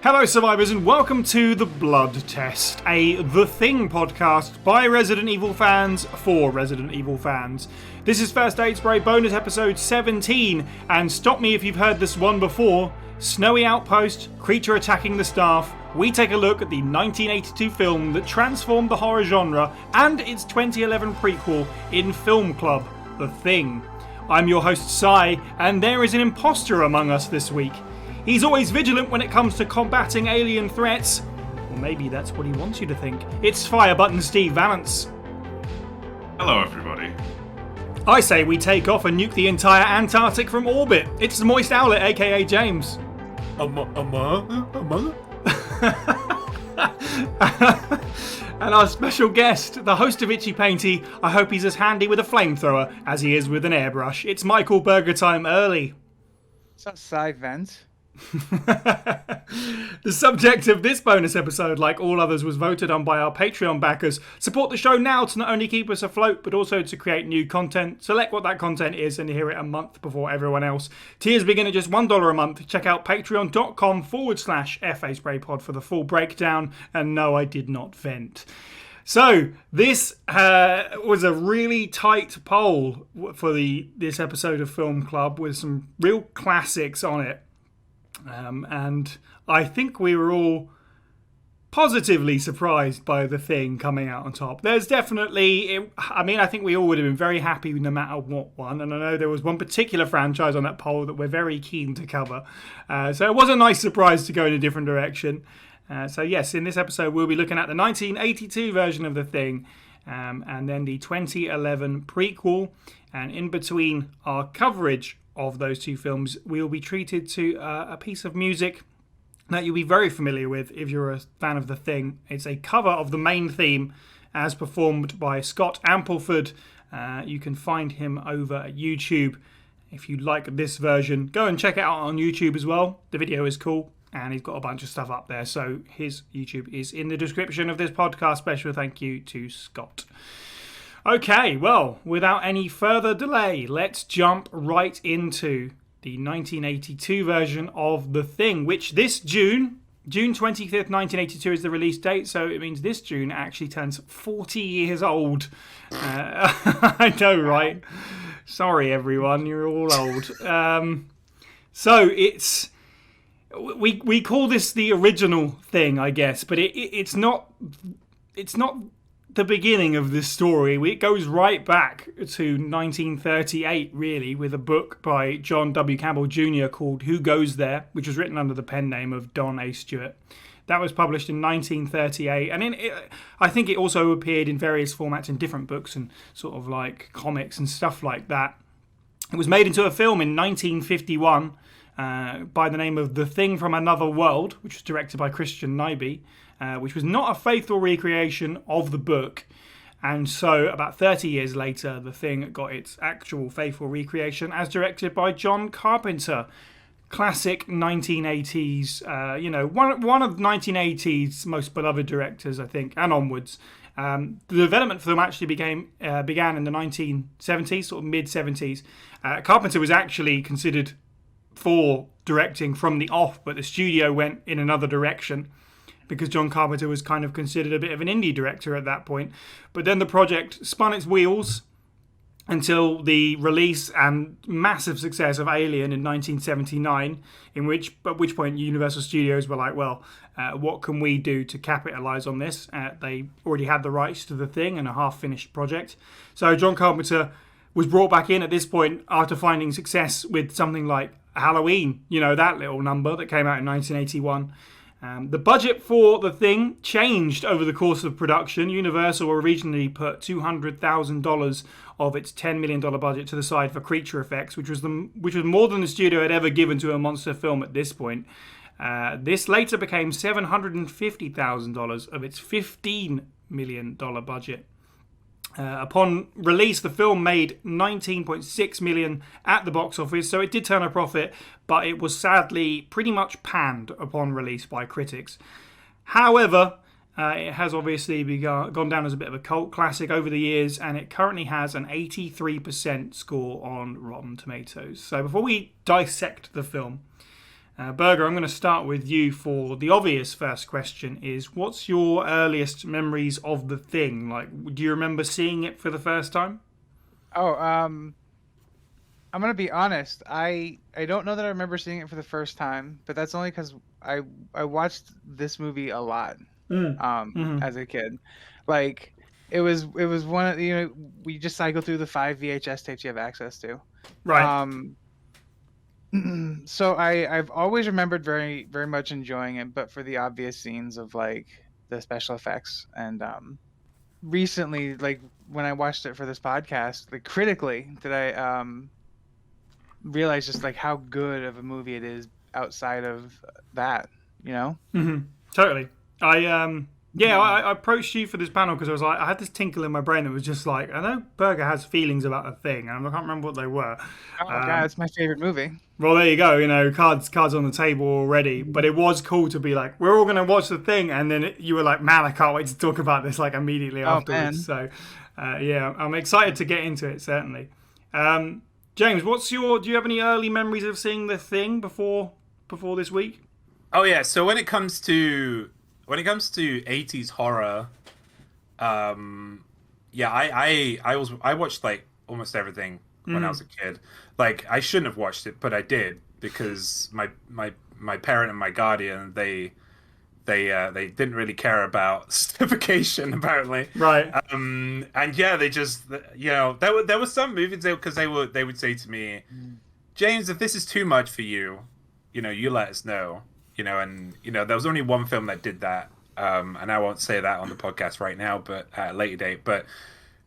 Hello survivors and welcome to The Blood Test, a The Thing podcast by Resident Evil fans for Resident Evil fans. This is First Aid Spray bonus episode 17, and stop me if you've heard this one before. Snowy outpost, creature attacking the staff. We take a look at the 1982 film that transformed the horror genre and its 2011 prequel in Film Club, The Thing. I'm your host Sai, and there is an imposter among us this week. He's always vigilant when it comes to combating alien threats. Or maybe that's what he wants you to think. It's Fire Button Steve Valance. Hello, everybody. I say we take off and nuke the entire Antarctic from orbit. It's the Moist Owlet, aka James. And our special guest, the host of Itchy Painty, I hope he's as handy with a flamethrower as he is with an airbrush. It's Michael Burger Time Early. What's up, Sai Vance? The subject of this bonus episode, like all others, was voted on by our Patreon backers. Support the show now to not only keep us afloat, but also to create new content. Select what that content is and hear it a month before everyone else. Tiers begin at just $1 a month. Check out patreon.com/FA Spray Pod for the full breakdown. And no, I did not vent. So, this was a really tight poll for this episode of Film Club with some real classics on it. And I think we were all positively surprised by The Thing coming out on top. There's definitely, I think we all would have been very happy no matter what one. And I know there was one particular franchise on that poll that we're very keen to cover. So it was a nice surprise to go in a different direction. So yes, in this episode we'll be looking at the 1982 version of The Thing, and then the 2011 prequel, and in between our coverage of those two films we'll be treated to a piece of music that you'll be very familiar with if you're a fan of The Thing. It's a cover of the main theme as performed by Scott Ampleford. You can find him over at YouTube. If you like this version, go and check it out on YouTube as well. The video is cool. And he's got a bunch of stuff up there. So his YouTube is in the description of this podcast. Special thank you to Scott. Okay, well, without any further delay, let's jump right into the 1982 version of The Thing, which this June 25th, 1982 is the release date. So it means this June actually turns 40 years old. I know, right? Sorry, everyone, you're all old. So it's... We call this the original Thing, I guess, but it's not the beginning of this story. It goes right back to 1938, really, with a book by John W. Campbell Jr. called Who Goes There, which was written under the pen name of Don A. Stewart. That was published in 1938, and I think it also appeared in various formats in different books and sort of like comics and stuff like that. It was made into a film in 1951. By the name of The Thing from Another World, which was directed by Christian Nyby, which was not a faithful recreation of the book. And so about 30 years later, The Thing got its actual faithful recreation as directed by John Carpenter. Classic 1980s, one of 1980s most beloved directors, I think, and onwards. The development for them actually began in the 1970s, sort of mid-70s. Carpenter was actually considered for directing from the off, but the studio went in another direction because John Carpenter was kind of considered a bit of an indie director at that point. But then the project spun its wheels until the release and massive success of Alien in 1979, at which point Universal Studios were like, well, what can we do to capitalize on this? They already had the rights to The Thing and a half-finished project. So John Carpenter was brought back in at this point after finding success with something like Halloween, that little number that came out in 1981. The budget for The Thing changed over the course of production. Universal originally put $200,000 of its $10 million budget to the side for creature effects, which was more than the studio had ever given to a monster film at this point. This later became $750,000 of its $15 million budget. Upon release, the film made $19.6 million at the box office, so it did turn a profit, but it was sadly pretty much panned upon release by critics. However, it has obviously gone down as a bit of a cult classic over the years, and it currently has an 83% score on Rotten Tomatoes. So before we dissect the film, Berger, I'm going to start with you for the obvious first question is, what's your earliest memories of The Thing? Like, do you remember seeing it for the first time? Oh, I'm gonna be honest. I don't know that I remember seeing it for the first time, but that's only because I watched this movie a lot Mm-hmm. as a kid. Like it was one of we just cycle through the 5 VHS tapes you have access to. Right. Um, so I've always remembered very much enjoying it, but for the obvious scenes of like the special effects and recently like when I watched it for this podcast, like critically, did I realize just like how good of a movie it is outside of that, you know? Mm-hmm. Totally. I approached you for this panel because I was like, I had this tinkle in my brain that was just like, I know Berger has feelings about The Thing, and I can't remember what they were. Oh God, it's my favorite movie. Well, there you go. Cards on the table already. But it was cool to be like, we're all going to watch The Thing, and then you were like, man, I can't wait to talk about this like immediately Oh afterwards. man. So, yeah, I'm excited to get into it certainly. James, do you have any early memories of seeing The Thing before this week? Oh yeah, so when it comes to 80s horror, yeah, I watched like almost everything when I was a kid. Like I shouldn't have watched it, but I did because my parent and my guardian they didn't really care about certification apparently. Right. And yeah, they just there were some movies because they would say to me, James, if this is too much for you, you let us know. And there was only one film that did that, and I won't say that on the podcast right now, but at a later date. But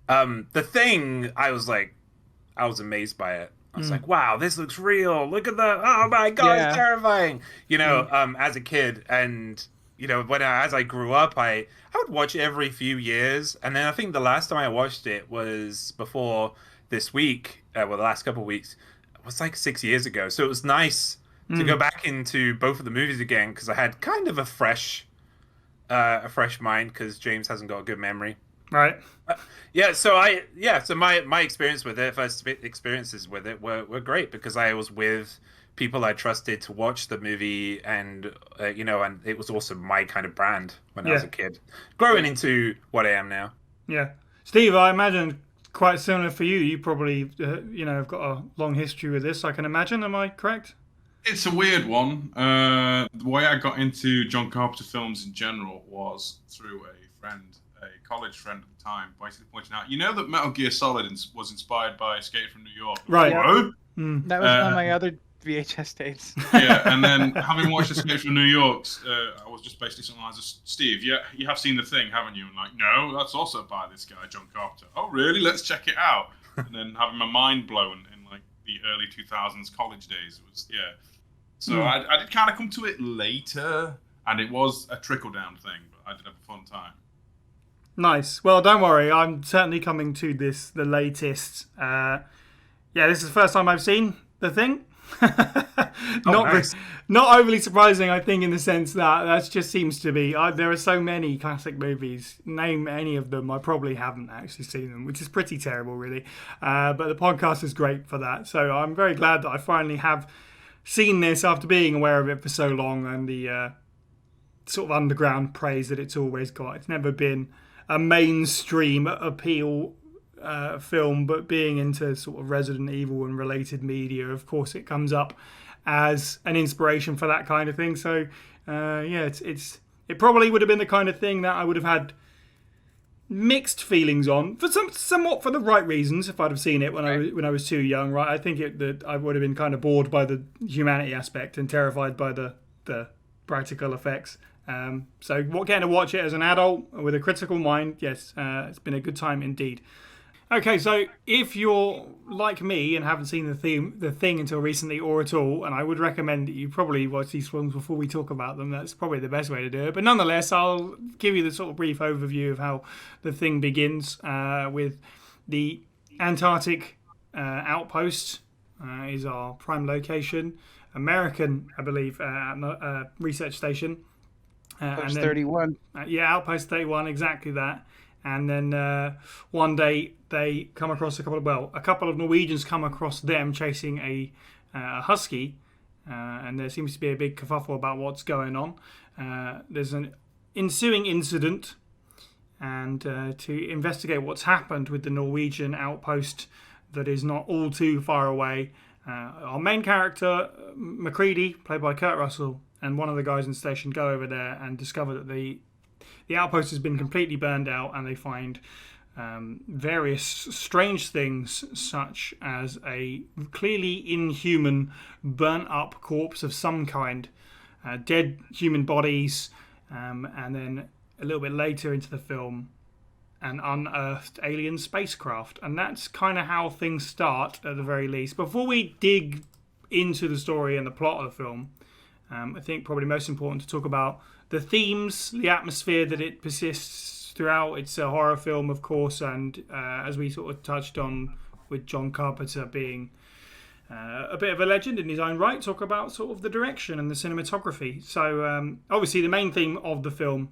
The Thing, I was amazed by it. I was like, wow, this looks real. Look at that. Oh my God, Yeah. it's terrifying. As a kid, and as I grew up, I would watch it every few years, and then I think the last time I watched it was before this week. The last couple of weeks was like 6 years ago. So it was nice to go back into both of the movies again because I had kind of a fresh mind because James hasn't got a good memory. Right. So my experience with it, first experiences with it were great because I was with people I trusted to watch the movie, and and it was also my kind of brand when I was a kid, growing into what I am now. Yeah. Steve, I imagine quite similar for you. You probably have got a long history with this, I can imagine. Am I correct? It's a weird one. The way I got into John Carpenter films in general was through a college friend at the time, basically pointing out, that Metal Gear Solid was inspired by Escape from New York. Right. What? That was on my other VHS tapes. Yeah, and then having watched Escape from New York, I was just basically something like, Steve, you have seen The Thing, haven't you? And like, no, that's also by this guy, John Carpenter. Oh, really? Let's check it out. And then having my mind blown in like the early 2000s college days was, yeah. So I did kind of come to it later, and it was a trickle-down thing, but I did have a fun time. Nice. Well, don't worry. I'm certainly coming to this, the latest. This is the first time I've seen The Thing. Nice. Not overly surprising, I think, in the sense that just seems to be. There are so many classic movies. Name any of them, I probably haven't actually seen them, which is pretty terrible, really. But the podcast is great for that. So I'm very glad that I finally have seen this after being aware of it for so long, and the sort of underground praise that it's always got. It's never been a mainstream appeal film, but being into sort of Resident Evil and related media, of course, it comes up as an inspiration for that kind of thing. So, it probably would have been the kind of thing that I would have had mixed feelings on for somewhat for the right reasons if I'd have seen it when I was too young. Right, I think that I would have been kind of bored by the humanity aspect and terrified by the practical effects. So getting to watch it as an adult with a critical mind, yes, it's been a good time indeed. Okay, so if you're like me and haven't seen the thing until recently or at all, and I would recommend that you probably watch these films before we talk about them. That's probably the best way to do it. But nonetheless, I'll give you the sort of brief overview of how the thing begins with the Antarctic outpost is our prime location. American, I believe, research station. Outpost 31. Outpost 31, exactly that. And then one day they come across a couple of Norwegians come across them chasing a husky, and there seems to be a big kerfuffle about what's going on. There's an ensuing incident, and to investigate what's happened with the Norwegian outpost that is not all too far away, our main character, Macready, played by Kurt Russell, and one of the guys in the station go over there and discover that the outpost has been completely burned out, and they find various strange things, such as a clearly inhuman, burnt up corpse of some kind, dead human bodies, and then a little bit later into the film, an unearthed alien spacecraft. And that's kind of how things start, at the very least. Before we dig into the story and the plot of the film, I think probably most important to talk about the themes, the atmosphere that it persists throughout. It's a horror film, of course, and as we sort of touched on with John Carpenter being a bit of a legend in his own right, talk about sort of the direction and the cinematography. So obviously the main theme of the film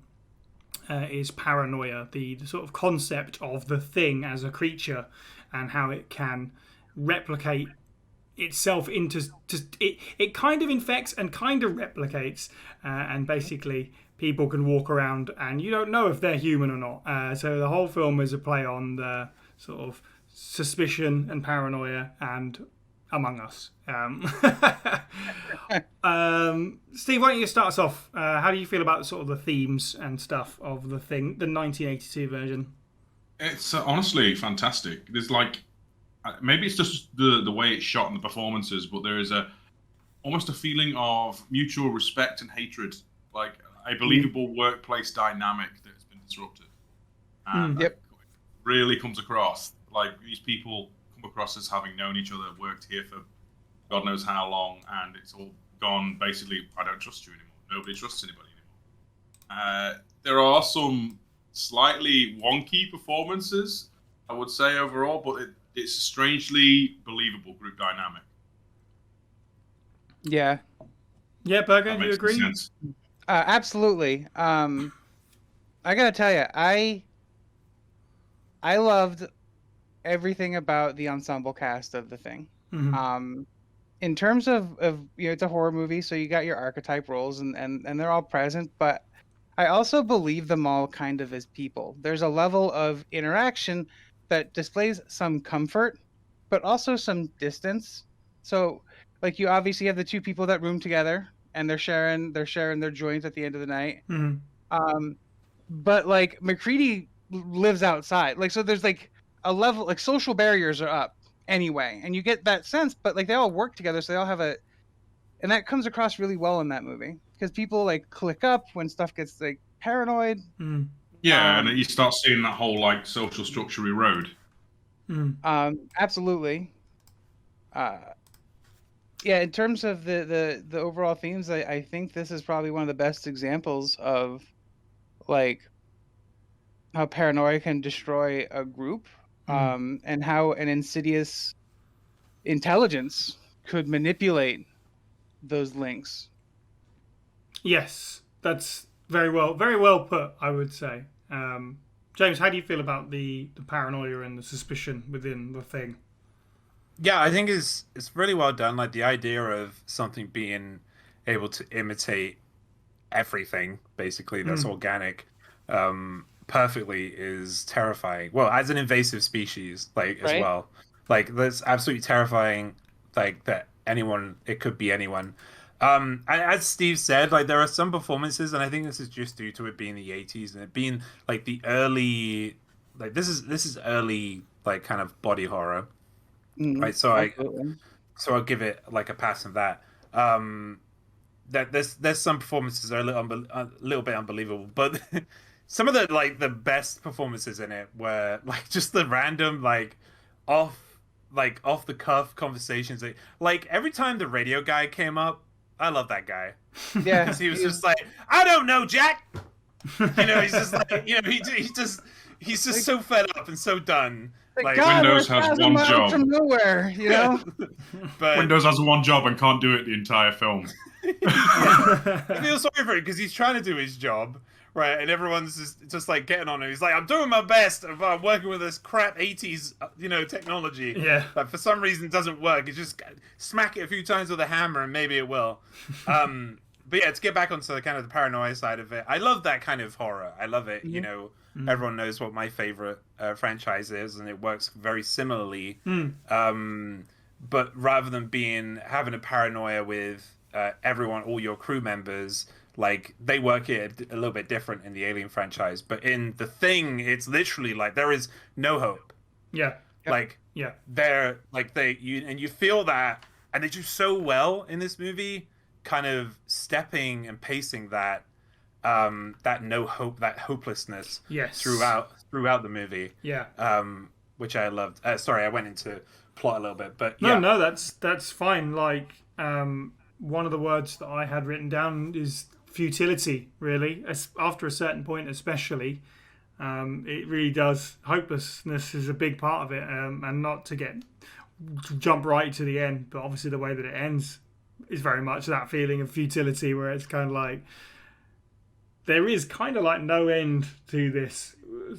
is paranoia, the sort of concept of the thing as a creature and how it can replicate itself into it kind of infects and kind of replicates, and basically people can walk around and you don't know if they're human or not. So the whole film is a play on the sort of suspicion and paranoia and Among Us. Steve, why don't you start us off? How do you feel about sort of the themes and stuff of the thing, the 1982 version? It's honestly fantastic. There's like, maybe it's just the way it's shot and the performances, but there is almost a feeling of mutual respect and hatred, like a believable workplace dynamic that's been disrupted. And Yep. really comes across. Like, these people come across as having known each other, worked here for God knows how long, and it's all gone basically, I don't trust you anymore. Nobody trusts anybody anymore. There are some slightly wonky performances, I would say, overall, but it's a strangely believable group dynamic. Yeah. Yeah, Berger, do you agree? Sense. Absolutely. I gotta tell you, I loved everything about the ensemble cast of the thing. Mm-hmm. In terms of it's a horror movie, so you got your archetype roles and they're all present, but I also believe them all kind of as people. There's a level of interaction that displays some comfort, but also some distance. So, like, you obviously have the two people that room together, and they're sharing their joints at the end of the night. Mm-hmm. But like Macready lives outside, like, so there's like a level, like, social barriers are up anyway, and you get that sense. But like, they all work together, so they all have and that comes across really well in that movie, because people like click up when stuff gets like paranoid. Mm-hmm. Yeah, and you start seeing that whole like social structure erode. Absolutely. Yeah, in terms of the overall themes, I think this is probably one of the best examples of like how paranoia can destroy a group, and how an insidious intelligence could manipulate those links. Yes, that's very well put, I would say. James, how do you feel about the paranoia and the suspicion within the thing? Yeah, I think it's really well done. Like, the idea of something being able to imitate everything, basically, that's organic, perfectly is terrifying. Well, as an invasive species, like, as well. Like, that's absolutely terrifying. Like, that it could be anyone. As Steve said, like, there are some performances, and I think this is just due to it being the 80s and it being like the early, like, this is early, like, kind of body horror. Right, so I'll give it like a pass on that. That there's some performances that are a little bit unbelievable, but some of the best performances in it were like just the random off the cuff conversations. Like every time the radio guy came up, I love that guy. Yeah, he was just like, I don't know, Jack. He's just like, he's just so fed up and so done. Like, God, Windows we're has 1,000 one miles job. from nowhere, you know. but Windows has one job and can't do it the entire film. I feel sorry for him because he's trying to do his job, right? And everyone's just like getting on him. He's like, I'm doing my best. I'm working with this crap 80s, technology. Yeah. That for some reason doesn't work. You just smack it a few times with a hammer and maybe it will. But yeah, to get back onto the kind of the paranoia side of it, I love that kind of horror. I love it. You know, everyone knows what my favorite franchise is, and it works very similarly. But rather than having a paranoia with everyone, all your crew members, like they work it a little bit different in the Alien franchise. But in The Thing, it's literally like there is no hope. Yeah. Like they're like you feel that, and they do so well in this movie, kind of stepping and pacing that no hope, that hopelessness throughout the movie. Which I loved. Sorry, I went into plot a little bit, but no, that's fine. Like one of the words that I had written down is futility. Really, after a certain point, especially, it really does. Hopelessness is a big part of it, and not to jump right to the end, but obviously the way that it ends is very much that feeling of futility, where it's kind of like there is kind of like no end to this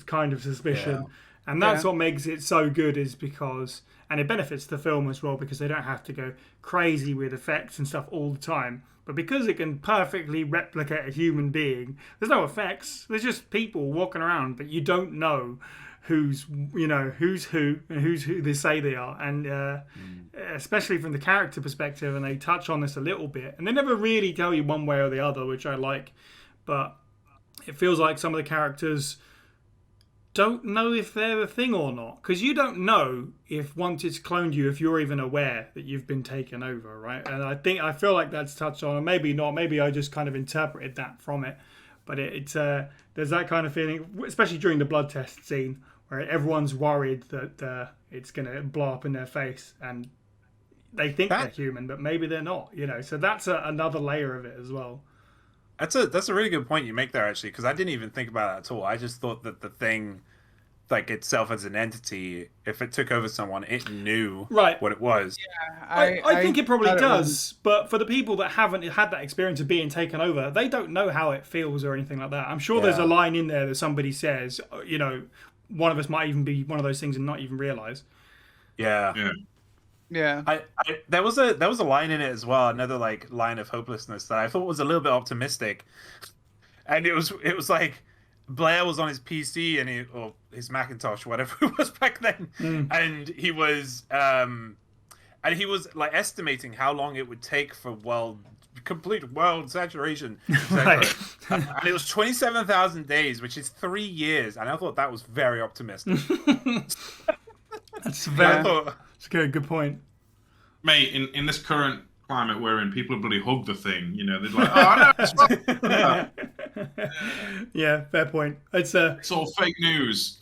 kind of suspicion. And that's what makes it so good, is because, and it benefits the film as well, because they don't have to go crazy with effects and stuff all the time. But because it can perfectly replicate a human being, there's no effects. There's just people walking around, but you don't know who's who and who's who they say they are. And especially from the character perspective, and they touch on this a little bit, and they never really tell you one way or the other, which I like. But it feels like some of the characters don't know if they're the thing or not, because you don't know if once it's cloned you, if you're even aware that you've been taken over, right? And I feel like that's touched on, and maybe not, maybe I just kind of interpreted that from it, but it's there's that kind of feeling, especially during the blood test scene, where everyone's worried that it's going to blow up in their face, and they think they're human, but maybe they're not, so that's another layer of it as well. That's a really good point you make there, actually, because I didn't even think about that at all. I just thought that the thing, like itself as an entity, if it took over someone, it knew what it was. Yeah, I think it probably does, but for the people that haven't had that experience of being taken over, they don't know how it feels or anything like that. I'm sure there's a line in there that somebody says, one of us might even be one of those things and not even realize. Yeah. There was a line in it as well, another like line of hopelessness that I thought was a little bit optimistic, and it was like Blair was on his PC or his Macintosh, whatever it was back then, and he was like estimating how long it would take for complete world saturation, and it was 27,000 days, which is 3 years, and I thought that was very optimistic. That's a good point. Mate, in this current climate we're in, people bloody hug the thing. They're like, oh, no, it's yeah, fair point. It's all fake news.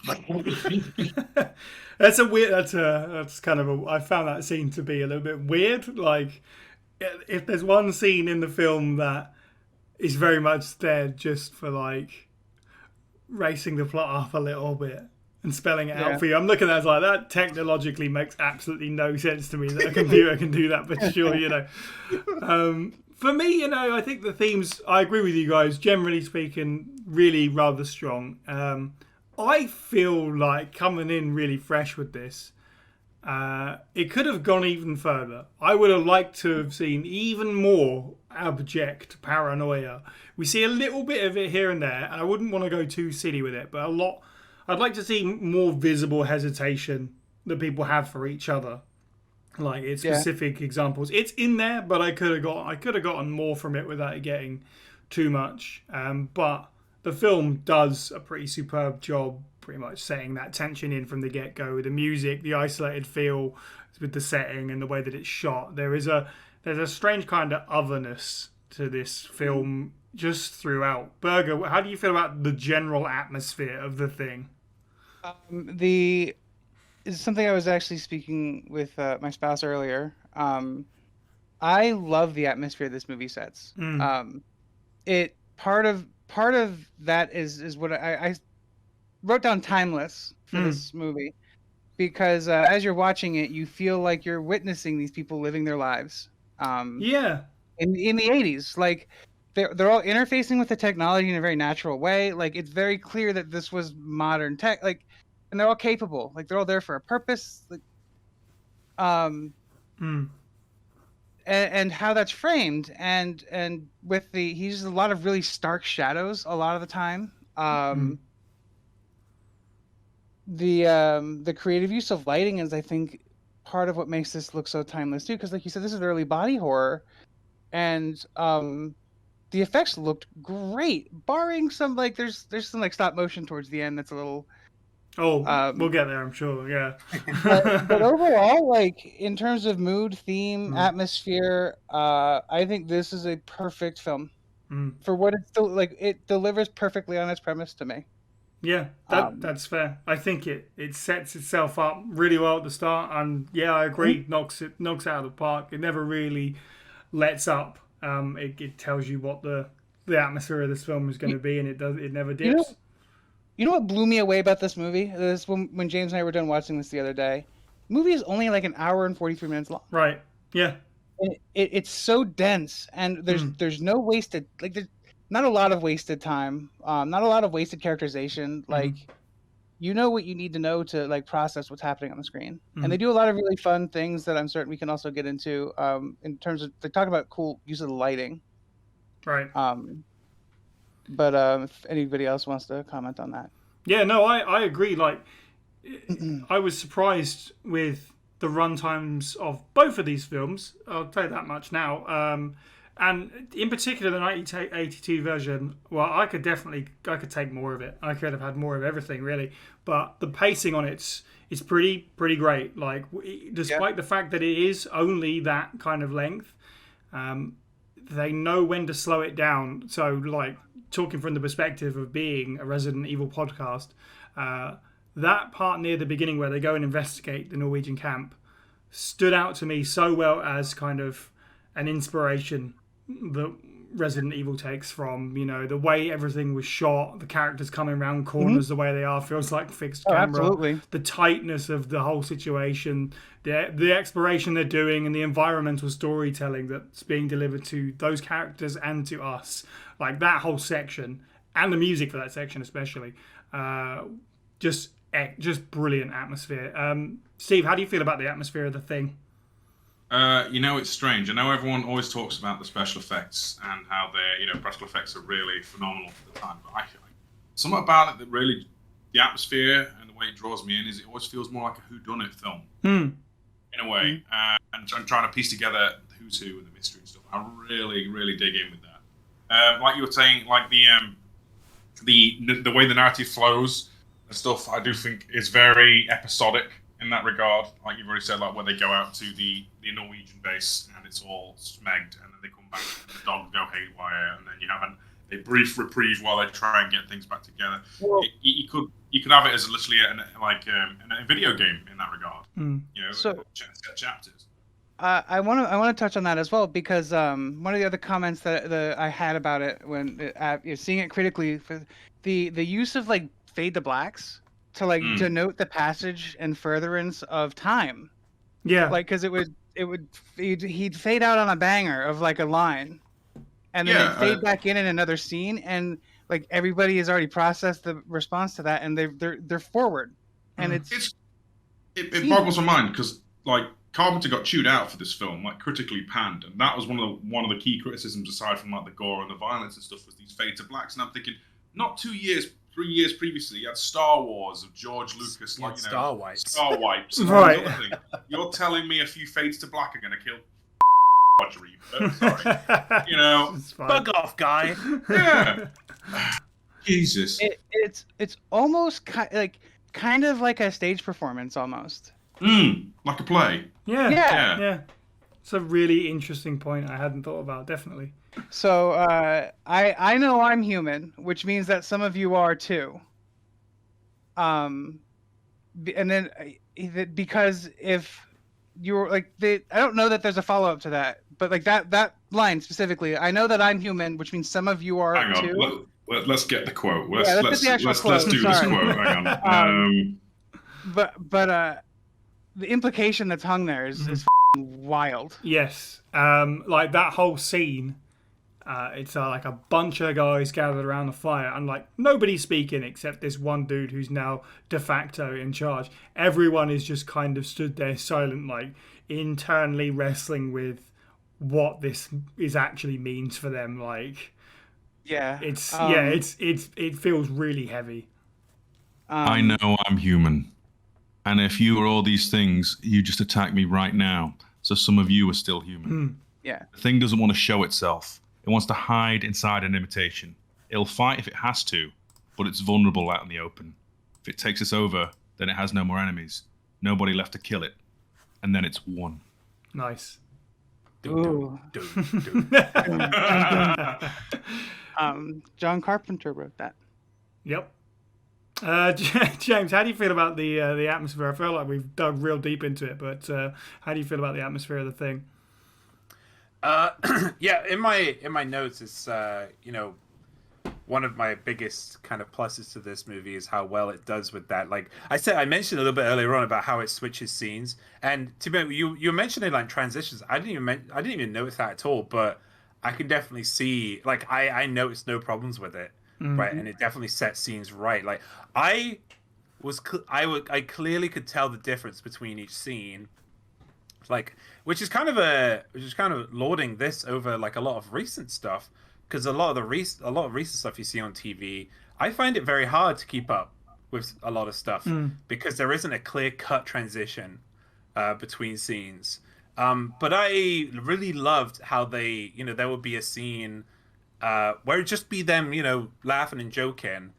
That's a weird. That's kind of I found that scene to be a little bit weird. Like, if there's one scene in the film that is very much there just for like racing the plot up a little bit and spelling it out for you, I'm looking at it like that technologically makes absolutely no sense to me that a computer can do that, but sure, for me, I think the themes, I agree with you guys, generally speaking, really rather strong. I feel like coming in really fresh with this, it could have gone even further. I would have liked to have seen even more abject paranoia. We see a little bit of it here and there, and I wouldn't want to go too silly with it, but I'd like to see more visible hesitation that people have for each other. Like, it's specific examples. It's in there, but I could have gotten more from it without it getting too much. But the film does a pretty superb job, pretty much setting that tension in from the get-go. The music, the isolated feel with the setting and the way that it's shot. There's a strange kind of otherness to this film just throughout. Berger, how do you feel about the general atmosphere of the thing? Is something I was actually speaking with my spouse earlier. I love the atmosphere this movie sets. It part of that is what I wrote down timeless for this movie. because as you're watching it, you feel like you're witnessing these people living their lives. Yeah. In the 80s, like they're all interfacing with the technology in a very natural way. Like it's very clear that this was modern tech. Like, and they're all capable. Like they're all there for a purpose. Like, Mm. and how that's framed, and with he uses a lot of really stark shadows a lot of the time. The creative use of lighting is, I think, part of what makes this look so timeless too, because like you said, this is early body horror, and the effects looked great, barring some like there's some like stop motion towards the end that's a little. We'll get there, I'm sure. Yeah. but overall, like in terms of mood, theme, atmosphere, I think this is a perfect film for what it's still like. It delivers perfectly on its premise to me. Yeah, that's fair. I think it sets itself up really well at the start, and yeah, I agree. Knocks it out of the park. It never really lets up. It tells you what the atmosphere of this film is going to be, and it never dips. You know what blew me away about this movie? This when James and I were done watching this the other day. The movie is only like an hour and 43 minutes long. Right. Yeah. And it's so dense, and there's no wasted there's not a lot of wasted time. Not a lot of wasted characterization. Like you know what you need to know to like process what's happening on the screen. And they do a lot of really fun things that I'm certain we can also get into in terms of they talk about cool use of the lighting. Right. But if anybody else wants to comment on that. Yeah, no, I agree. Like, I was surprised with the runtimes of both of these films. I'll tell you that much now. And in particular, the 1982 version, well, I could take more of it. I could have had more of everything, really. But the pacing on it is pretty great. Like, despite the fact that it is only that kind of length, they know when to slow it down. So, like, talking from the perspective of being a Resident Evil podcast, that part near the beginning where they go and investigate the Norwegian camp stood out to me so well as kind of an inspiration that Resident Evil takes from, the way everything was shot, the characters coming around corners the way they are, feels like fixed camera. Absolutely. The tightness of the whole situation, the exploration they're doing, and the environmental storytelling that's being delivered to those characters and to us. Like that whole section, and the music for that section especially, just brilliant atmosphere. Steve, how do you feel about the atmosphere of The Thing? It's strange. I know everyone always talks about the special effects and how their, special effects are really phenomenal for the time. But something about it that really, the atmosphere and the way it draws me in is it always feels more like a whodunit film, in a way. And I'm trying to piece together who's who and the mystery and stuff. I really, really dig in with that. Like you were saying, like the way the narrative flows and stuff, I do think is very episodic in that regard. Like you've already said, like when they go out to the Norwegian base and it's all smegged, and then they come back and the dogs go haywire, and then you have a brief reprieve while they try and get things back together. Well, you could have it as literally a video game in that regard. So chapters. I want to touch on that as well, because one of the other comments that I had about it when seeing it critically, for the use of like fade to blacks to like denote the passage and furtherance of time. Yeah. Like, because he'd fade out on a banger of like a line, and then they'd fade back in another scene, and like everybody has already processed the response to that, and they're forward, and it boggles my mind because like Carpenter got chewed out for this film, like critically panned, and that was one of the key criticisms aside from like the gore and the violence and stuff was these fade to blacks. And I'm thinking, not 3 years previously, you had Star Wars of George Lucas, like Star Wipes. Star Wipes, right? You're telling me a few fades to black are going to kill Sorry, bug off, guy. Yeah, Jesus. It's almost kind of like a stage performance, almost. Like a play. Yeah. It's a really interesting point I hadn't thought about, definitely. So I know I'm human, which means that some of you are too. And then because if you're like I don't know that there's a follow up to that, but like that line specifically, I know that I'm human, which means some of you are too. Let's get the quote. Let's do this quote. Hang on. the implication that's hung there is wild. Yes, like that whole scene. It's like a bunch of guys gathered around the fire, and like nobody's speaking except this one dude who's now de facto in charge. Everyone is just kind of stood there silent, like internally wrestling with what this is actually means for them. Like, Yeah, it feels really heavy. I know I'm human, and if you are all these things, you just attack me right now. So some of you are still human. Yeah. The thing doesn't want to show itself. It wants to hide inside an imitation. It'll fight if it has to, but it's vulnerable out in the open. If it takes us over, then it has no more enemies. Nobody left to kill it. And then it's won. Nice. Ooh. John Carpenter wrote that. Yep. James, how do you feel about the atmosphere? I feel like we've dug real deep into it, but how do you feel about the atmosphere of the thing? Yeah, in my notes, it's one of my biggest kind of pluses to this movie is how well it does with that. Like I mentioned a little bit earlier on about how it switches scenes, and to be you mentioned like transitions. I didn't even notice that at all, but I can definitely see like I noticed no problems with it, right? And it definitely sets scenes right. Like I clearly could tell the difference between each scene. Like, which is kind of lauding this over like a lot of recent stuff, because a lot of recent stuff you see on TV, I find it very hard to keep up with a lot of stuff because there isn't a clear cut transition between scenes. But I really loved how they, there would be a scene where it'd just be them, laughing and joking,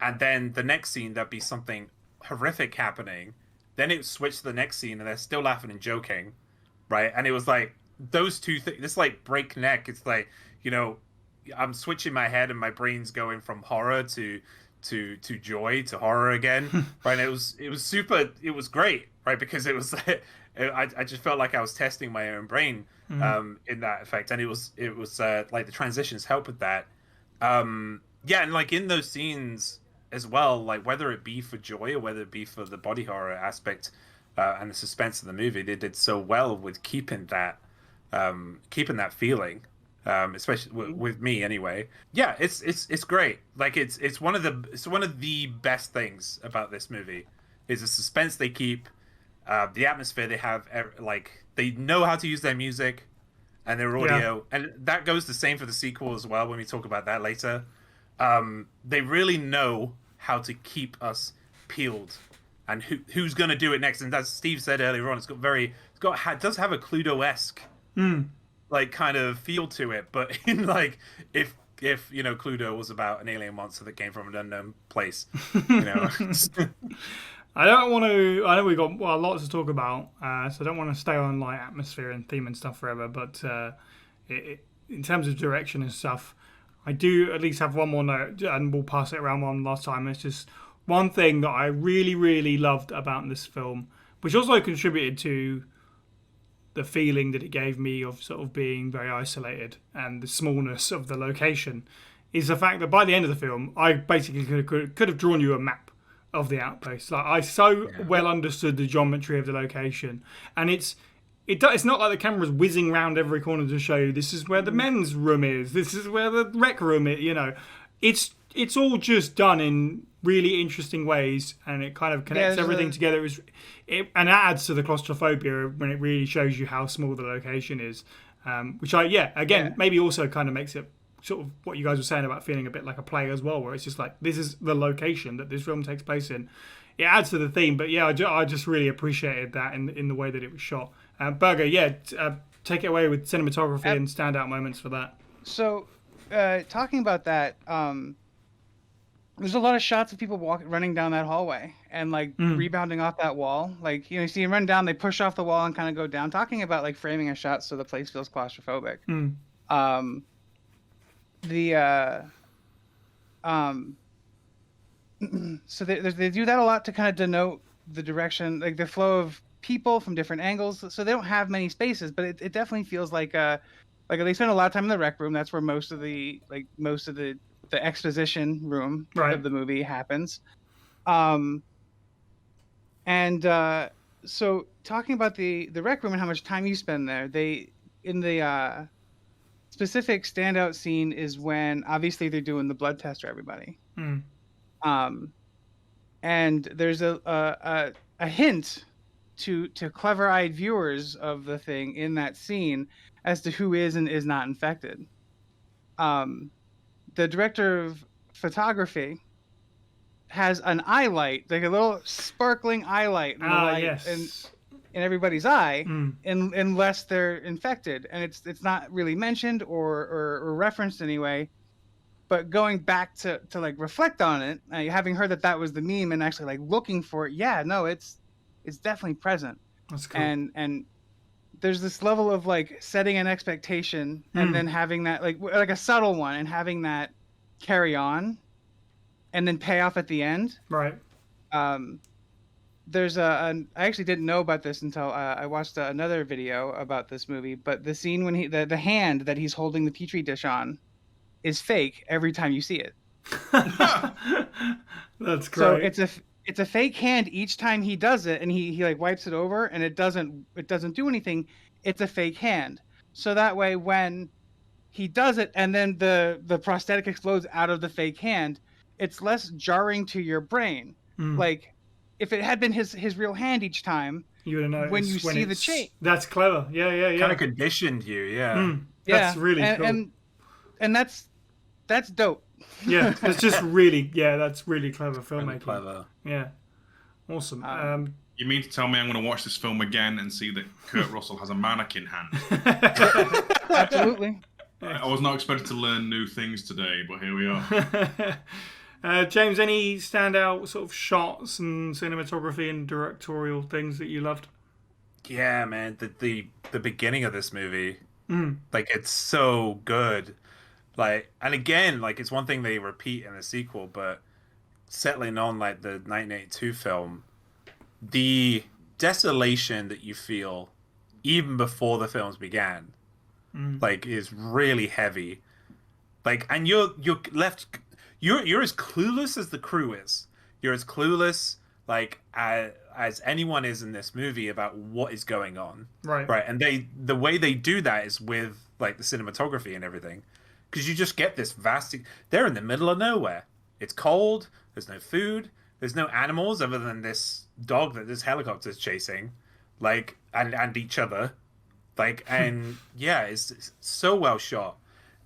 and then the next scene there'd be something horrific happening. Then it switched to the next scene and they're still laughing and joking, right? And it was like those two things. It's like breakneck. It's like I'm switching my head and my brain's going from horror to joy to horror again, right? And it was super. It was great, right? Because it was I just felt like I was testing my own brain in that effect, and it was like the transitions help with that. Yeah, and like in those scenes as well, like whether it be for joy or whether it be for the body horror aspect and the suspense of the movie, they did so well with keeping that feeling, especially with me anyway. Yeah, it's great. Like it's one of the best things about this movie is the suspense they keep, the atmosphere they have. Like they know how to use their music and their audio, and that goes the same for the sequel as well. When we talk about that later. They really know how to keep us peeled, and who's going to do it next. And as Steve said earlier on, it does have a Cluedo-esque like kind of feel to it. But in like if Cluedo was about an alien monster that came from an unknown place, I don't want to. I know we've got lots to talk about, so I don't want to stay on like atmosphere and theme and stuff forever. But in terms of direction and stuff, I do at least have one more note, and we'll pass it around one last time. It's just one thing that I really, really loved about this film, which also contributed to the feeling that it gave me of sort of being very isolated and the smallness of the location, is the fact that by the end of the film, I basically could have drawn you a map of the outpost. Like I well understood the geometry of the location, and it's not like the camera's whizzing around every corner to show you this is where the men's room is, this is where the rec room is. It's all just done in really interesting ways, and it kind of connects everything together. And it adds to the claustrophobia when it really shows you how small the location is, which maybe also kind of makes it sort of what you guys were saying about feeling a bit like a play as well, where it's just like this is the location that this film takes place in. It adds to the theme, but yeah, I just really appreciated that in the way that it was shot. Berger, take it away with cinematography and standout moments for that. So, talking about that, there's a lot of shots of people running down that hallway and like rebounding off that wall. Like you see them run down, they push off the wall and kind of go down. Talking about like framing a shot so the place feels claustrophobic. So they do that a lot to kind of denote the direction, like the flow of people from different angles. So they don't have many spaces, but it definitely feels like they spend a lot of time in the rec room. That's where most of the exposition room of the movie happens. And so talking about the rec room and how much time you spend there, they in the specific standout scene is when obviously they're doing the blood test for everybody. Hmm. And there's a hint to clever-eyed viewers of the thing in that scene as to who is and is not infected. The director of photography has an eye light, like a little sparkling eye light in the light Yes. in everybody's eye, Mm. unless they're infected, and it's not really mentioned or referenced anyway. But going back to like reflect on it, having heard that was the meme and actually like looking for it, yeah, no, it's definitely present. That's cool. And there's this level of like setting an expectation and then having that like a subtle one and having that carry on and then pay off at the end. Right. There's I actually didn't know about this until I watched another video about this movie, but the scene when the hand that he's holding the petri dish on is fake every time you see it. That's great. So it's a fake hand each time he does it, and he like wipes it over, and it doesn't do anything. It's a fake hand. So that way, when he does it, and then the prosthetic explodes out of the fake hand, it's less jarring to your brain. Like if it had been his real hand each time, you would have noticed when you see the change. That's clever. Yeah. Kind of conditioned you, yeah. That's really cool. And that's dope. Yeah, it's just really, that's really clever filmmaking. Really clever. Yeah, awesome. You mean to tell me I'm going to watch this film again and see that Kurt Russell has a mannequin hand? Absolutely. I was not expected to learn new things today, but here we are. James, any standout sort of shots and cinematography and directorial things that you loved? Yeah, man, the beginning of this movie, like it's so good. Like, and again, like it's one thing they repeat in the sequel, but settling on like the 1982 film, the desolation that you feel even before the films began, like is really heavy. Like, and you're left, you're as clueless as the crew is. You're as clueless like as anyone is in this movie about what is going on. Right. And the way they do that is with like the cinematography and everything. Because you just get this vast... They're in the middle of nowhere. It's cold. There's no food. There's no animals other than this dog that this helicopter's chasing. Like, and each other. Like, and yeah, it's so well shot.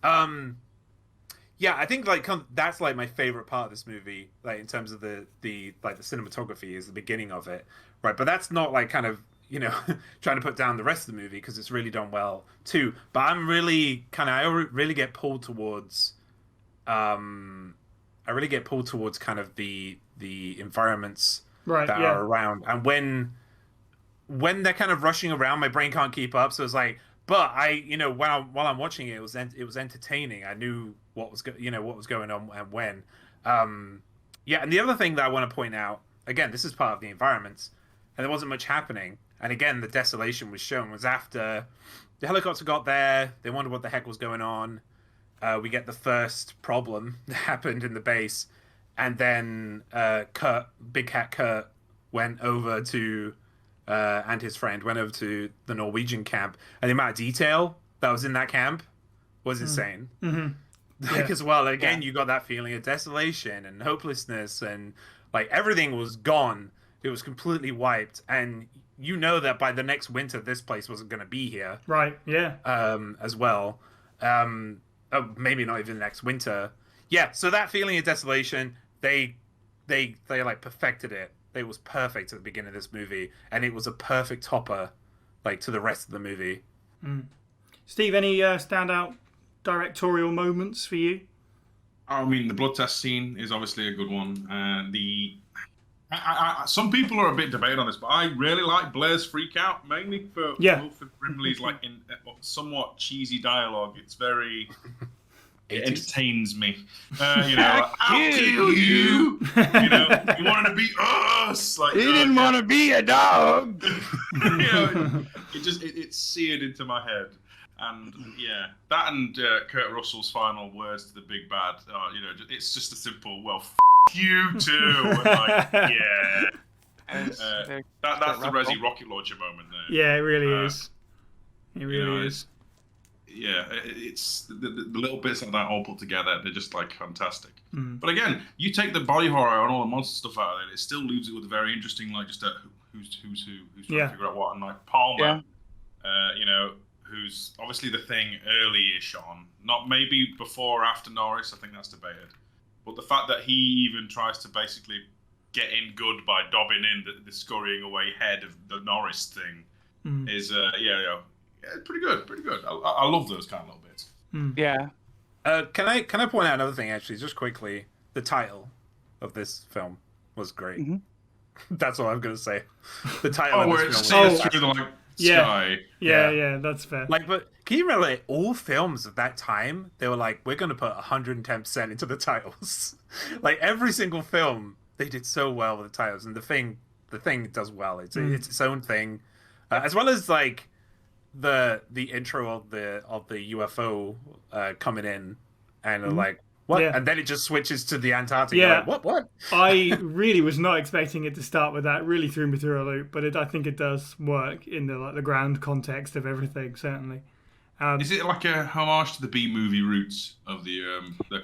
Yeah, I think like that's like my favorite part of this movie. Like in terms of the cinematography is the beginning of it. Right, but that's not like kind of... trying to put down the rest of the movie because it's really done well too. But I'm really I really get pulled towards, kind of the environments that are around, and when they're kind of rushing around, my brain can't keep up. So it's like, but while I'm watching it, it was entertaining. I knew what was going on and when. And the other thing that I want to point out, again, this is part of the environments, and there wasn't much happening. And again, the desolation was shown was after the helicopter got there. They wondered what the heck was going on. We get the first problem that happened in the base. And then Big Cat Kurt went over to, and his friend went over to the Norwegian camp. And the amount of detail that was in that camp was insane. Like as well, again, you got that feeling of desolation and hopelessness. And like everything was gone. It was completely wiped. And you know that by the next winter, this place wasn't going to be here. Right, yeah. As well. Maybe not even next winter. Yeah, so that feeling of desolation, they like perfected it. It was perfect at the beginning of this movie. And it was a perfect topper, like, to the rest of the movie. Steve, any standout directorial moments for you? I mean, the blood test scene is obviously a good one. Some people are a bit debated on this, but I really like Blair's freak out, mainly for Wilford Brimley's like somewhat cheesy dialogue. It's very... It entertains me. I'll kill you. You wanted to be us. Like, he didn't want to be a dog. It's seared into my head. And that and Kurt Russell's final words to the big bad. It's just a simple, well, you too. That's the Resi rocket launcher moment there. Yeah, it really is. It really is. Yeah, it's the little bits like that all put together. They're just like fantastic. Mm. But again, you take the body horror and all the monster stuff out of it, it still leaves it with a very interesting, like just who's who's trying to figure out what. And like Palmer, who's obviously the Thing early-ish on, not maybe before or after Norris. I think that's debated. But the fact that he even tries to basically get in good by dobbing in the scurrying away head of the Norris thing is pretty good. I love those kind of little bits. Yeah. Can I point out another thing actually, just quickly? The title of this film was great. Mm-hmm. That's all I'm gonna say. The title of this film was through the sky. Yeah, that's fair. Like, but can you remember all films of that time? They were like, we're gonna put 110% into the titles. Like every single film, they did so well with the titles, and the thing does well. It's its own thing, as well as like the intro of the UFO coming in, and like what, and then it just switches to the Antarctic. Yeah, like, what? I really was not expecting it to start with that. Really threw me through a loop, but I think it does work in the grand context of everything. Certainly. Is it like a homage to the B movie roots of the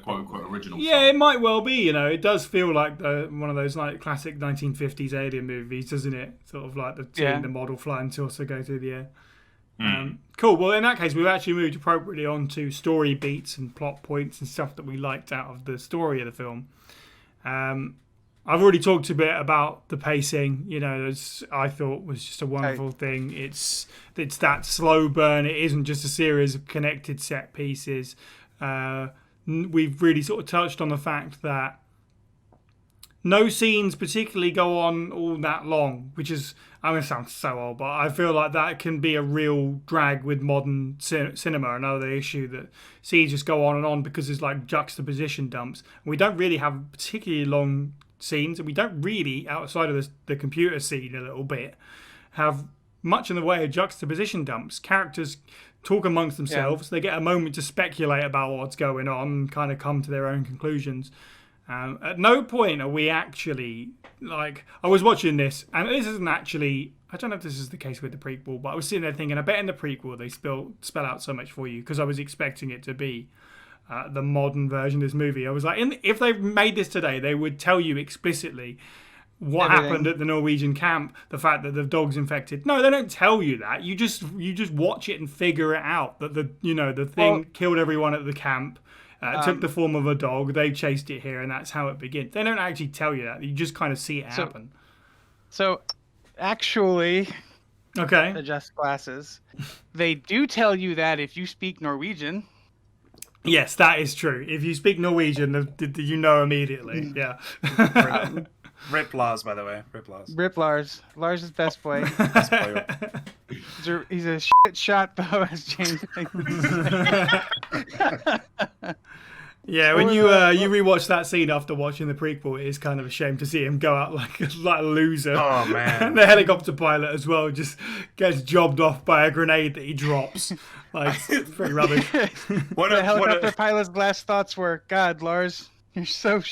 quote unquote original? Yeah, song? it might well be. It does feel like one of those like classic 1950s alien movies, doesn't it? Sort of like the model flying torso go through the air. Cool. Well, in that case, we've actually moved appropriately on to story beats and plot points and stuff that we liked out of the story of the film. I've already talked a bit about the pacing. As I thought was just a wonderful thing. It's that slow burn. It isn't just a series of connected set pieces. We've really sort of touched on the fact that no scenes particularly go on all that long, which is, I'm going to sound so old, but I feel like that can be a real drag with modern cinema. Another issue that scenes just go on and on because there's like juxtaposition dumps. And we don't really have particularly long scenes, and we don't really, outside of the computer scene a little bit, have much in the way of juxtaposition dumps. Characters talk amongst themselves. They get a moment to speculate about what's going on and kind of come to their own conclusions. At no point are we actually, like, I was watching this, and this isn't actually, I don't know if this is the case with the prequel, but I was sitting there thinking, I bet in the prequel they spell out so much for you, because I was expecting it to be the modern version of this movie. I was like, if they made this today, they would tell you explicitly what happened at the Norwegian camp, the fact that the dog's infected. No, they don't tell you that. You just watch it and figure it out, that the thing killed everyone at the camp. It took the form of a dog. They chased it here, and that's how it begins. They don't actually tell you that. You just kind of see it happen. So, actually, okay, adjust glasses. They do tell you that if you speak Norwegian. Yes, that is true. If you speak Norwegian, you know immediately. Yeah. Rip Lars, by the way. Rip Lars. Rip Lars. Lars is best boy. Best boy. He's a shit shot, though, as James thinks. Yeah, when you rewatch that scene after watching the prequel, it is kind of a shame to see him go out like a loser. Oh, man. And the helicopter pilot as well just gets jobbed off by a grenade that he drops. Like, it's pretty rubbish. The helicopter pilot's last thoughts were, God, Lars, you're so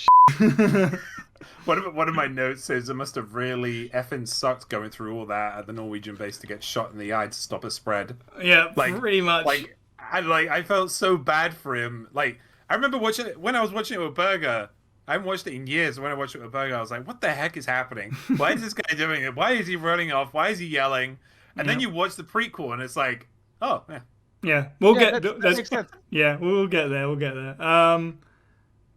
One of my notes says it must have really effing sucked going through all that at the Norwegian base to get shot in the eye to stop a spread. Yeah, pretty much. I felt so bad for him. Like, I remember watching it when I was watching it with Berger. I haven't watched it in years. When I watched it with Berger, I was like, what the heck is happening? Why is this guy doing it? Why is he running off? Why is he yelling? And then you watch the prequel and it's like, oh, yeah. Yeah, we'll get that makes sense. Yeah, we'll get there. We'll get there.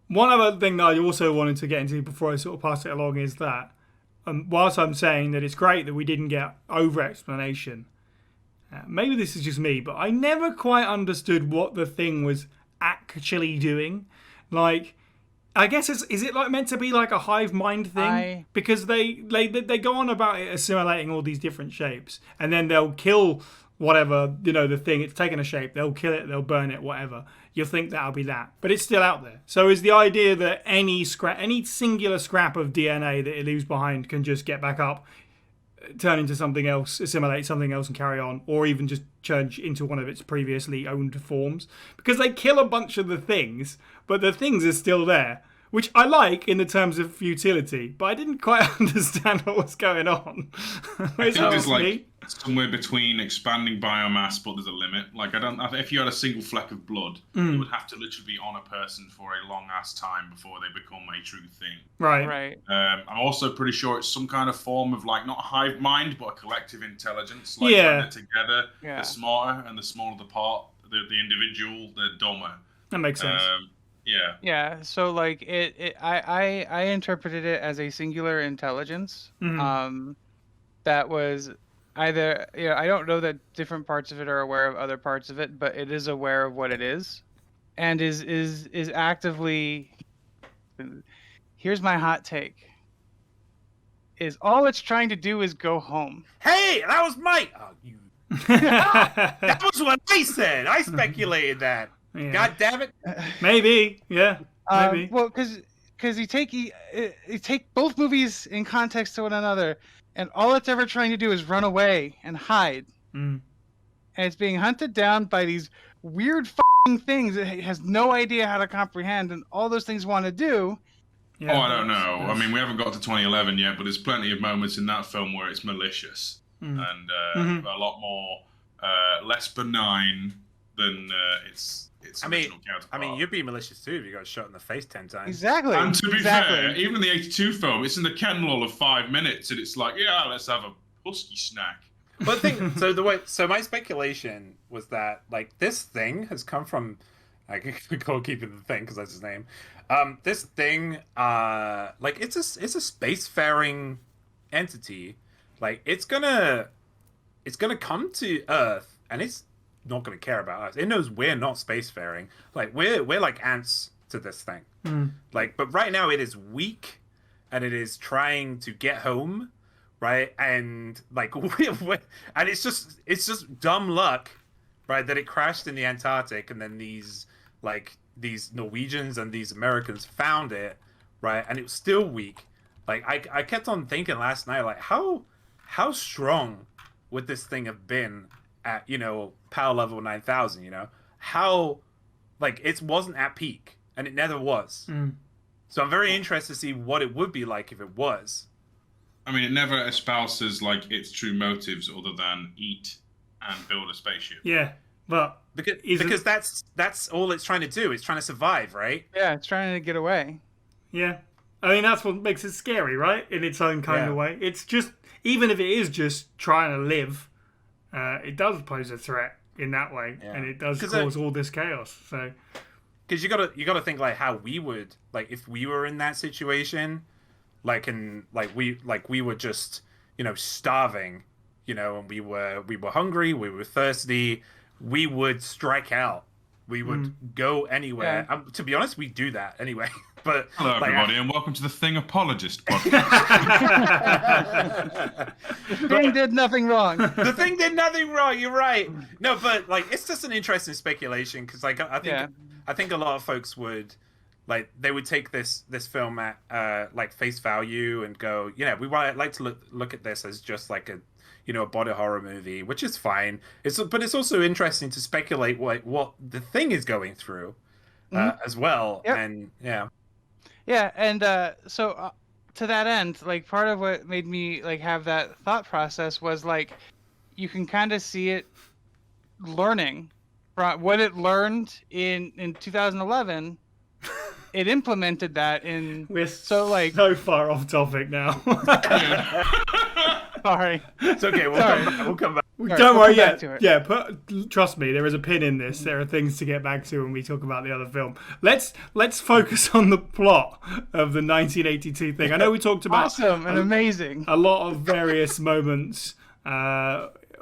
One other thing that I also wanted to get into before I sort of pass it along is that whilst I'm saying that it's great that we didn't get over-explanation, maybe this is just me, but I never quite understood what the thing was actually doing. Like, I guess is it like meant to be like a hive mind thing? Because they go on about it assimilating all these different shapes, and then they'll kill whatever, the thing, it's taken a shape, they'll kill it, they'll burn it, whatever. You'll think that'll be that. But it's still out there. So is the idea that any singular scrap of DNA that it leaves behind can just get back up, turn into something else, assimilate something else and carry on, or even just change into one of its previously owned forms? Because they kill a bunch of the things, but the things are still there. which I like in the terms of futility, but I didn't quite understand what was going on. I think there's like somewhere between expanding biomass, but there's a limit. Like if you had a single fleck of blood, it would have to literally be on a person for a long ass time before they become a true thing. Right. I'm also pretty sure it's some kind of form of like not a hive mind, but a collective intelligence. Like Yeah. when they're together, they're smarter, and the smaller the part, the individual, they're dumber. That makes sense. Yeah. So like I interpreted it as a singular intelligence. That was either I don't know that different parts of it are aware of other parts of it, but it is aware of what it is, and is actively. Here's my hot take. Is all it's trying to do is go home. Hey, that was Mike. Oh, you. That was what I said. I speculated that. Yeah. God damn it. Maybe. Yeah. Maybe. Well, because you take both movies in context to one another, and all it's ever trying to do is run away and hide, and it's being hunted down by these weird things that it has no idea how to comprehend, and all those things want to do. Yeah, I don't know. I mean, we haven't got to 2011 yet, but there's plenty of moments in that film where it's malicious and a lot more less benign than its original counterpart. I mean, you'd be malicious too if you got shot in the face 10 times. Exactly. And to be fair, even in the 82 film, it's in the Ken of 5 minutes, and it's like, yeah, let's have a husky snack. But so my speculation was that like this thing has come from, I can't keep it the thing because that's his name. This thing, like it's a spacefaring entity. Like it's gonna come to Earth, and it's not gonna care about us. It knows we're not spacefaring. Like we're like ants to this thing. Like, but right now it is weak, and it is trying to get home, right? And like and it's just dumb luck, right? That it crashed in the Antarctic, and then these Norwegians and these Americans found it, right? And it was still weak. Like I kept on thinking last night, like how strong would this thing have been at power level 9,000? How like it wasn't at peak, and it never was. So I'm very interested to see what it would be like if it was. I mean, it never espouses like its true motives other than eat and build a spaceship. Yeah, but because that's all it's trying to do. It's trying to survive, right? Yeah, it's trying to get away. Yeah, I mean that's what makes it scary, right? In its own kind of way. It's just, even if it is just trying to live, it does pose a threat in that way, and it does cause all this chaos. So, because you gotta think like how we would, like if we were in that situation, like we were just starving, and we were hungry, we were thirsty, we would strike out, we would go anywhere. To be honest, we do that anyway. But hello everybody, and welcome to the Thing Apologist podcast. The thing did nothing wrong. The thing did nothing wrong. You're right. No, but like it's just an interesting speculation because like I think a lot of folks would they would take this film at like face value and go, we might like to look at this as just like a a body horror movie, which is fine. But it's also interesting to speculate what the thing is going through as well. Yep. And Yeah, and so to that end, like part of what made me like have that thought process was like you can kind of see it learning from what it learned in 2011. It implemented that in. We're so far off topic now. Sorry. It's okay. We'll come back. Don't worry. Yeah. Trust me. There is a pin in this. There are things to get back to when we talk about the other film. Let's focus on the plot of the 1982 thing. I know we talked about awesome and amazing. A lot of various moments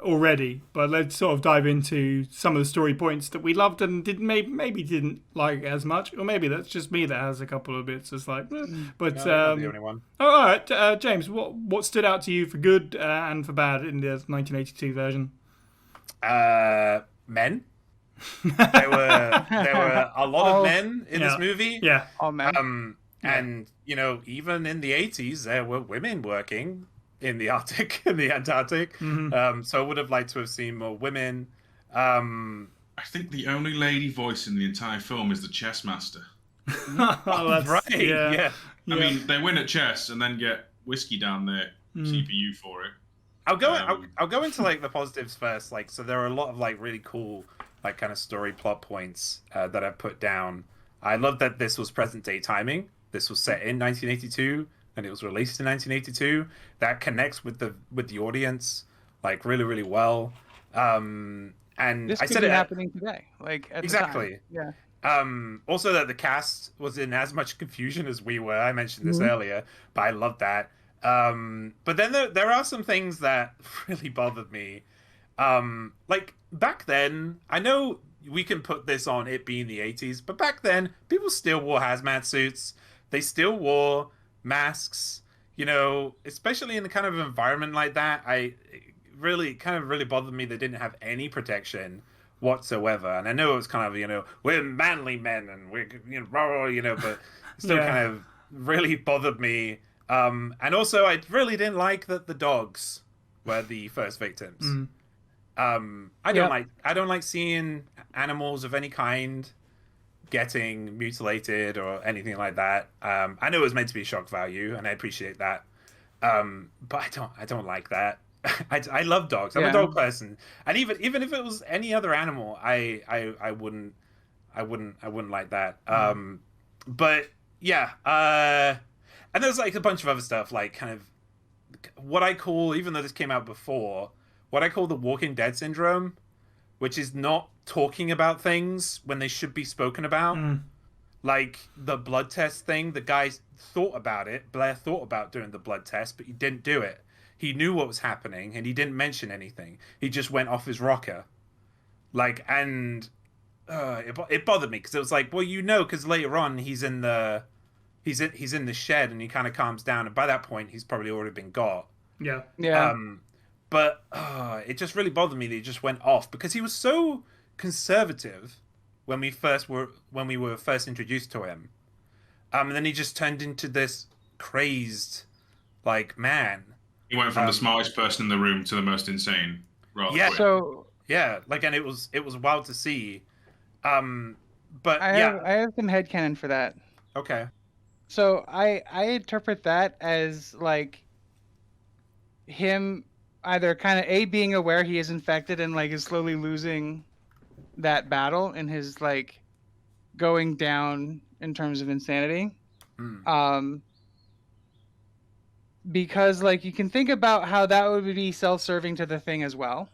already, but let's sort of dive into some of the story points that we loved and maybe didn't like as much, or maybe that's just me that has a couple of bits that's like. But no, the only one. All right, James, what stood out to you for good and for bad in the 1982 version? Men. There were a lot of men in this movie. Yeah, all men. And even in the 80s, there were women working in the Arctic, in the Antarctic. So I would have liked to have seen more women. I think the only lady voice in the entire film is the chess master. Oh, that's, Right, yeah. I mean, they win at chess and then get whiskey down their CPU for it. I'll go into like the positives first. Like, so there are a lot of like really cool like kind of story plot points that I've put down. I love that this was present day timing. This was set in 1982 and it was released in 1982. That connects with the audience like really really well. And This I could said be it happening today, like at exactly. the time. Yeah. Also that the cast was in as much confusion as we were. I mentioned this earlier, but I love that. But then there are some things that really bothered me. Like back then, I know we can put this on it being the 80s, but back then people still wore hazmat suits. They still wore masks, you know, especially in the kind of environment like that. It really bothered me they didn't have any protection whatsoever. And I know it was kind of, you know, we're manly men and we're, you know, rah, you know, but it still kind of really bothered me. And also I really didn't like that the dogs were the first victims. I don't like seeing animals of any kind getting mutilated or anything like that. I know it was meant to be shock value and I appreciate that. But I don't like that. I love dogs. I'm a dog person, and even if it was any other animal, I wouldn't like that. But yeah, and there's like a bunch of other stuff, like kind of what I call, even though this came out before, what I call the Walking Dead syndrome, which is not talking about things when they should be spoken about. Like the blood test thing, the guy thought about it. Blair thought about doing the blood test, but he didn't do it. He knew what was happening, and he didn't mention anything. He just went off his rocker, like, and it bothered me because it was like, well, you know, because later on he's in the shed, and he kind of calms down, and by that point he's probably already been got. Yeah. But it just really bothered me that he just went off because he was so conservative when we were first introduced to him, and then he just turned into this crazed, like, man. He went from the smartest person in the room to the most insane. Yeah. Quick. So like, and it was wild to see. But I have some headcanon for that. Okay. So I interpret that as like him either kind of being aware he is infected and like is slowly losing that battle in his like going down in terms of insanity. Because like you can think about how that would be self-serving to the thing as well,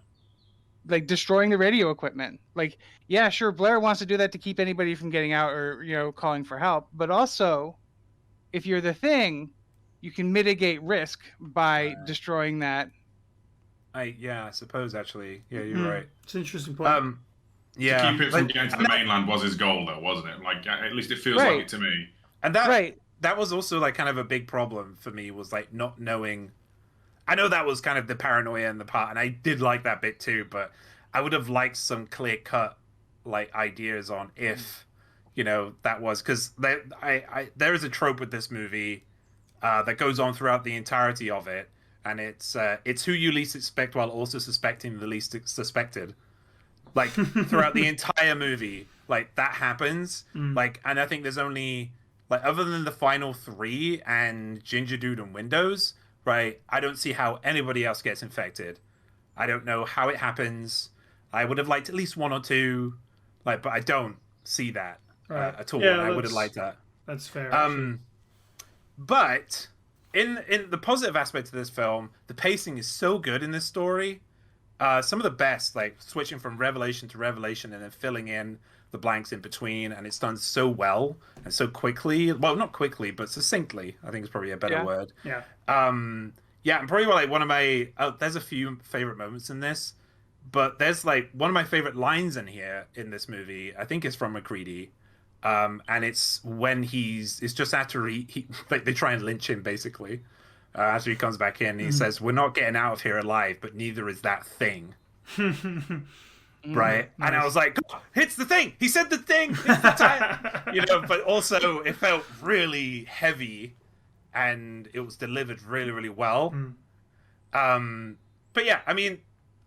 like destroying the radio equipment. Like, yeah, sure, Blair wants to do that to keep anybody from getting out or, you know, calling for help, but also if you're the thing, you can mitigate risk by destroying that. I suppose actually, you're right. It's an interesting point. Yeah, to keep it from getting to the mainland was his goal, though, wasn't it? Like, at least it feels like it to me. And that was also like kind of a big problem for me, was like not knowing. I know that was kind of the paranoia in the part, and I did like that bit too, but I would have liked some clear cut like ideas on if, you know, that was, because there is a trope with this movie that goes on throughout the entirety of it, and it's who you least expect while also suspecting the least suspected. Like throughout the entire movie, like that happens. Like, and I think there's only, like, other than the final three and Ginger Dude and Windows, right? I don't see how anybody else gets infected. I don't know how it happens. I would have liked at least one or two, like, but I don't see that at all. Yeah, and I would have liked that. That's fair. But in the positive aspect of this film, the pacing is so good in this story. Some of the best, like switching from revelation to revelation and then filling in the blanks in between, and it's done so well and so quickly. Well, not quickly, but succinctly, I think is probably a better word. Yeah. And probably like one of my there's a few favorite moments in this, but there's like one of my favorite lines in here in this movie, I think is from McCready. And it's when it's just after he like they try and lynch him basically. After he comes back in, he says, "We're not getting out of here alive, but neither is that thing." Right? Nice. And I was like, oh, "It's the thing! He said the thing! It's the time!" You know, but also it felt really heavy, and it was delivered really, really well. But yeah, I mean,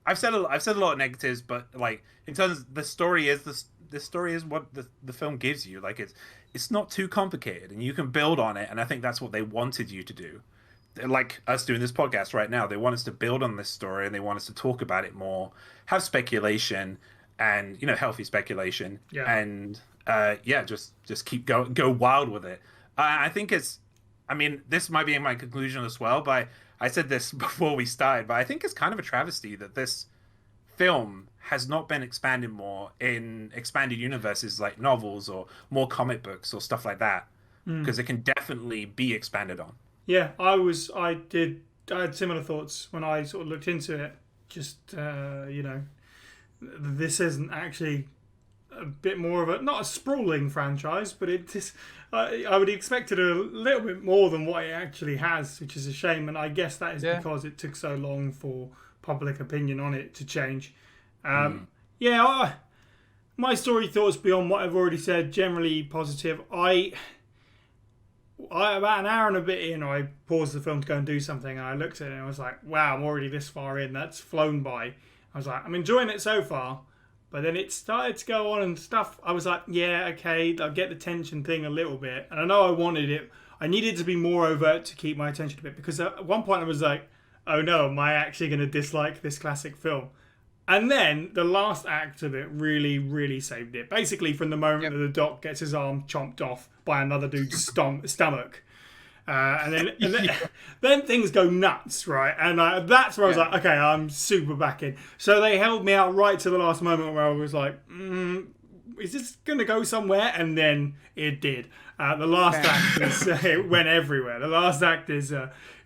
I've said a lot of negatives, but like in terms of the story is this story is what the film gives you. Like it's not too complicated, and you can build on it. And I think that's what they wanted you to do. Like us doing this podcast right now, they want us to build on this story, and they want us to talk about it more, have speculation, and healthy speculation, and just keep go wild with it. I think this might be my conclusion as well, but I said this before we started, but I think it's kind of a travesty that this film has not been expanded more in expanded universes like novels or more comic books or stuff like that, because it can definitely be expanded on. Yeah, I had similar thoughts when I sort of looked into it. Just this isn't actually a bit more of not a sprawling franchise, but I would expect it a little bit more than what it actually has, which is a shame. And I guess that is because it took so long for public opinion on it to change. My story thoughts beyond what I've already said, generally positive. I about an hour and a bit in, I paused the film to go and do something, and I looked at it and I was like, wow, I'm already this far in. That's flown by. I was like, I'm enjoying it so far. But then it started to go on and stuff. I was like, yeah, okay, I'll get the tension thing a little bit. And I know I wanted it. I needed to be more overt to keep my attention a bit. Because at one point I was like, oh no, am I actually going to dislike this classic film? And then the last act of it really, really saved it. Basically, from the moment that the Doc gets his arm chomped off by another dude's stomach. Then things go nuts, right? And that's where I was like, okay, I'm super back in. So they held me out right to the last moment where I was like, is this going to go somewhere? And then it did. The last act it went everywhere. The last act is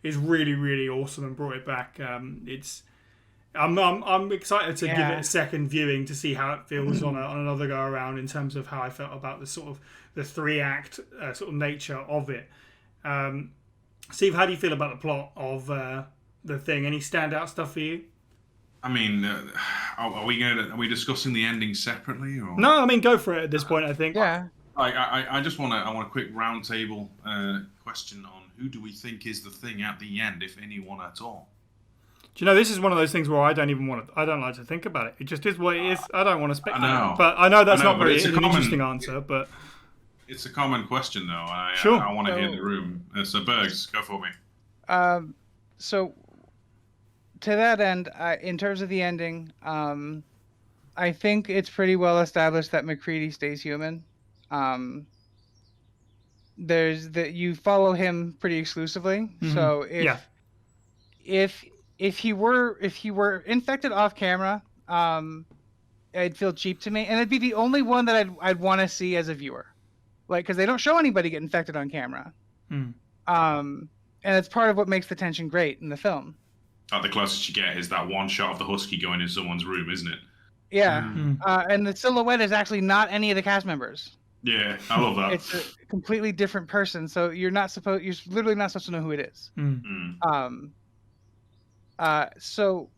really, really awesome and brought it back. I'm excited to give it a second viewing to see how it feels on another go around in terms of how I felt about the sort of the 3-act sort of nature of it. Steve, how do you feel about the plot of the thing? Any standout stuff for you? I mean, are we discussing the ending separately? Or? No, I mean, go for it at this point, I think. Yeah. I just want a quick roundtable question on who do we think is the thing at the end, if anyone at all. Do you know, this is one of those things where I don't like to think about it. It just is what it is. I don't want to speculate. But I know that's not very an interesting answer, but it's a common question, though. Sure. I want to hear the room. So, Bergs, go for me. So, to that end, in terms of the ending, I think it's pretty well established that MacReady stays human. You follow him pretty exclusively. Mm-hmm. So if he were infected off camera, it'd feel cheap to me, and it'd be the only one that I'd want to see as a viewer. Like, because they don't show anybody get infected on camera. And it's part of what makes the tension great in the film. The closest you get is that one shot of the husky going in someone's room, isn't it? Yeah. And the silhouette is actually not any of the cast members. Yeah, I love that. It's a completely different person, so you're literally not supposed to know who it is. So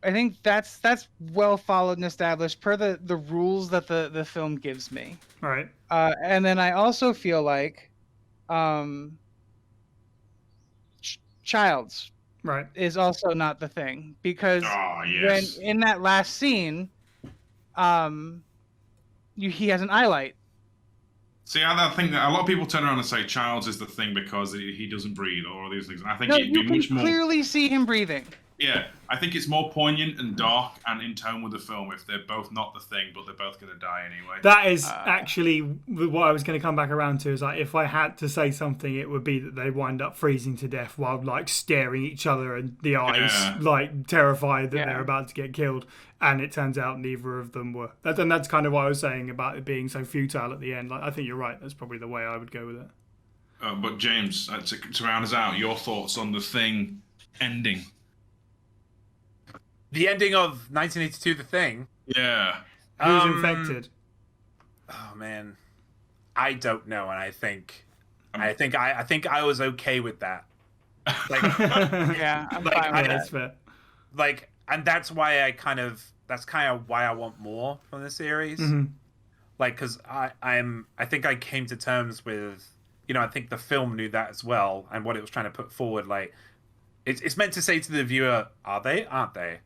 I think that's well followed and established per the rules that the film gives me. Right. And then I also feel like Childs is also not the thing, because when in that last scene, he has an eye light. See, I think that a lot of people turn around and say Childs is the thing because he doesn't breathe or all these things. I think it'd be much more. You can clearly see him breathing. Yeah, I think it's more poignant and dark and in tone with the film if they're both not the thing, but they're both going to die anyway. That is actually what I was going to come back around to. Is like, if I had to say something, it would be that they wind up freezing to death while like staring each other in the eyes, like terrified that they're about to get killed. And it turns out neither of them were. And that's kind of what I was saying about it being so futile at the end. Like, I think you're right. That's probably the way I would go with it. But James, to round us out, your thoughts on the Thing ending? The ending of 1982, The Thing. Yeah. Who's infected? Oh man, I don't know, and I think I was okay with that. Like, yeah, I'm fine with that's fair. Like, and that's why that's kind of why I want more from the series. Mm-hmm. Like, because I think I came to terms with, I think the film knew that as well, and what it was trying to put forward. Like, it's meant to say to the viewer, are they? Aren't they?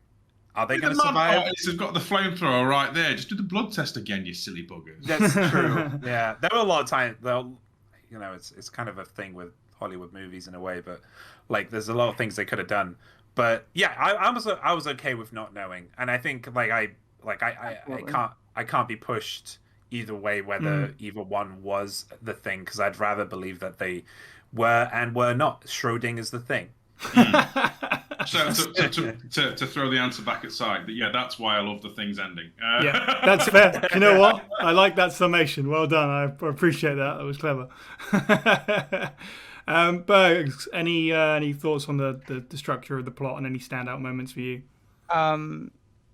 Are they going to The man survive? artists have got the flamethrower right there. Just do the blood test again, you silly buggers. That's true. Yeah, there were a lot of times. You know, it's kind of a thing with Hollywood movies in a way, but like, there's a lot of things they could have done. But yeah, I was okay with not knowing, and I think I can't be pushed either way whether either one was the thing, because I'd rather believe that they were and were not. Schrodinger's the thing. So to throw the answer back at side, yeah, that's why I love the thing's ending. Yeah, that's fair. You know what? I like that summation. Well done. I appreciate that. That was clever. Bergs, any thoughts on the structure of the plot and any standout moments for you?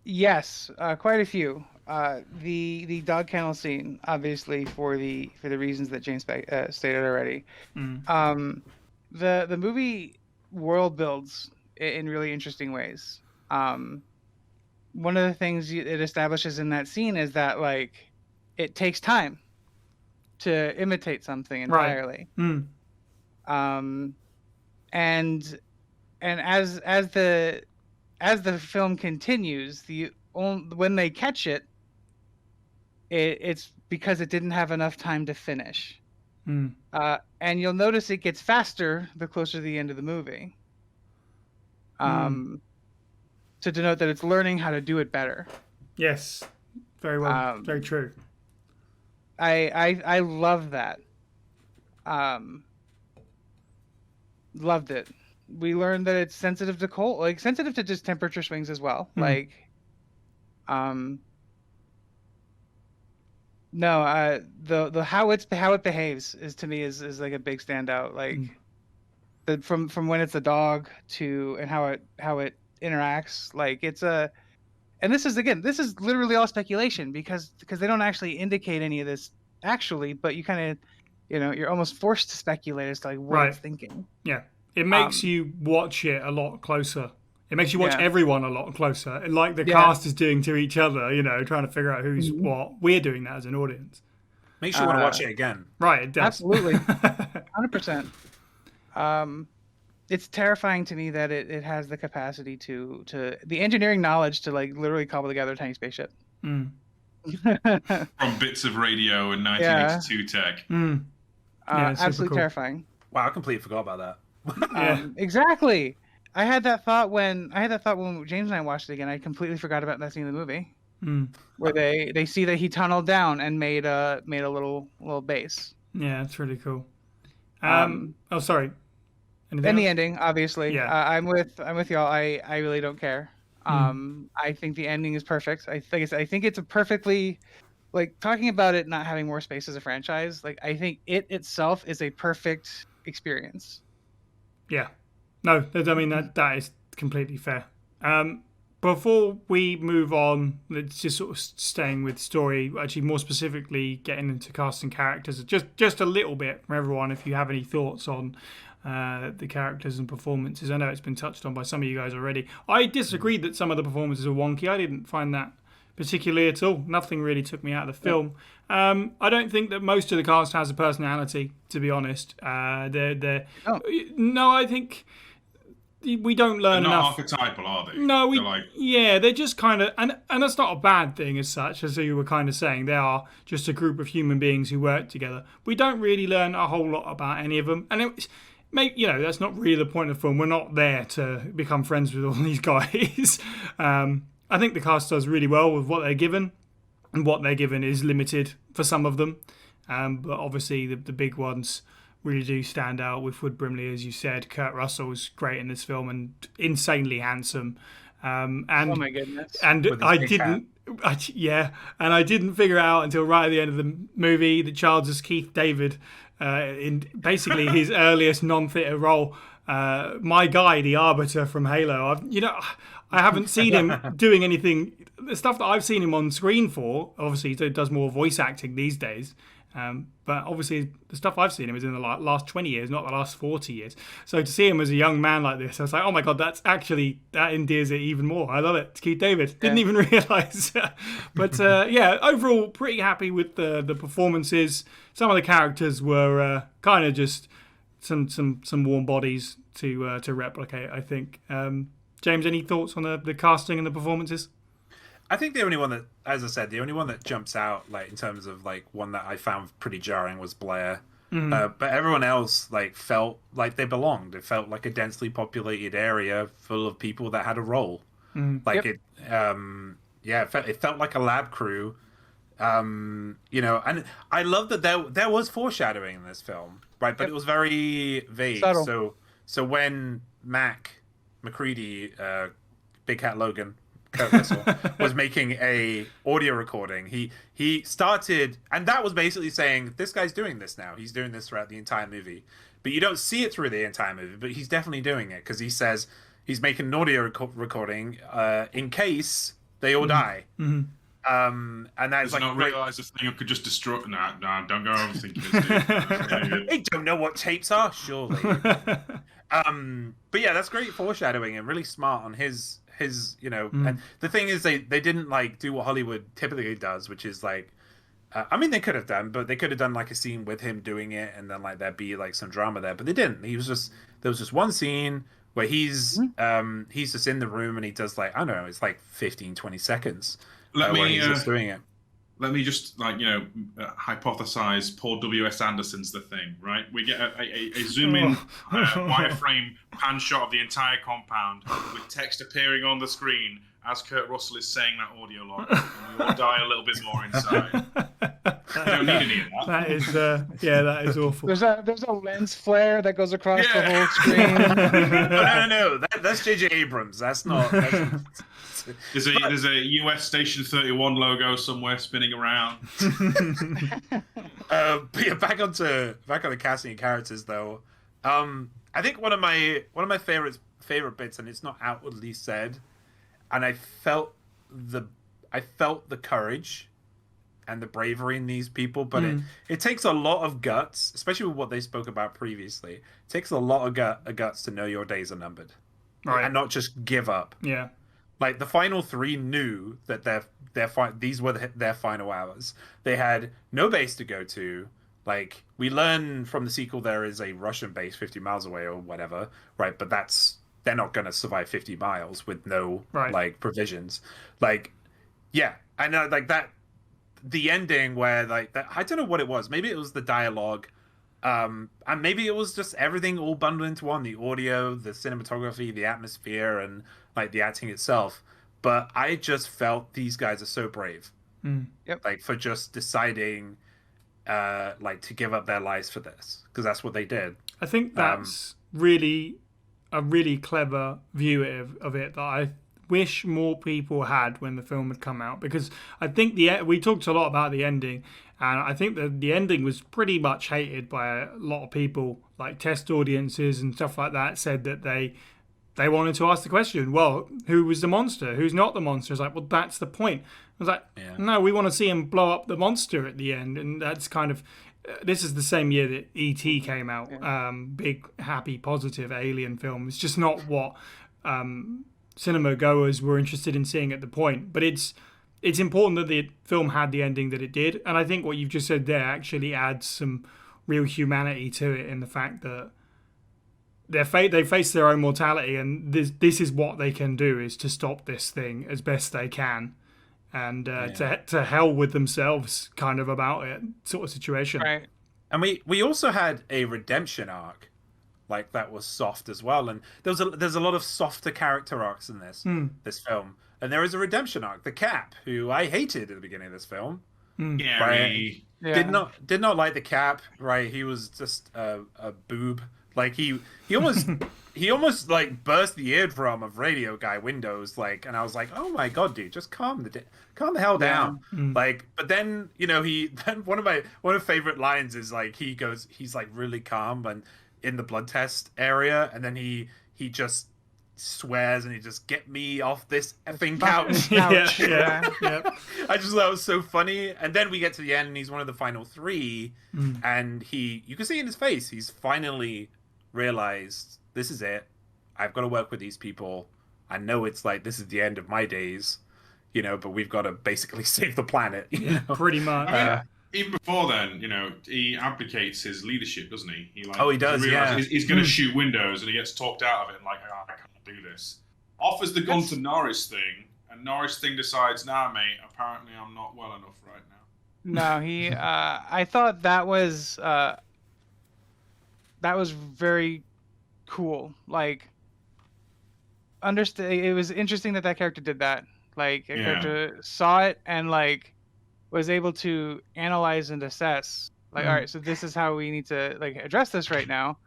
Yes, quite a few. The dog kennel scene, obviously for the reasons that James stated already. The movie world builds in really interesting ways. One of the things it establishes in that scene is that like it takes time to imitate something entirely. Right. And as the film continues, when they catch it, it's because it didn't have enough time to finish. And you'll notice it gets faster the closer to the end of the movie. To denote that it's learning how to do it better. Yes, very well, very true. I love that. Loved it. We learned that it's sensitive to cold, like sensitive to just temperature swings as well. Like, no, the how it behaves is to me is like a big standout. Like, from when it's a dog to and how it interacts. Like and this is literally all speculation because they don't actually indicate any of this actually, but you kind of, you're almost forced to speculate as to like what it's thinking. Yeah, it makes you watch it a lot closer. It makes you watch everyone a lot closer, like the cast is doing to each other. Trying to figure out who's what. We're doing that as an audience. Makes you want to watch it again. Right, it does. Absolutely, 100%. It's terrifying to me that it has the capacity to the engineering knowledge to like literally cobble together a tiny spaceship. From bits of radio and 1982 tech. Absolutely cool. terrifying. Wow, I completely forgot about that. Exactly. I had that thought when James and I watched it again. I completely forgot about that scene in the movie where they see that he tunneled down and made a little base. Yeah, that's really cool. Oh, sorry. Anything And the else? ending, obviously. Yeah. I'm with y'all. I really don't care. I think the ending is perfect. I think it's a perfectly, like, talking about it not having more space as a franchise. Like, I think it itself is a perfect experience. Yeah. No, I mean, that is completely fair. Before we move on, let's just sort of staying with story, actually more specifically getting into casting characters, just a little bit from everyone, if you have any thoughts on the characters and performances. I know it's been touched on by some of you guys already. I disagreed that some of the performances are wonky. I didn't find that particularly at all. Nothing really took me out of the film. I don't think that most of the cast has a personality, to be honest. No, I think we don't learn They're not enough. archetypal, are they? No, They're they're just kind of, and that's not a bad thing as such, as you were kind of saying. They are just a group of human beings who work together. We don't really learn a whole lot about any of them, and that's not really the point of the film. We're not there to become friends with all these guys. I think the cast does really well with what they're given, and what they're given is limited for some of them. But obviously the big ones really do stand out, with Wood Brimley, as you said. Kurt Russell is great in this film and insanely handsome. And oh my goodness! And I didn't figure out until right at the end of the movie that Charles is Keith David in basically his earliest non-theatre role. My guy, the Arbiter from Halo. I haven't seen him doing anything. The stuff that I've seen him on screen for, obviously, he does more voice acting these days. But obviously, the stuff I've seen him is in the last 20 years, not the last 40 years. So to see him as a young man like this, I was like, oh my God, that endears it even more. I love it. It's Keith David. Didn't even realise. But overall, pretty happy with the performances. Some of the characters were kind of just some warm bodies to replicate, I think. James, any thoughts on the casting and the performances? I think the only one that, as I said, the only one that jumps out, like in terms of like one that I found pretty jarring was Blair. But everyone else like felt like they belonged. It felt like a densely populated area full of people that had a role. Like it, it felt like a lab crew. You know, and I love that there was foreshadowing in this film, right? But it was very vague. Subtle. So when McCready, Big Cat Logan, Kurt Russell, was making a audio recording, he started, and that was basically saying, this guy's doing this now. He's doing this throughout the entire movie. But you don't see it through the entire movie, but he's definitely doing it, because he says he's making an audio recording in case they all die. And that's like, not realize this thing could just destroy. Nah, don't go overthinking this. They don't know what tapes are, surely. But yeah, that's great foreshadowing and really smart on his you know. And the thing is, they didn't like do what Hollywood typically does, which is like, I mean, they could have done, but they could have done like a scene with him doing it, and then like there'd be like some drama there, but they didn't. There was just one scene where he's just in the room and he does like, I don't know, it's like 15-20 seconds. Where he's just doing it. Let me just hypothesize Paul W.S. Anderson's The Thing, right? We get a zoom in wireframe pan shot of the entire compound with text appearing on the screen as Kurt Russell is saying that audio log, and we all die a little bit more inside. You don't need any of that. That is awful. There's a lens flare that goes across the whole screen. No. That's J.J. Abrams. That's not. There's a US Station 31 logo somewhere spinning around. But yeah, back on the casting and characters though. I think one of my favorite bits, and it's not outwardly said, and I felt the courage and the bravery in these people, but it takes a lot of guts, especially with what they spoke about previously. It takes a lot of guts to know your days are numbered, right, and not just give up. Yeah. Like the final three knew that these were their final hours. They had no base to go to. Like we learn from the sequel, there is a Russian base 50 miles away or whatever, right? But they're not going to survive 50 miles with no like provisions. Like, yeah, I know, like that. The ending where like that, I don't know what it was. Maybe it was the dialogue, and maybe it was just everything all bundled into one: the audio, the cinematography, the atmosphere, and like the acting itself. But I just felt these guys are so brave. Like for just deciding like to give up their lives for this, because that's what they did. I think that's really a really clever view of it that I wish more people had when the film had come out, because I think we talked a lot about the ending, and I think that the ending was pretty much hated by a lot of people, like test audiences and stuff like that said that they wanted to ask the question, well, who was the monster? Who's not the monster? It's like, well, that's the point. I was like, no, we want to see him blow up the monster at the end. And that's kind of, this is the same year that E.T. came out. Big, happy, positive alien film. It's just not what cinema goers were interested in seeing at the point. But it's important that the film had the ending that it did. And I think what you've just said there actually adds some real humanity to it, in the fact that they face their own mortality, and this is what they can do, is to stop this thing as best they can, and to hell with themselves, kind of about it sort of situation. Right. And we also had a redemption arc, like that was soft as well. And there's a lot of softer character arcs in this film, and there is a redemption arc. The Cap, who I hated at the beginning of this film, right? Did not like the Cap, right? He was just a boob. Like he almost like burst the eardrum of Radio Guy Windows, like, and I was like, oh my god, dude, just calm the hell down. Like, but then one of my favorite lines is like he's like really calm and in the blood test area, and then he just swears and he just, get me off this effing couch. Yeah. I just thought it was so funny. And then we get to the end and he's one of the final three, and you can see in his face, he's finally realized, this is it. I've got to work with these people. I know it's like, this is the end of my days, but we've got to basically save the planet. Pretty much. Even before then, he abdicates his leadership, doesn't he? He does, He's going to shoot windows, and he gets talked out of it, and like, I can't do this. offers the gun to Norris thing, and Norris thing decides, nah, mate, apparently I'm not well enough right now. No, he. I thought that was very cool. Like, understand. It was interesting that character did that. Like, a character saw it and like was able to analyze and assess. Like, all right, so this is how we need to like address this right now.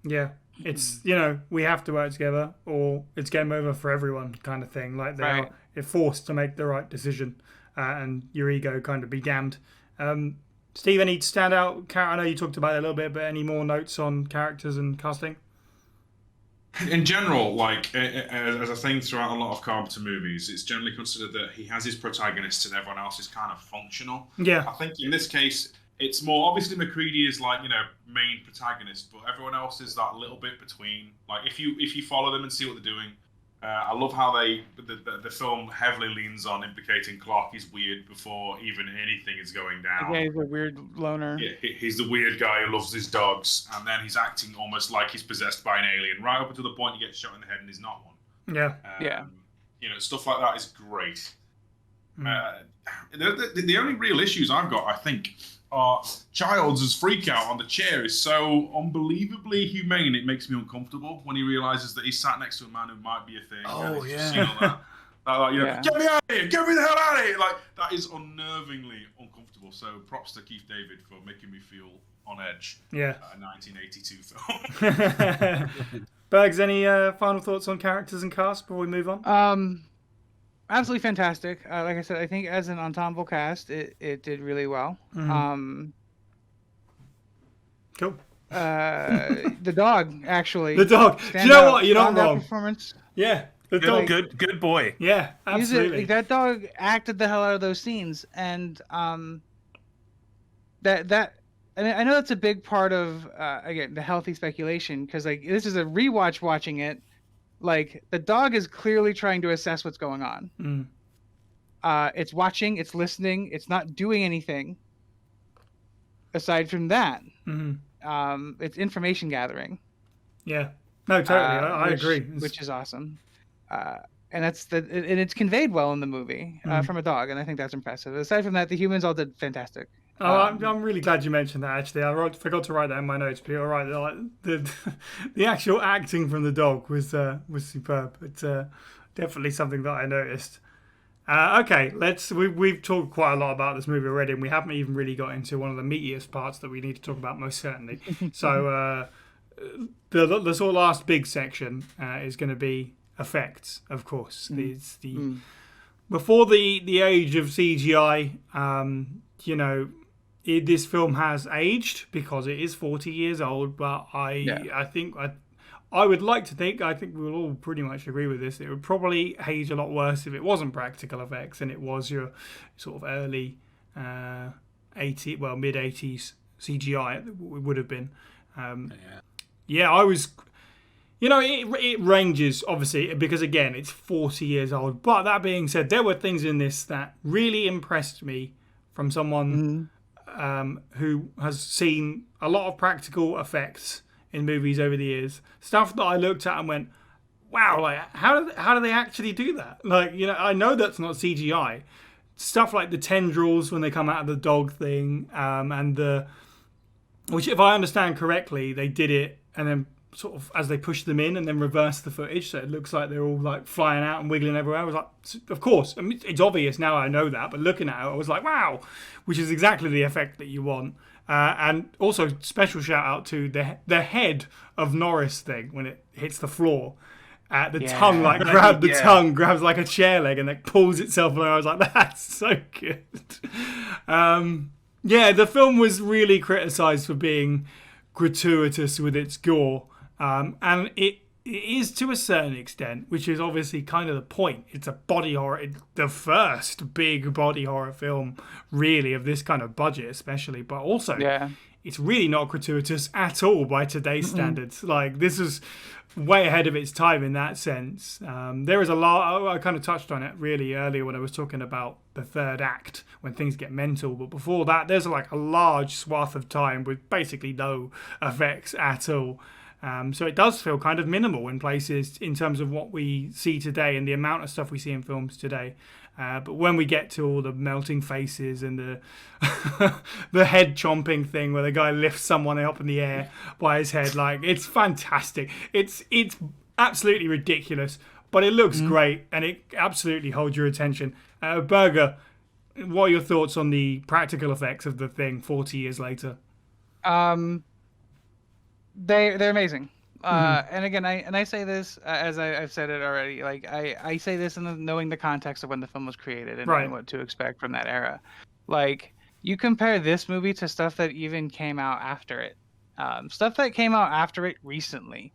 Yeah, it's, you know, we have to work together or it's game over for everyone kind of thing. Like they're forced to make the right decision, and your ego kind of be damned. Steve, any standout? I know you talked about it a little bit, but any more notes on characters and casting? In general, like as a thing throughout a lot of Carpenter movies, it's generally considered that he has his protagonists and everyone else is kind of functional. Yeah. I think in this case, it's more obviously McCready is like, you know, main protagonist, but everyone else is that little bit between. Like if you follow them and see what they're doing, I love how the film heavily leans on implicating Clark is weird before even anything is going down. Yeah, he's a weird loner. Yeah, he's the weird guy who loves his dogs, and then he's acting almost like he's possessed by an alien, right up until the point he gets shot in the head and he's not one. Yeah. You know, stuff like that is great. The only real issues I've got, I think, are Childs' freak out on the chair is so unbelievably humane. It makes me uncomfortable when he realizes that he's sat next to a man who might be a thing. Oh, yeah. Seen all that. Like, you know, get me out of here! Get me the hell out of here! Like, that is unnervingly uncomfortable. So props to Keith David for making me feel on edge. Yeah. A 1982 film. Bergs, any final thoughts on characters and cast before we move on? Absolutely fantastic. Like I said, I think as an ensemble cast, it did really well. Cool. The dog, actually. The dog. Do you know what? You're not wrong. Performance. Yeah. The dog. Good boy. Yeah, absolutely. That dog acted the hell out of those scenes, and that. And I know that's a big part of again the healthy speculation, because like this is a rewatch watching it. Like, the dog is clearly trying to assess what's going on. It's watching, it's listening, it's not doing anything aside from that. It's information gathering. Yeah. No, totally. I agree. Which is awesome. And it's conveyed well in the movie from a dog, and I think that's impressive. Aside from that, the humans all did fantastic. I'm really glad you mentioned that. Actually, I forgot to write that in my notes. But you're right. Like, the actual acting from the dog was superb. It's definitely something that I noticed. Okay, we've talked quite a lot about this movie already, and we haven't even really got into one of the meatiest parts that we need to talk about, most certainly. So the sort of last big section is going to be effects, of course. Before the age of CGI, you know. This film has aged because it is 40 years old, but I think I would like to think, I think we'll all pretty much agree with this, it would probably age a lot worse if it wasn't practical effects and it was your sort of early mid-80s CGI. It would have been. I was... You know, it ranges, obviously, because, again, it's 40 years old. But that being said, there were things in this that really impressed me from someone... who has seen a lot of practical effects in movies over the years. Stuff that I looked at and went, wow, like how do they actually do that? Like, you know, I know that's not CGI. Stuff like the tendrils when they come out of the dog thing, which if I understand correctly, they did it and then sort of as they push them in and then reverse the footage so it looks like they're all like flying out and wiggling everywhere. I was like, of course, I mean, it's obvious now I know that, but looking at it I was like, wow, which is exactly the effect that you want. And also special shout out to the head of Norris thing when it hits the floor. Tongue like tongue grabs like a chair leg and like pulls itself along. I was like, that's so good. The film was really criticised for being gratuitous with its gore. And it is to a certain extent, which is obviously kind of the point. It's a body horror, the first big body horror film, really, of this kind of budget, especially. But also, it's really not gratuitous at all by today's standards. Like, this is way ahead of its time in that sense. There is a lot. I kind of touched on it really earlier when I was talking about the third act when things get mental. But before that, there's like a large swath of time with basically no effects at all. So it does feel kind of minimal in places in terms of what we see today and the amount of stuff we see in films today. But when we get to all the melting faces and the the head chomping thing where the guy lifts someone up in the air by his head, like, it's fantastic. It's absolutely ridiculous, but it looks great and it absolutely holds your attention. Berger, what are your thoughts on the practical effects of the thing 40 years later? They're amazing. And again, I say this as I've said it already. Like I say this in knowing the context of when the film was created and what to expect from that era. Like, you compare this movie to stuff that even came out after it, stuff that came out after it recently,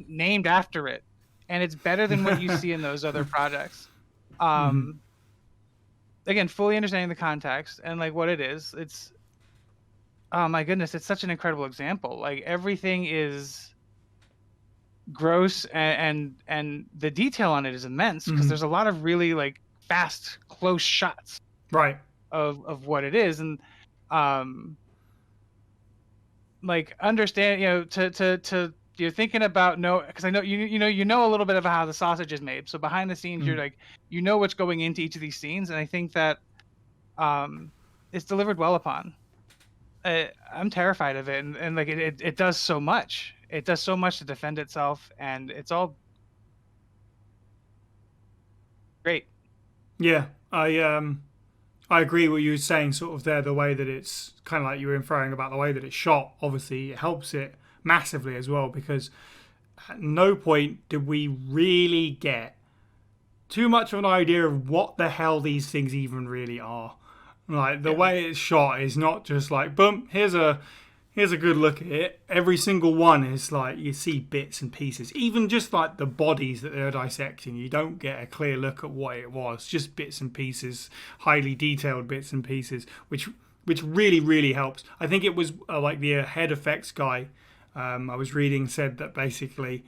named after it, and it's better than what you see in those other projects. Again, fully understanding the context and like what it is, it's. Oh my goodness, it's such an incredible example. Like, everything is gross and the detail on it is immense because there's a lot of really like fast, close shots of what it is. And like, understand, to you're thinking about because I know you know a little bit of how the sausage is made. So behind the scenes, you're like, what's going into each of these scenes, and I think that it's delivered well upon. I'm terrified of it, and like it does so much. It does so much to defend itself, and it's all great. Yeah, I agree with what you were saying, sort of there, the way that it's kind of like you were inferring about the way that it's shot. Obviously, it helps it massively as well, because at no point did we really get too much of an idea of what the hell these things even really are. Like, the way it's shot is not just like, boom, here's a good look at it. Every single one is like, you see bits and pieces. Even just like the bodies that they're dissecting, you don't get a clear look at what it was. Just bits and pieces, highly detailed bits and pieces, which really, really helps. I think it was like the head effects guy I was reading said that basically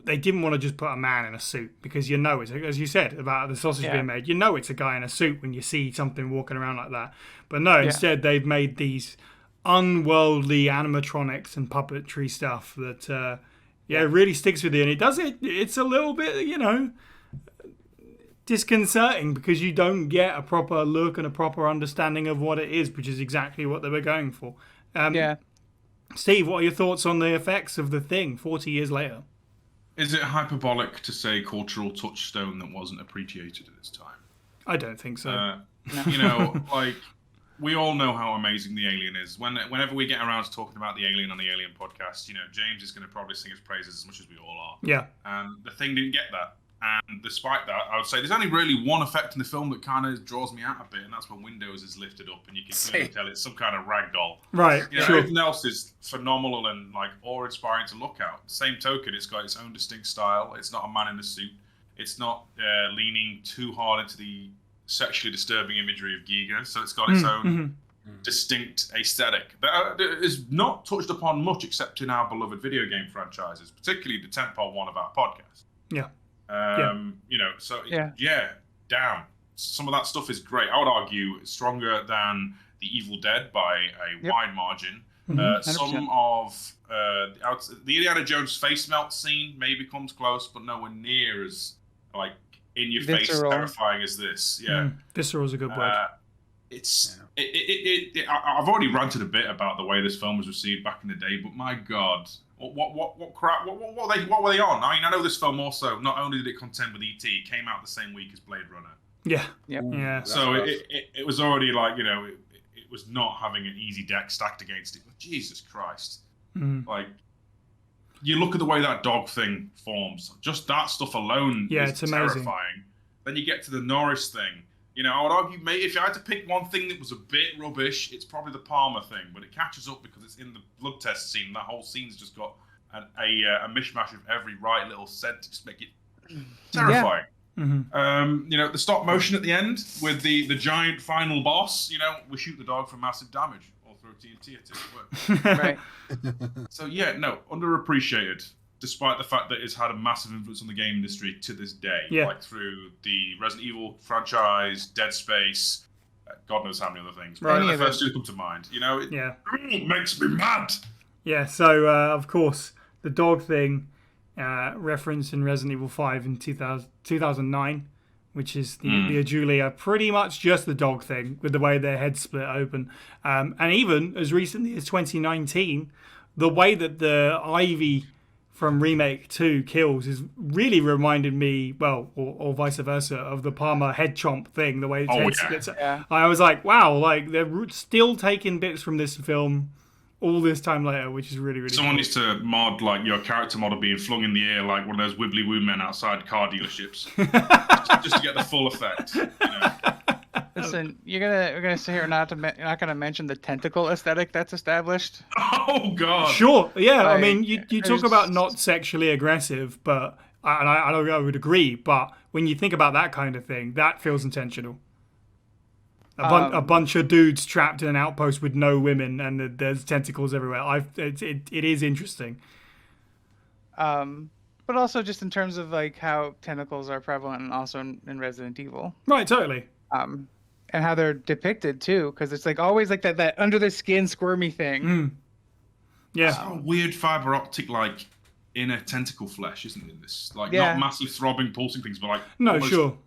they didn't want to just put a man in a suit, because it's, as you said about the sausage being made, it's a guy in a suit when you see something walking around like that. But no, instead they've made these unworldly animatronics and puppetry stuff that really sticks with you, and it's a little bit disconcerting, because you don't get a proper look and a proper understanding of what it is, which is exactly what they were going for. Steve, what are your thoughts on the effects of the thing 40 years later? Is it hyperbolic to say cultural touchstone that wasn't appreciated at this time? I don't think so. Like, we all know how amazing the Alien is. Whenever we get around to talking about the Alien on the Alien podcast, James is going to probably sing his praises as much as we all are. Yeah. And the thing didn't get that. And despite that, I would say there's only really one effect in the film that kind of draws me out a bit, and that's when Windows is lifted up and you can clearly tell it's some kind of ragdoll. Right. Everything else is phenomenal and like awe-inspiring to look at. Same token, it's got its own distinct style. It's not a man in a suit. It's not leaning too hard into the sexually disturbing imagery of Giga, so it's got its own distinct aesthetic that is not touched upon much except in our beloved video game franchises, particularly the tentpole one of our podcast. Yeah. Down. Some of that stuff is great. I would argue it's stronger than The Evil Dead by a wide margin. Some of the Indiana Jones face melt scene maybe comes close, but nowhere near as like in your face terrifying as this. Visceral is a good word. I've already ranted a bit about the way this film was received back in the day, but my God. What crap? What were they on? I mean, I know this film also, not only did it contend with E.T., it came out the same week as Blade Runner. Yeah. So it was already like, it was not having an easy deck stacked against it. But Jesus Christ. Like, you look at the way that dog thing forms, just that stuff alone is it's amazing. Terrifying. Then you get to the Norris thing. I would argue, mate, if you had to pick one thing that was a bit rubbish, it's probably the Palmer thing, but it catches up because it's in the blood test scene. That whole scene's just got a mishmash of every right little scent to just make it terrifying. The stop motion at the end with the giant final boss. We shoot the dog for massive damage or throw TNT at it. Right. So underappreciated. Despite the fact that it's had a massive influence on the game industry to this day, like through the Resident Evil franchise, Dead Space, God knows how many other things. Right. But Any the of first two come to mind. You know, it makes me mad. Yeah, so of course, the dog thing referenced in Resident Evil 5 in 2009, which is the Ajulia, pretty much just the dog thing with the way their heads split open. And even as recently as 2019, the way that the Ivy from Remake 2 kills is really reminded me, well, or vice versa, of the Palmer head chomp thing, the way its head splits. Yeah. I was like, wow, like they're still taking bits from this film all this time later, which is really, really Someone cool. needs to mod like your character model being flung in the air like one of those wibbly woo men outside car dealerships, just to get the full effect. You know? Listen, we're gonna sit here not gonna mention the tentacle aesthetic that's established. Oh God! Sure, yeah. I Like, mean, you talk about not sexually aggressive, but I would agree. But when you think about that kind of thing, that feels intentional. A bunch of dudes trapped in an outpost with no women, and there's tentacles everywhere. It is interesting. But also just in terms of like how tentacles are prevalent and also in Resident Evil. Right, totally. And how they're depicted too, because it's like always like that under the skin squirmy thing. Yeah. It's got a weird fiber optic like inner tentacle flesh, isn't it? This like Yeah. not massive throbbing pulsing things, but like No, almost sure.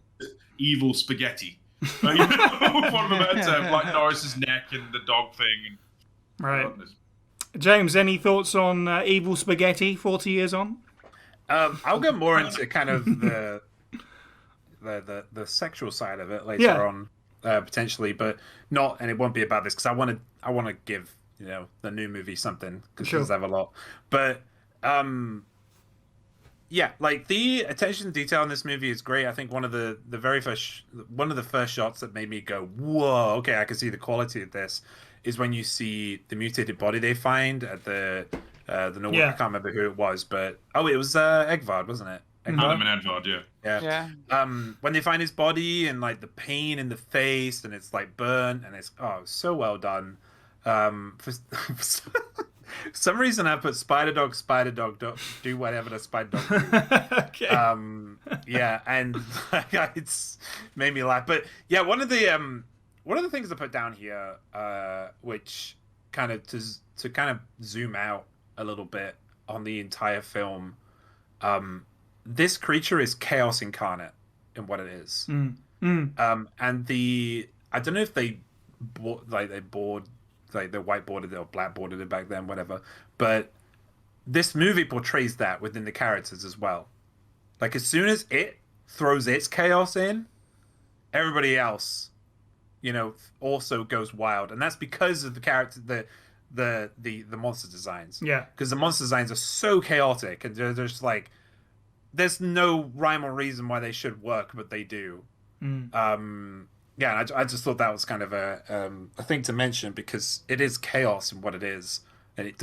evil spaghetti. Like, you know, one of the better terms, like Norris's neck and the dog thing. And, Right. goodness. James, any thoughts on evil spaghetti 40 years on? I'll go more into kind of the sexual side of it later on, potentially, but not, and it won't be about this because I want to give the new movie something because it does have a lot, but yeah, like the attention to detail in this movie is great. I think one of the first shots that made me go, whoa, okay, I can see the quality of this is when you see the mutated body they find at the normal. I can't remember who it was, but it was Egvard, wasn't it? Adam and Edvard, yeah. When they find his body and like the pain in the face and it's like burnt and it's so well done. For some reason I put spider dog, do whatever the spider dog do. Okay. And it's made me laugh. But yeah, one of the things I put down here, which kind of to kind of zoom out a little bit on the entire film, this creature is chaos incarnate in what it is. And I don't know if they whiteboarded it or blackboarded it back then, whatever. But this movie portrays that within the characters as well. Like as soon as it throws its chaos in, everybody else, also goes wild, and that's because of the character, the monster designs. Yeah, because the monster designs are so chaotic, and they're just like, there's no rhyme or reason why they should work, but they do. Yeah, I just thought that was kind of a thing to mention because it is chaos in what it is, and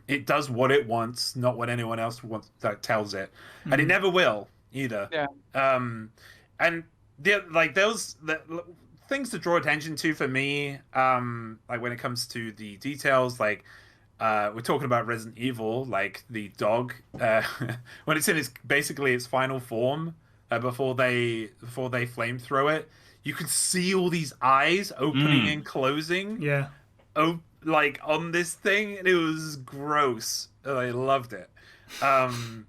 it does what it wants, not what anyone else wants that tells it, and it never will either. Yeah. And those things to draw attention to for me, like when it comes to the details, like we're talking about Resident Evil, like the dog when it's in its final form, before they flamethrow it. You could see all these eyes opening and closing. Yeah. Like on this thing, and it was gross. I loved it. And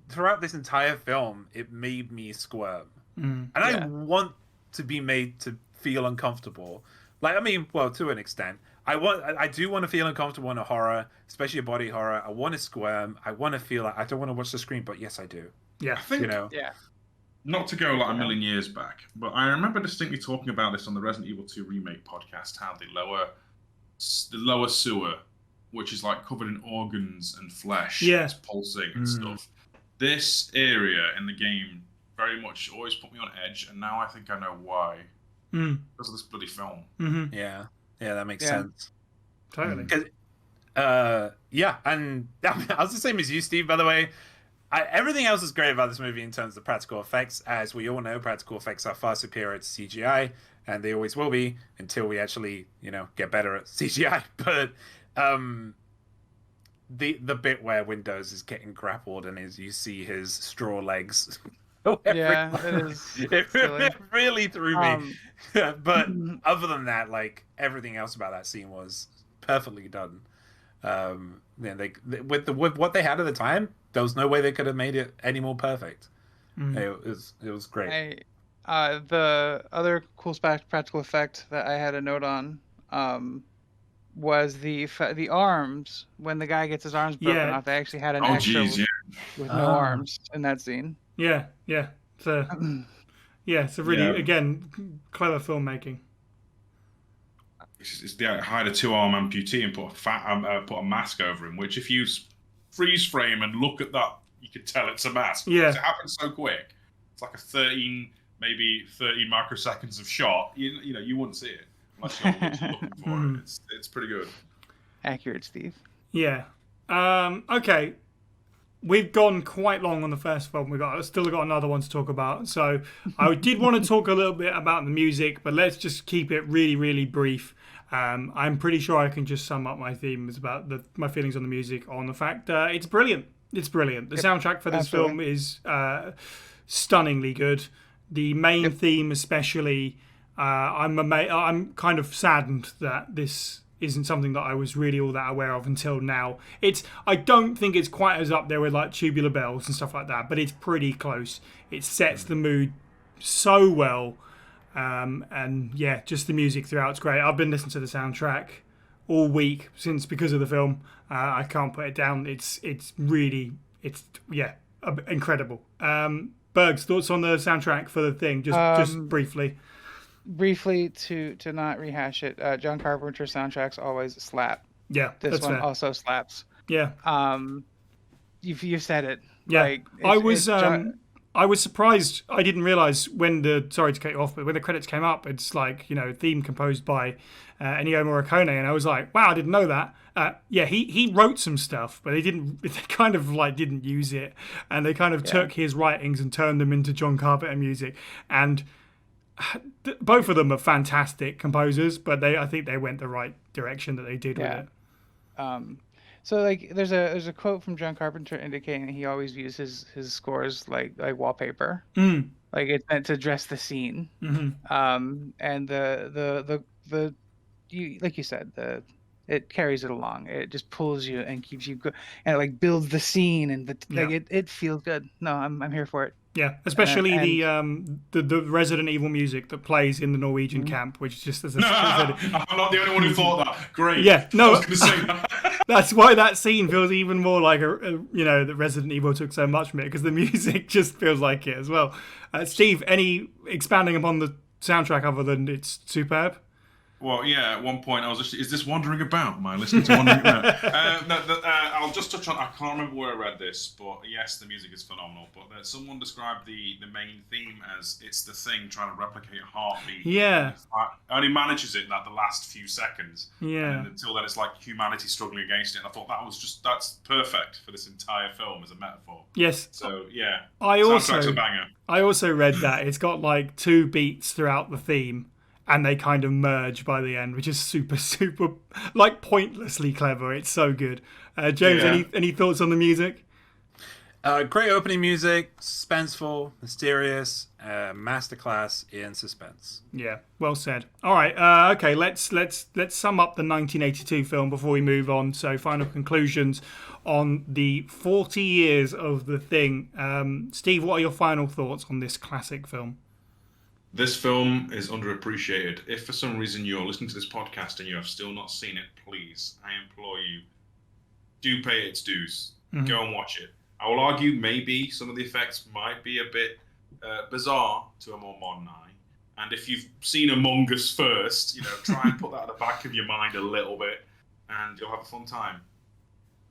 throughout this entire film, it made me squirm. And I want to be made to feel uncomfortable. Like, I mean, well, to an extent. I do want to feel uncomfortable in a horror, especially a body horror. I want to squirm. I want to feel like I don't want to watch the screen, but yes, I do. Yeah. I think, not to go like a million years back, but I remember distinctly talking about this on the Resident Evil 2 remake podcast, how the lower sewer, which is like covered in organs and flesh, it's pulsing and stuff. This area in the game very much always put me on edge, and now I think I know why. Because of this bloody film. Mm-hmm. Yeah, that makes sense. Totally. And I was the same as you, Steve, by the way. Everything else is great about this movie in terms of practical effects. As we all know, practical effects are far superior to CGI, and they always will be until we actually, get better at CGI. But the bit where Windows is getting grappled and you see his straw legs So Yeah, it is silly. it really threw me. Um, But other than that, like everything else about that scene was perfectly done. With what they had at the time, there was no way they could have made it any more perfect. It was great. the other cool practical effect that I had a note on was the arms. When the guy gets his arms broken Yeah. off, they actually had an Oh, extra geez, yeah. with no arms in that scene. Yeah, yeah. So yeah, it's a really Yeah. again clever filmmaking. They hired a 2-arm amputee and put a mask over him, which if you freeze frame and look at that, you could tell it's a mask. Yeah. Because it happens so quick. It's like maybe 30 microseconds of shot. You wouldn't see it unless you're looking for it. It's pretty good. Accurate, Steve. Yeah. Okay. We've gone quite long on the first film. We've still got another one to talk about. So I did want to talk a little bit about the music, but let's just keep it really, really brief. I'm pretty sure I can just sum up my themes about my feelings on the music on the fact it's brilliant. It's brilliant. The soundtrack for this film is stunningly good. The main theme, especially, I'm kind of saddened that this isn't something that I was really all that aware of until now. I don't think it's quite as up there with like Tubular Bells and stuff like that, but it's pretty close. It sets the mood so well. And yeah, just the music throughout's great. I've been listening to the soundtrack all week because of the film. I can't put it down. It's really incredible. Bergs, thoughts on the soundtrack for the thing? Just briefly. Briefly, to not rehash it, John Carpenter's soundtracks always slap. Yeah, this that's one fair. also slaps. Yeah. You said it. Yeah, like, I was surprised. I didn't realize sorry to cut you off, but when the credits came up, it's like theme composed by Ennio Morricone, and I was like, wow, I didn't know that. Yeah, he wrote some stuff, but they kind of like didn't use it, and they kind of took his writings and turned them into John Carpenter music, and both of them are fantastic composers, but I think they went the right direction that they did with it. So like there's a quote from John Carpenter indicating that he always views his scores like wallpaper. Like it's meant to dress the scene. And the like you said, it carries it along. It just pulls you and keeps you and it like builds the scene and it feels good. No, I'm here for it. Yeah, especially the Resident Evil music that plays in the Norwegian camp, which is just as I'm not the only one who thought that. Great. Yeah, no, I was going to say that. That's why that scene feels even more like that Resident Evil took so much from it, because the music just feels like it as well. Steve, any expanding upon the soundtrack other than it's superb? Well, yeah, at one point I was just, is this Wandering About? Am I listening to Wandering About? I'll just touch on, I can't remember where I read this, but yes, the music is phenomenal. But someone described the main theme as it's the thing trying to replicate a heartbeat. Yeah. It only manages it in the last few seconds. Yeah. And until then it's like humanity struggling against it. And I thought that's perfect for this entire film as a metaphor. Yes. So, yeah. Soundtrack's a banger. I also read that it's got like 2 beats throughout the theme, and they kind of merge by the end, which is super, super, like, pointlessly clever. It's so good. James, any thoughts on the music? Great opening music, suspenseful, mysterious, masterclass in suspense. Yeah, well said. All right, okay, let's sum up the 1982 film before we move on. So, final conclusions on the 40 years of the thing. Steve, what are your final thoughts on this classic film? This film is underappreciated. If for some reason you're listening to this podcast and you have still not seen it, please, I implore you, do pay its dues. Go and watch it. I will argue maybe some of the effects might be a bit bizarre to a more modern eye. And if you've seen Among Us first, try and put that at the back of your mind a little bit, and you'll have a fun time.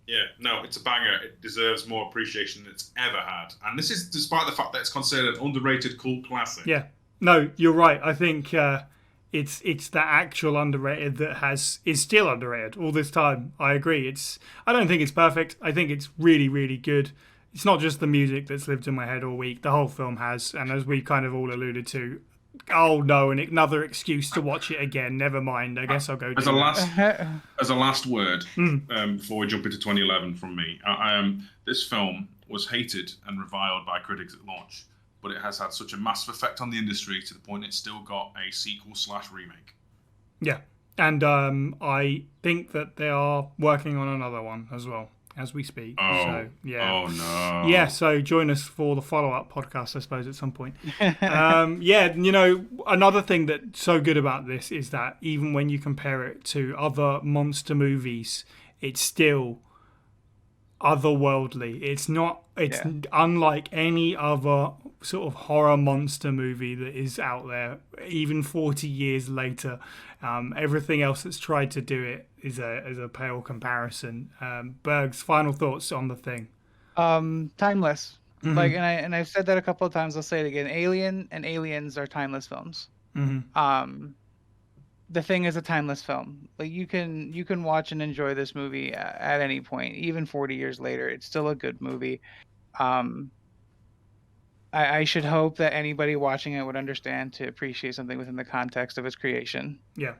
Yeah, no, it's a banger. It deserves more appreciation than it's ever had. And this is despite the fact that it's considered an underrated cult classic. Yeah. No, you're right. I think it's the actual underrated that is still underrated all this time. I agree. I don't think it's perfect. I think it's really, really good. It's not just the music that's lived in my head all week. The whole film has, and as we kind of all alluded to, oh no, and another excuse to watch it again. Never mind. I guess I'll go. As a last word, before we jump into 2011 from me, this film was hated and reviled by critics at launch. but it has had such a massive effect on the industry to the point it's still got a sequel/remake. Yeah, and I think that they are working on another one as well as we speak. Oh, so, yeah. Oh no. Yeah, so join us for the follow-up podcast, I suppose, at some point. Yeah, you know, another thing that's so good about this is that even when you compare it to other monster movies, it's still otherworldly. It's unlike any other sort of horror monster movie that is out there, even 40 years later. Everything else that's tried to do it is a pale comparison. Berg's final thoughts on the thing. Timeless. Like, and I've said that a couple of times. I'll say it again. Alien and Aliens are timeless films. The Thing is a timeless film. Like, you can watch and enjoy this movie at any point, even 40 years later. It's still a good movie. I should hope that anybody watching it would understand to appreciate something within the context of its creation. Yeah.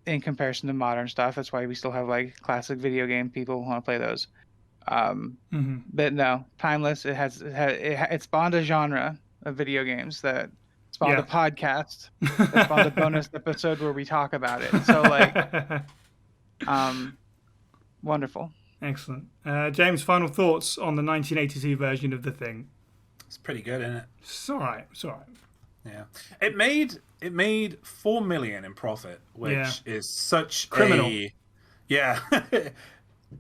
In comparison to modern stuff, that's why we still have like classic video game people who want to play those. But no, timeless. It spawned a genre of video games that spawned a podcast that spawned a bonus episode where we talk about it. So like, wonderful. Excellent. James, final thoughts on the 1982 version of The Thing? It's pretty good, isn't it? It's all right. It's all right. Yeah, it made 4 million in profit, which is such criminal. Yeah,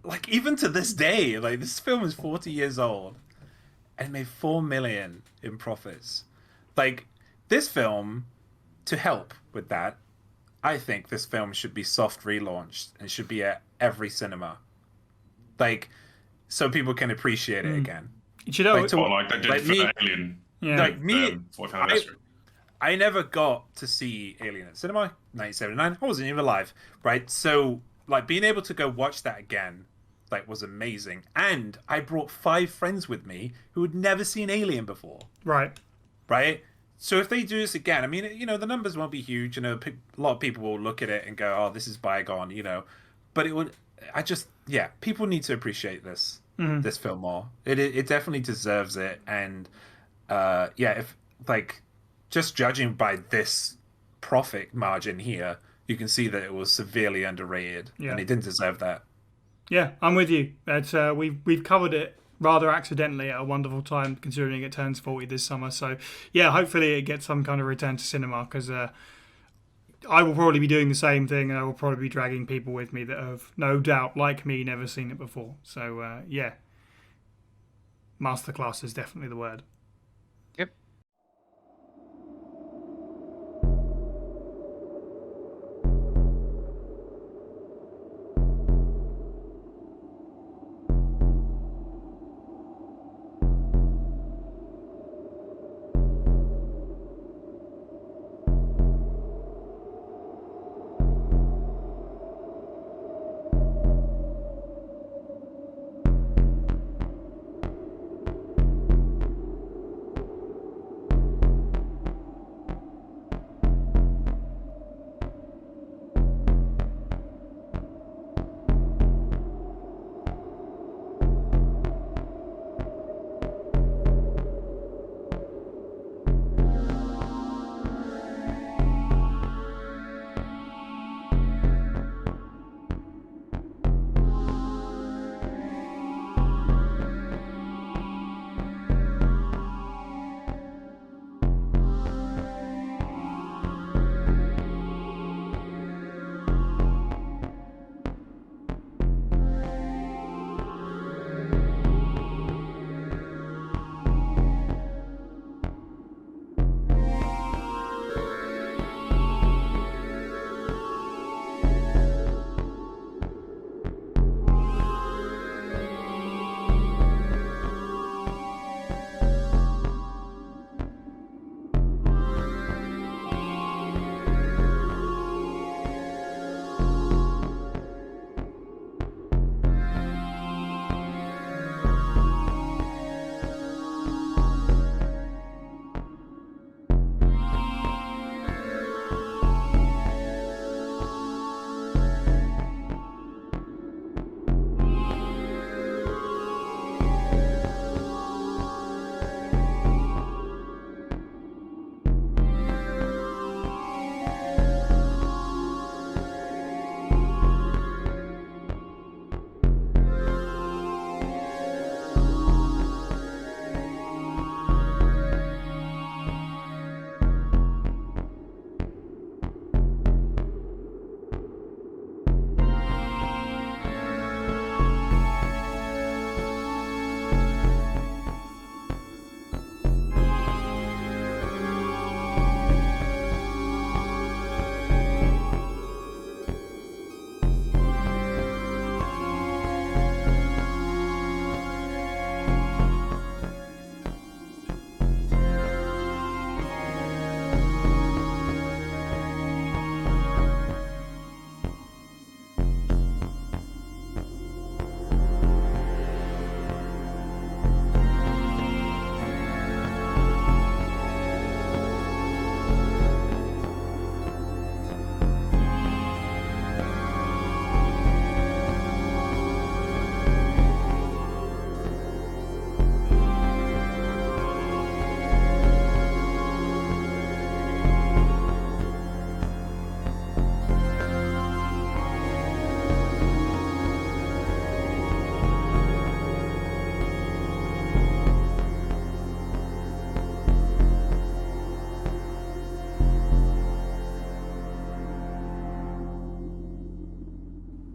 like even to this day, like this film is 40 years old, and it made 4 million in profits. Like this film, to help with that, I think this film should be soft relaunched and should be at every cinema, like so people can appreciate it again. You know, like they did for Alien. Yeah. Like me, 40th anniversary. I never got to see Alien at cinema, 1979. I wasn't even alive, right? So, like, being able to go watch that again, like, was amazing. And I brought 5 friends with me who had never seen Alien before. Right. Right? So if they do this again, I mean, you know, the numbers won't be huge. You know, a lot of people will look at it and go, oh, this is bygone, you know. But it would, people need to appreciate this film more. It definitely deserves it. And, if, like, just judging by this profit margin here, you can see that it was severely underrated, and it didn't deserve that. Yeah, I'm with you. It's, we've covered it rather accidentally at a wonderful time, considering it turns 40 this summer. So, yeah, hopefully it gets some kind of return to cinema, because I will probably be doing the same thing, and I will probably be dragging people with me that have, no doubt, like me, never seen it before. So, masterclass is definitely the word.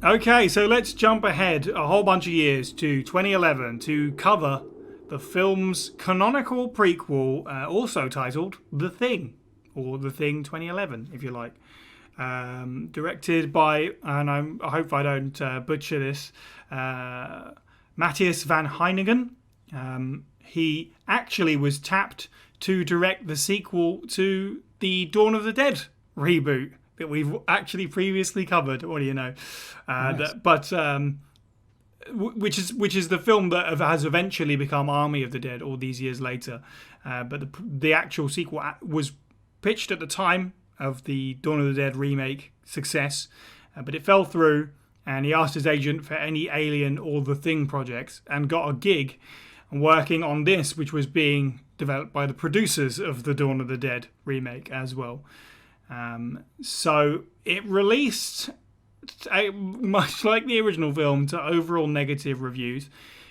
Okay, so let's jump ahead a whole bunch of years to 2011 to cover the film's canonical prequel, also titled The Thing, or The Thing 2011, if you like. Directed by, and I hope I don't butcher this, Matthias van Heiningen. He actually was tapped to direct the sequel to the Dawn of the Dead reboot that we've actually previously covered. What do you know? Which is the film that has eventually become Army of the Dead all these years later. But the actual sequel was pitched at the time of the Dawn of the Dead remake success, but it fell through, and he asked his agent for any Alien or The Thing projects and got a gig working on this, which was being developed by the producers of the Dawn of the Dead remake as well. So it released, much like the original film, to overall negative reviews.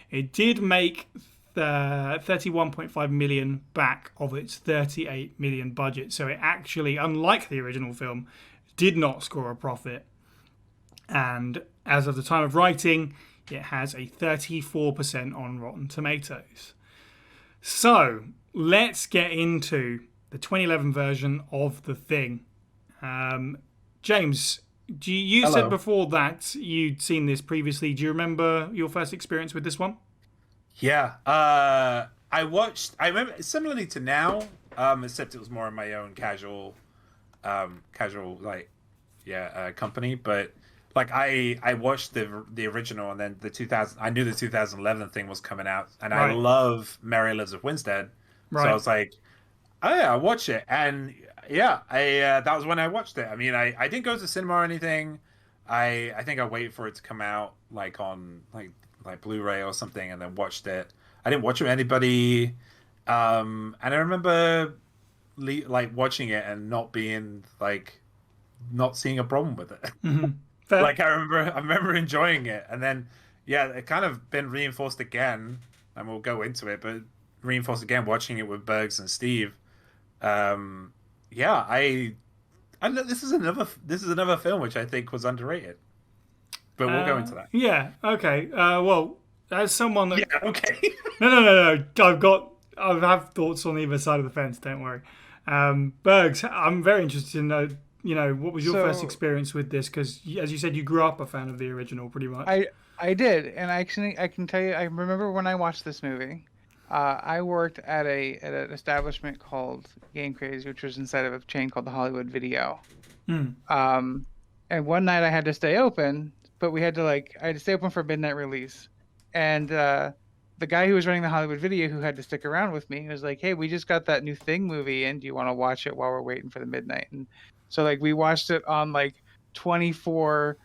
It did make 31.5 million back of its 38 million budget. So it actually, unlike the original film, did not score a profit. And as of the time of writing, it has a 34% on Rotten Tomatoes. So let's get into the 2011 version of The Thing. James, you Hello. said before that you'd seen this previously. Do you remember your first experience with this one? Yeah. I remember similarly to now, except it was more in my own casual company. But like I watched the original, and then the 2000. I knew the 2011 thing was coming out, and Right. I love Mary Lives of Winstead. Right. So I was like, oh yeah, I'll watch it. And yeah, that was when I watched it. I mean, I didn't go to the cinema or anything. I think I waited for it to come out like on like Blu-ray or something, and then watched it. I didn't watch it with anybody. And I remember like watching it and not seeing a problem with it. Mm-hmm. Fair. Like I remember enjoying it, and then yeah, it kind of been reinforced again, and we'll go into it, but reinforced again watching it with Bergs and Steve. Yeah, I this is another film which I think was underrated, but we'll go into that. Yeah. Okay. Well, as someone that Yeah. Okay. no. I have thoughts on either side of the fence. Don't worry. Bergs, I'm very interested to know. You know, what was your first experience with this? Because, as you said, you grew up a fan of the original, pretty much. I did, and I can tell you, I remember when I watched this movie. I worked at an establishment called Game Craze, which was inside of a chain called the Hollywood Video. And one night I had to stay open, but I had to stay open for midnight release. And the guy who was running the Hollywood Video, who had to stick around with me, was like, "Hey, we just got that new Thing movie, and do you want to watch it while we're waiting for the midnight?" And so like we watched it on like 24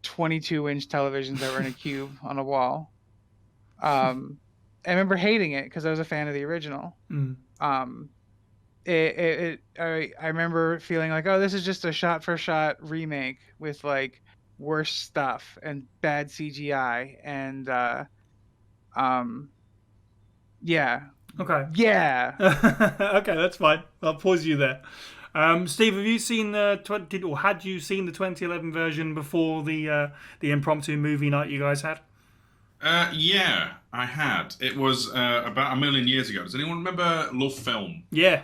22-inch televisions that were in a cube on a wall. I remember hating it because I was a fan of the original. I remember feeling like, oh, this is just a shot-for-shot remake with like worse stuff and bad CGI and yeah. Okay. Yeah. Okay, that's fine. I'll pause you there. Steve, have you seen had you seen the 2011 version before the impromptu movie night you guys had? Yeah, I had. It was about a million years ago. Does anyone remember Love Film? Yeah.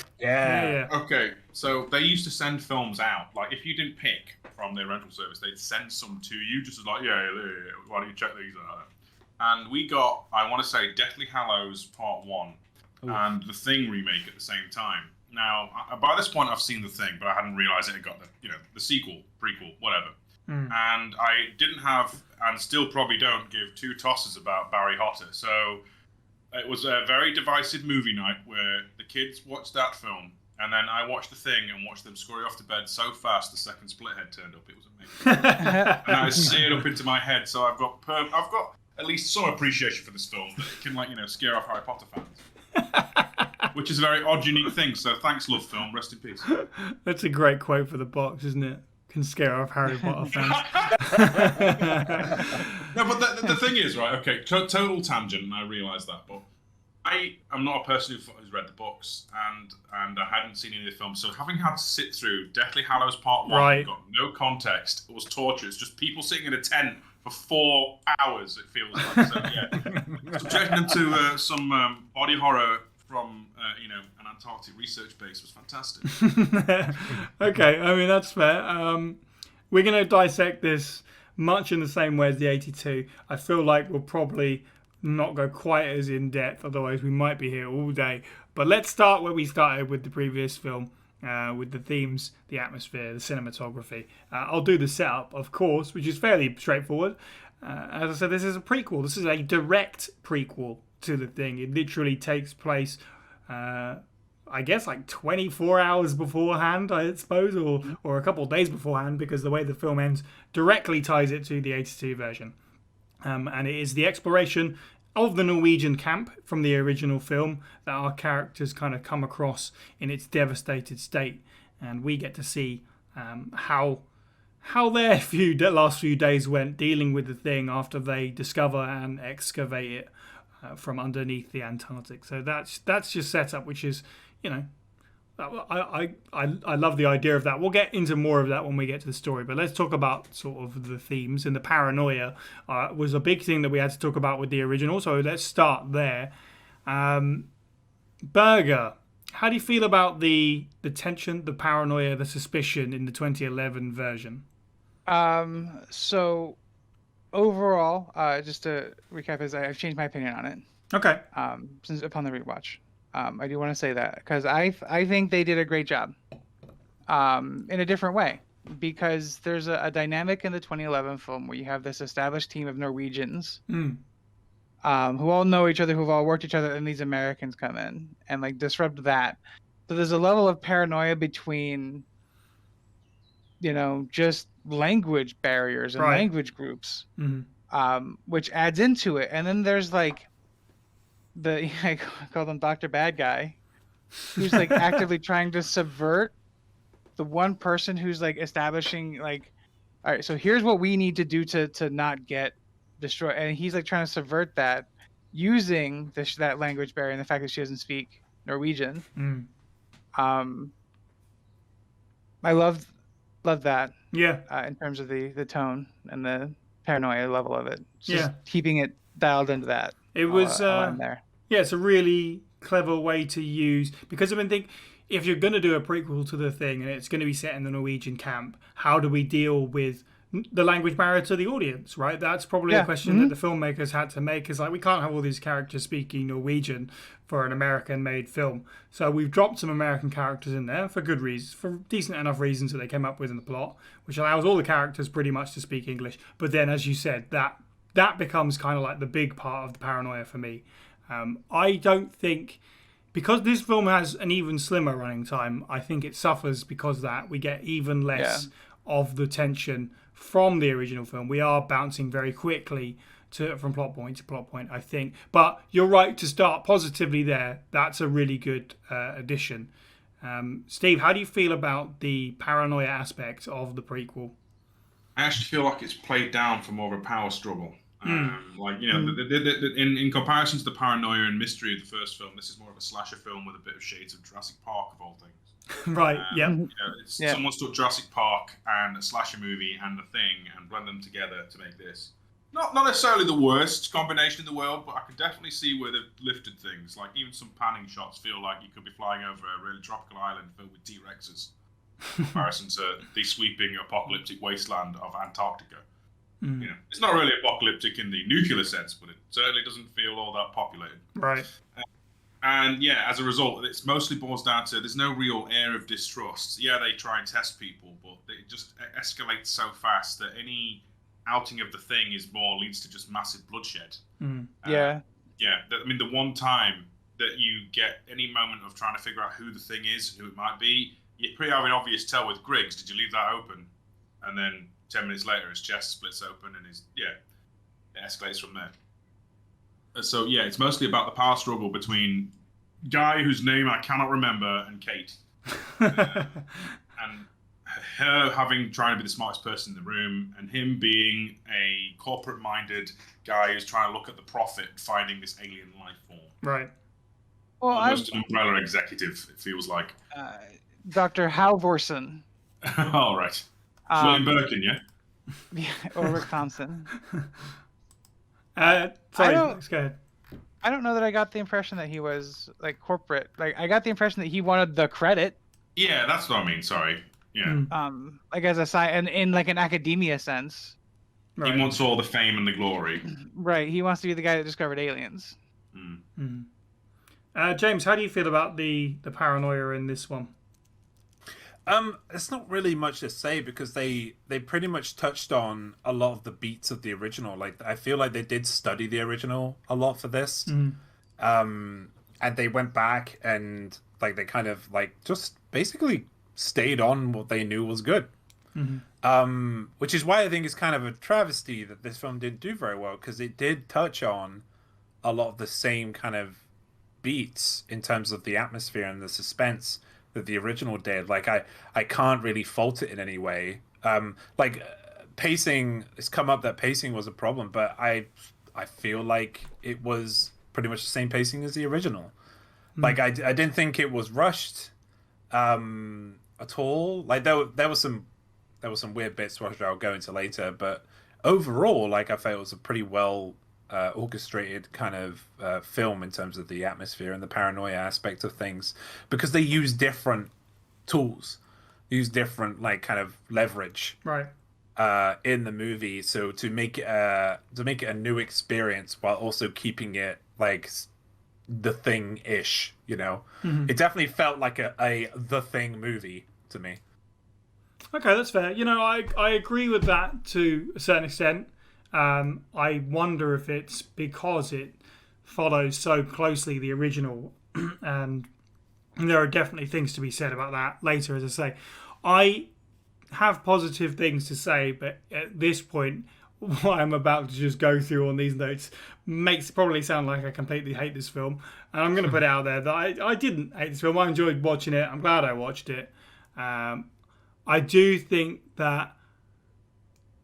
Okay, so they used to send films out. Like, if you didn't pick from their rental service, they'd send some to you, just as like, yeah, why don't you check these out? And we got, I want to say, Deathly Hallows Part 1 and The Thing remake at the same time. Now, by this point, I've seen The Thing, but I hadn't realised it had got the sequel, prequel, whatever. And I didn't have, and still probably don't, give two tosses about Barry Hotter. So it was a very divisive movie night where the kids watched that film, and then I watched The Thing and watched them scurry off to bed so fast the second split head turned up. It was amazing. And I seared up into my head. So I've got at least some appreciation for this film that it can scare off Harry Potter fans. Which is a very odd, unique thing. So thanks, Love Film. Rest in peace. That's a great quote for the box, isn't it? Can scare off Harry Potter fans. No, but the thing is, right, okay, total tangent, and I realise that, but I am not a person who's read the books, and I hadn't seen any of the films, so having had to sit through Deathly Hallows Part 1, Right. got no context, it was torture. It's just people sitting in a tent for 4 hours, it feels like. So, yeah. Subjecting them to some body horror from, an Antarctic research base was fantastic. Okay, I mean, that's fair. We're going to dissect this much in the same way as the 82. I feel like we'll probably not go quite as in depth, otherwise we might be here all day. But let's start where we started with the previous film, with the themes, the atmosphere, the cinematography. I'll do the setup, of course, which is fairly straightforward. As I said, this is a prequel. This is a direct prequel to the thing. It literally takes place, I guess, like 24 hours beforehand, I suppose, or a couple of days beforehand, because the way the film ends directly ties it to the 82 version. And it is the exploration of the Norwegian camp from the original film that our characters kind of come across in its devastated state. And we get to see how their last few days went dealing with the thing after they discover and excavate it from underneath the Antarctic. So that's just setup, which is, I love the idea of that. We'll get into more of that when we get to the story, but let's talk about sort of the themes. And the paranoia was a big thing that we had to talk about with the original, so let's start there. Berger, how do you feel about the tension, the paranoia, the suspicion in the 2011 version? So overall, just to recap, I've changed my opinion on it. Okay. Since upon the rewatch. I do want to say that because I think they did a great job in a different way, because there's a dynamic in the 2011 film where you have this established team of Norwegians who all know each other, who've all worked each other, and these Americans come in and like disrupt that. So there's a level of paranoia between, just language barriers and language groups, which adds into it. And then there's like I call them Dr. Bad Guy, who's like actively trying to subvert the one person who's like establishing like, all right, so here's what we need to do to not get destroyed, and he's like trying to subvert that using that language barrier and the fact that she doesn't speak Norwegian. I love that. Yeah. In terms of the tone and the paranoia level of it, just keeping it dialed into that. It was there. Yeah, it's a really clever way to use, because I think if you're going to do a prequel to the thing and it's going to be set in the Norwegian camp, how do we deal with the language barrier to the audience, right? That's probably a question that the filmmakers had to make, is like, we can't have all these characters speaking Norwegian for an American-made film. So we've dropped some American characters in there for good reasons, for decent enough reasons that they came up with in the plot, which allows all the characters pretty much to speak English. But then, as you said, that becomes kind of like the big part of the paranoia for me. I don't think, because this film has an even slimmer running time, I think it suffers because that we get even less of the tension from the original film. We are bouncing very quickly from plot point to plot point, I think. But you're right to start positively there. That's a really good addition. Steve, how do you feel about the paranoia aspect of the prequel? I actually feel like it's played down for more of a power struggle. In comparison to the paranoia and mystery of the first film, this is more of a slasher film with a bit of shades of Jurassic Park, of all things. Right. Someone's took Jurassic Park and a slasher movie and The Thing and blend them together to make this. Not necessarily the worst combination in the world, but I can definitely see where they've lifted things. Like, even some panning shots feel like you could be flying over a really tropical island filled with T-Rexes, in comparison to the sweeping apocalyptic wasteland of Antarctica. It's not really apocalyptic in the nuclear sense, but it certainly doesn't feel all that populated. Right. And as a result, it mostly boils down to there's no real air of distrust. Yeah, they try and test people, but it just escalates so fast that any outing of the thing leads to just massive bloodshed. Yeah. The one time that you get any moment of trying to figure out who the thing is, who it might be, you pretty have an obvious tell with Griggs. Did you leave that open? And then 10 minutes later, his chest splits open and it escalates from there. So, it's mostly about the power struggle between guy whose name I cannot remember and Kate. And her trying to be the smartest person in the room, and him being a corporate-minded guy who's trying to look at the profit finding this alien life form. Right. Well, Almost an Umbrella executive, it feels like. Dr. Halvorson. All right. William Birkin, yeah? Yeah, or Rick Thompson. Sorry, let's go ahead. I don't know that I got the impression that he was like corporate. Like I got the impression that he wanted the credit. Yeah, that's what I mean. Sorry. Yeah. Like as a side and in like an academia sense. Right. He wants all the fame and the glory. Right. He wants to be the guy that discovered aliens. James, how do you feel about the paranoia in this one? It's not really much to say because they pretty much touched on a lot of the beats of the original. Like I feel like they did study the original a lot for this, and they went back and like they kind of like just basically stayed on what they knew was good. Which is why I think it's kind of a travesty that this film didn't do very well because it did touch on a lot of the same kind of beats in terms of the atmosphere and the suspense that the original did. Like I can't really fault it in any way. Pacing, it's come up that pacing was a problem, but I feel like it was pretty much the same pacing as the original. Like I didn't think it was rushed at all. Like there was some weird bits which I'll go into later, but overall, like I felt it was a pretty well orchestrated kind of film in terms of the atmosphere and the paranoia aspect of things, because they use different tools, use different like kind of leverage in the movie, so to make it a new experience while also keeping it like The Thing-ish, you know. It definitely felt like a The Thing movie to me. Okay, that's fair. You know, I agree with that to a certain extent. I wonder if it's because it follows so closely the original, and there are definitely things to be said about that later, as I say. I have positive things to say, but at this point, what I'm about to just go through on these notes makes it probably sound like I completely hate this film. And I'm going to put it out there that I didn't hate this film. I enjoyed watching it. I'm glad I watched it. I do think that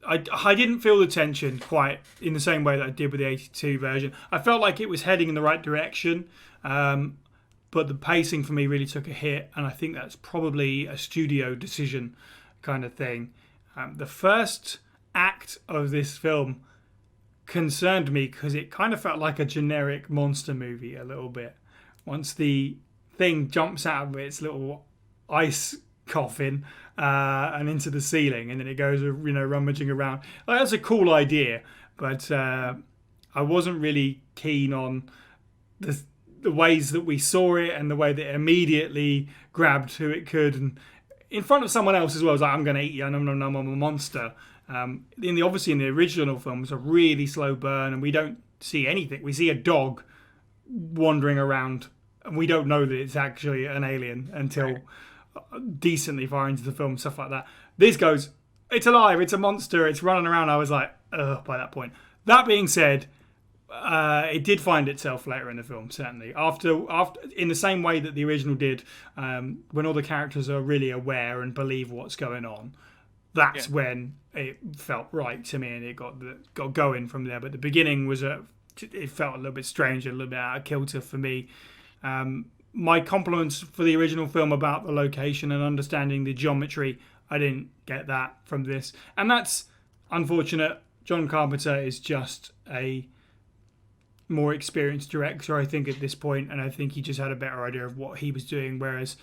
I didn't feel the tension quite in the same way that I did with the 82 version. I felt like it was heading in the right direction, but the pacing for me really took a hit, and I think that's probably a studio decision kind of thing. The first act of this film concerned me because it kind of felt like a generic monster movie a little bit. Once the thing jumps out of its little ice coffin and into the ceiling, and then it goes, you know, rummaging around. Like, that's a cool idea, but I wasn't really keen on the ways that we saw it and the way that it immediately grabbed who it could, and in front of someone else as well. It was like, I'm going to eat you, and I'm a monster. Obviously in the original film, it's a really slow burn, and we don't see anything. We see a dog wandering around, and we don't know that it's actually an alien until decently far into the film, stuff like that. This goes, it's alive, it's a monster, it's running around. I was like, ugh, by that point. That being said, it did find itself later in the film, certainly. After in the same way that the original did, when all the characters are really aware and believe what's going on, that's when it felt right to me, and it got going from there. But the beginning was it felt a little bit strange, a little bit out of kilter for me. My compliments for the original film about the location and understanding the geometry, I didn't get that from this. And that's unfortunate. John Carpenter is just a more experienced director, I think, at this point, and I think he just had a better idea of what he was doing, whereas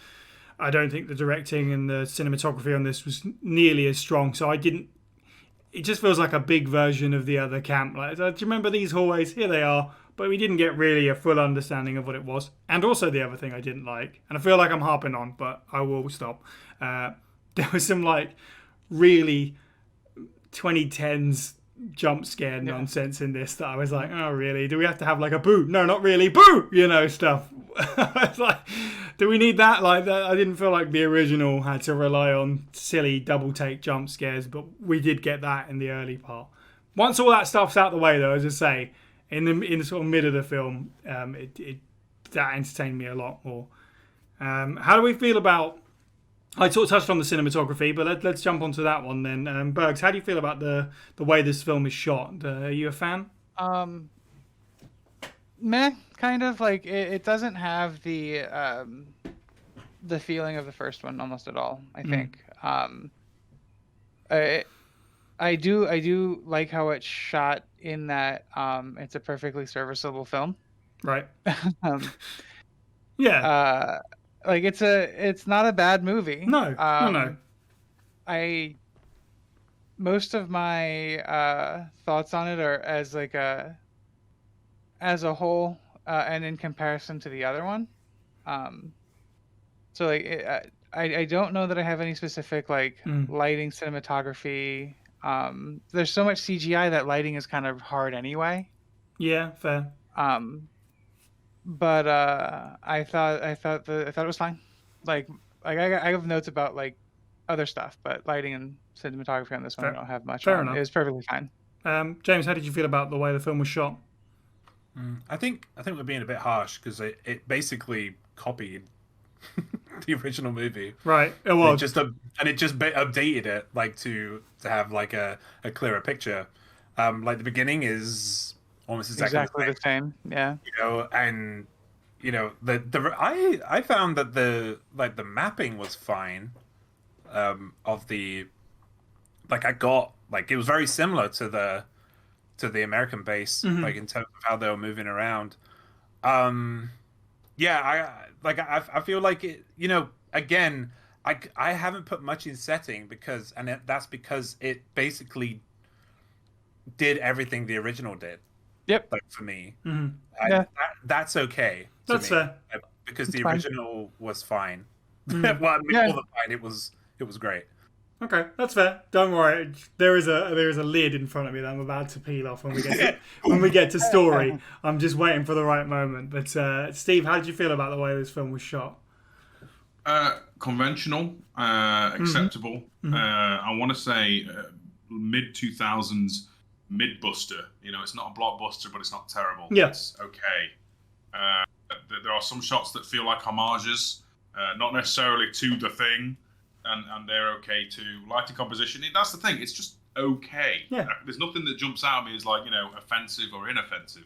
I don't think the directing and the cinematography on this was nearly as strong. So it just feels like a big version of the other camp. Like, do you remember these hallways? Here they are. But we didn't get really a full understanding of what it was. And also the other thing I didn't like, and I feel like I'm harping on, but I will stop. There was some like really 2010s jump scare nonsense in this that I was like, oh really? Do we have to have like a boo? No, not really. Boo! You know, stuff. I was like, do we need that? Like that? I didn't feel like the original had to rely on silly double take jump scares, but we did get that in the early part. Once all that stuff's out the way, though, as I say, in the sort of mid of the film, that entertained me a lot more. How do we feel about? I sort of touched on the cinematography, but let's jump onto that one then. Bergs, how do you feel about the way this film is shot? Are you a fan? meh, kind of like it doesn't have the feeling of the first one almost at all. I think. I do like how it's shot in that it's a perfectly serviceable film. Right. um, Yeah. like it's not a bad movie. No. No. Most of my thoughts on it are as like as a whole and in comparison to the other one. So like I don't know that I have any specific like lighting, cinematography. There's so much CGI that lighting is kind of hard anyway. Yeah, fair. But I thought it was fine. Like I have notes about like other stuff, but lighting and cinematography on this one I don't have much. Fair on. enough. It was perfectly fine. James, how did you feel about the way the film was shot? I think we're being a bit harsh because it basically copied the original movie. Right. It was it just updated it like to have like a clearer picture. Like the beginning is almost exactly the same. Yeah. You know, and you know I found that the mapping was fine. Of the like I got like it was very similar to the American base, like in terms of how they were moving around. Yeah, I feel like it, you know, again, I haven't put much in setting that's because it basically did everything the original did. Yep. Like for me, that's okay. That's fair because the original was fine. Well, I mean, all the fine. It was great. Okay, that's fair. Don't worry. There is a lid in front of me that I'm about to peel off when we get to story. I'm just waiting for the right moment. But Steve, how did you feel about the way this film was shot? Conventional, acceptable. I want to say mid 2000s mid-buster. You know, it's not a blockbuster, but it's not terrible. Yeah. It's okay. There are some shots that feel like homages, not necessarily to the thing. And they're okay too. Lighting composition, that's the thing. It's just okay. Yeah. There's nothing that jumps out at me as like, you know, offensive or inoffensive.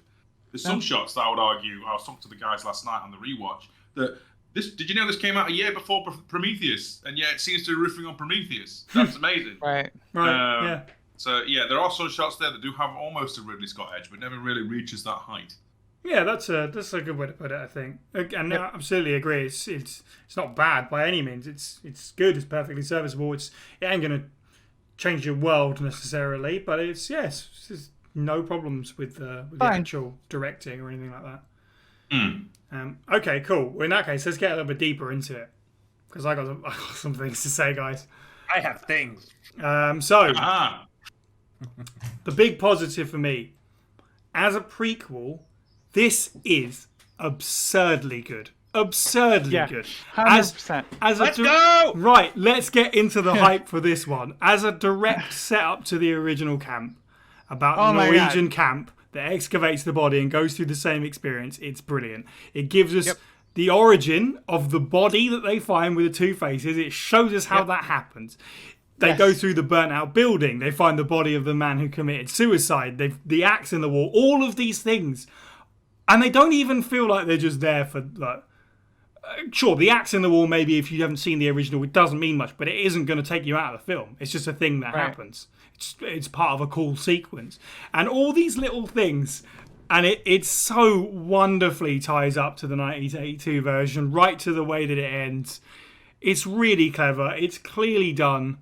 There's some shots that I would argue. I was talking to the guys last night on the rewatch that this. Did you know this came out a year before Prometheus, and yet it seems to be riffing on Prometheus. That's amazing. Right. Yeah. So yeah, there are some shots there that do have almost a Ridley Scott edge, but never really reaches that height. Yeah, that's a good way to put it, I think. And I absolutely agree. It's not bad by any means. It's good. It's perfectly serviceable. It ain't gonna change your world necessarily, but it's no problems with the actual directing or anything like that. Okay, cool. Well, in that case, let's get a little bit deeper into it because I got some things to say, guys. I have things. So the big positive for me as a prequel. This is absurdly good. Absurdly good. 100%. Let's go! Right, let's get into the hype for this one. As a direct setup to the original camp, about the Norwegian camp that excavates the body and goes through the same experience, it's brilliant. It gives us the origin of the body that they find with the two faces. It shows us how that happens. They go through the burnt out building. They find the body of the man who committed suicide. The axe in the wall. All of these things. And they don't even feel like they're just there for like. Sure, the axe in the wall. Maybe if you haven't seen the original, it doesn't mean much, but it isn't going to take you out of the film. It's just a thing that happens. It's part of a cool sequence, and all these little things, and it so wonderfully ties up to the 1982 version, right to the way that it ends. It's really clever. It's clearly done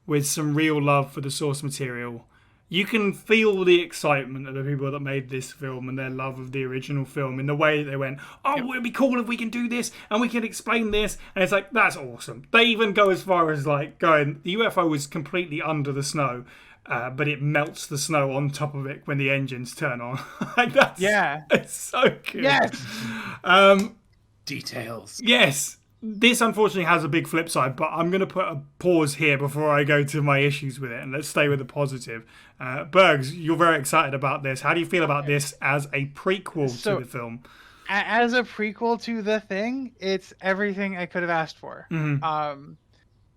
with some real love for the source material. You can feel the excitement of the people that made this film and their love of the original film in the way that they went, it'd be cool if we can do this and we can explain this. And it's like, that's awesome. They even go as far as like going, the UFO was completely under the snow, but it melts the snow on top of it when the engines turn on. Like that's, it's so good. Yes. Details. Yes. This unfortunately has a big flip side, but I'm going to put a pause here before I go to my issues with it, and let's stay with the positive. Bergs, you're very excited about this. How do you feel about this as a prequel to the film? As a prequel to the thing, it's everything I could have asked for.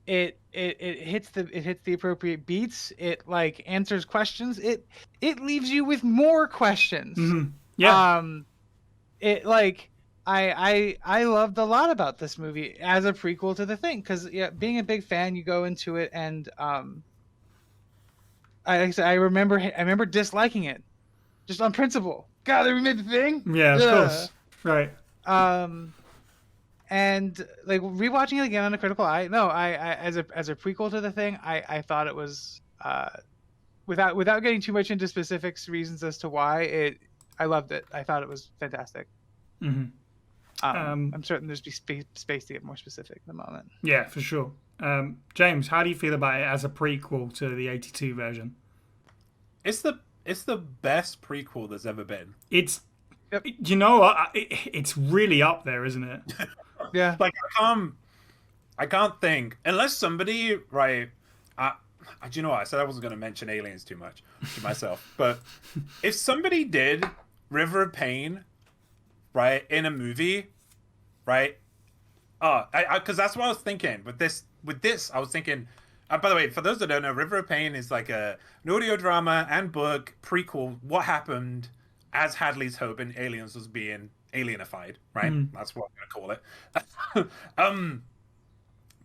It hits the appropriate beats. It like answers questions. It leaves you with more questions. Yeah. it like I loved a lot about this movie as a prequel to The Thing, because being a big fan, you go into it and I remember disliking it just on principle. God, they remade The Thing. Yeah, of course. Right. And like rewatching it again on a critical eye, no, I as a prequel to The Thing, I thought it was without getting too much into specifics, reasons as to why I loved it. I thought it was fantastic. Mm-hmm. I'm certain there's space to get more specific in the moment. Yeah, for sure. James, how do you feel about it as a prequel to the 82 version? It's the best prequel there's ever been. It's, you know, it's really up there, isn't it? Yeah. Like I can't think unless somebody do you know what? I said I wasn't going to mention aliens too much to myself, but if somebody did River of Pain, right, in a movie, right? Because that's what I was thinking with this. I was thinking. By the way, for those that don't know, River of Pain is like an audio drama and book prequel. What happened as Hadley's Hope and aliens was being alienified, right? That's what I'm gonna call it.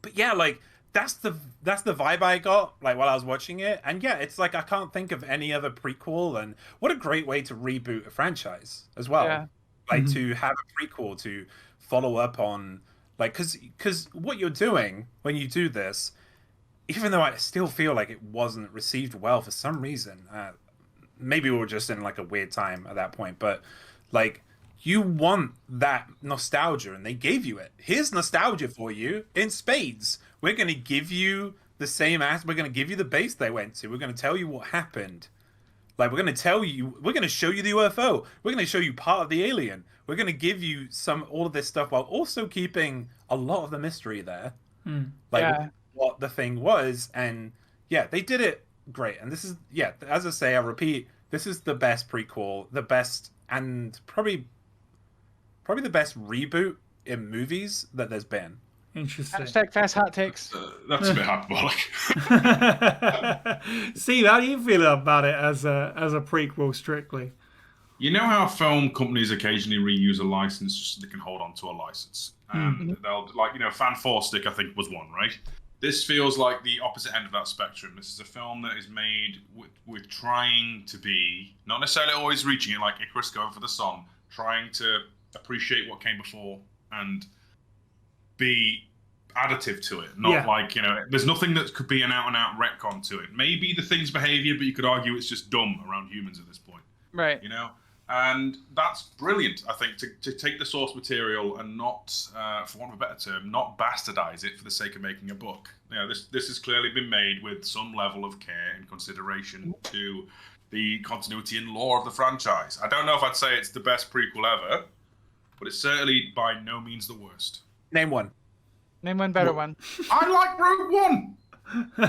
But yeah, like that's the vibe I got like while I was watching it, and yeah, it's like I can't think of any other prequel, and what a great way to reboot a franchise as well. Yeah. Like to have a prequel to follow up on, like, because what you're doing when you do this, even though I still feel like it wasn't received well for some reason, maybe we were just in like a weird time at that point, but like you want that nostalgia and they gave you it. Here's nostalgia for you in spades. We're going to give you the same we're going to give you the base they went to. We're going to tell you what happened. Like, we're going to show you the UFO. We're going to show you part of the alien. We're going to give you all of this stuff while also keeping a lot of the mystery there. What the thing was. And yeah, they did it great. And this is, as I say, I repeat, this is the best prequel, the best, and probably the best reboot in movies that there's been. Interesting. Hashtag fast hot takes. That's a bit hyperbolic. Steve, how do you feel about it as a prequel strictly? You know how film companies occasionally reuse a license just so they can hold on to a license? And they'll, like, Fan Four Stick, I think, was one, right? This feels like the opposite end of that spectrum. This is a film that is made with trying to be, not necessarily always reaching it, like Icarus going for the song, trying to appreciate what came before and be additive to it, not like, there's nothing that could be an out-and-out retcon to it. Maybe the Thing's behavior, but you could argue it's just dumb around humans at this point. Right. And that's brilliant, I think, to take the source material and not, for want of a better term, not bastardize it for the sake of making a book. This has clearly been made with some level of care and consideration to the continuity and lore of the franchise. I don't know if I'd say it's the best prequel ever, but it's certainly by no means the worst. Name one better one. I like Rogue One.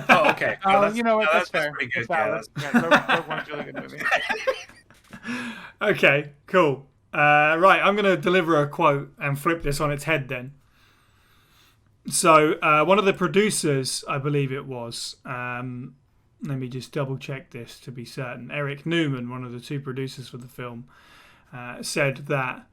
Oh, okay. You know what? That's fair. Pretty good. Rogue One's a really good movie. Okay, cool. Right, I'm going to deliver a quote and flip this on its head then. So, one of the producers, I believe it was, let me just double check this to be certain. Eric Newman, one of the two producers for the film, said that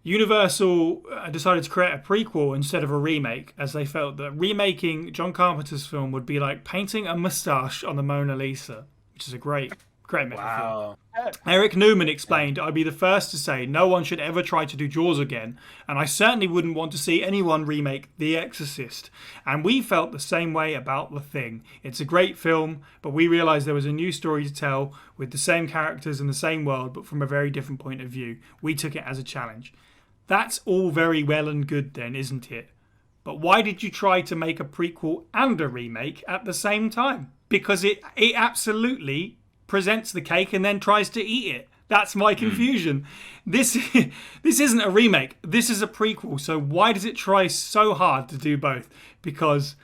Universal decided to create a prequel instead of a remake, as they felt that remaking John Carpenter's film would be like painting a moustache on the Mona Lisa, which is a great metaphor. Wow. Eric Newman explained, "I'd be the first to say no one should ever try to do Jaws again, and I certainly wouldn't want to see anyone remake The Exorcist. And we felt the same way about The Thing. It's a great film, but we realised there was a new story to tell with the same characters and the same world, but from a very different point of view. We took it as a challenge." That's all very well and good then, isn't it? But why did you try to make a prequel and a remake at the same time? Because it absolutely presents the cake and then tries to eat it. That's my confusion. This isn't a remake. This is a prequel. So why does it try so hard to do both? Because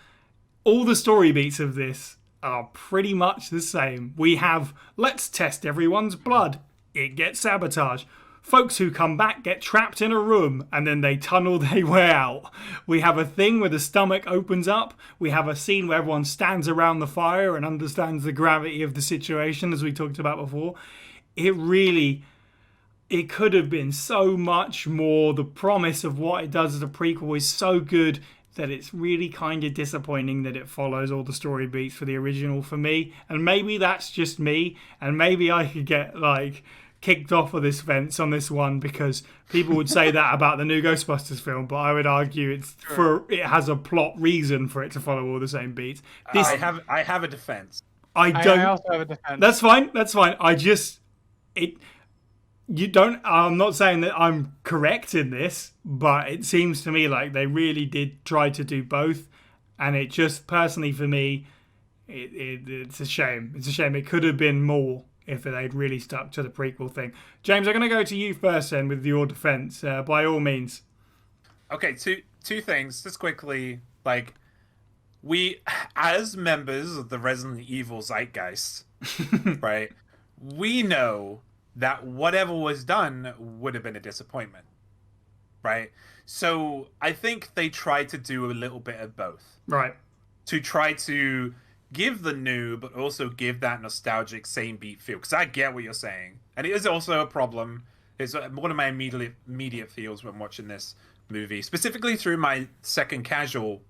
all the story beats of this are pretty much the same. We have, let's test everyone's blood. It gets sabotaged. Folks who come back get trapped in a room and then they tunnel their way out. We have a thing where the stomach opens up. We have a scene where everyone stands around the fire and understands the gravity of the situation, as we talked about before. It really... it could have been so much more. The promise of what it does as a prequel is so good that it's really kind of disappointing that it follows all the story beats for the original for me. And maybe that's just me, and maybe I could get like kicked off of this fence on this one, because people would say that about the new Ghostbusters film, but I would argue it has a plot reason for it to follow all the same beats. I have a defense. I also have a defense. That's fine. I'm not saying that I'm correct in this, but it seems to me like they really did try to do both, and it just, personally for me, it's a shame. It's a shame. It could have been more if they'd really stuck to the prequel thing. James, I'm going to go to you first then with your defense, by all means. Okay, two things, just quickly. Like, we, as members of the Resident Evil zeitgeist, right, we know that whatever was done would have been a disappointment, right? So I think they tried to do a little bit of both. Right. To try to give the new, but also give that nostalgic same beat feel. Because I get what you're saying. And it is also a problem. It's one of my immediate feels when watching this movie, specifically through my second casual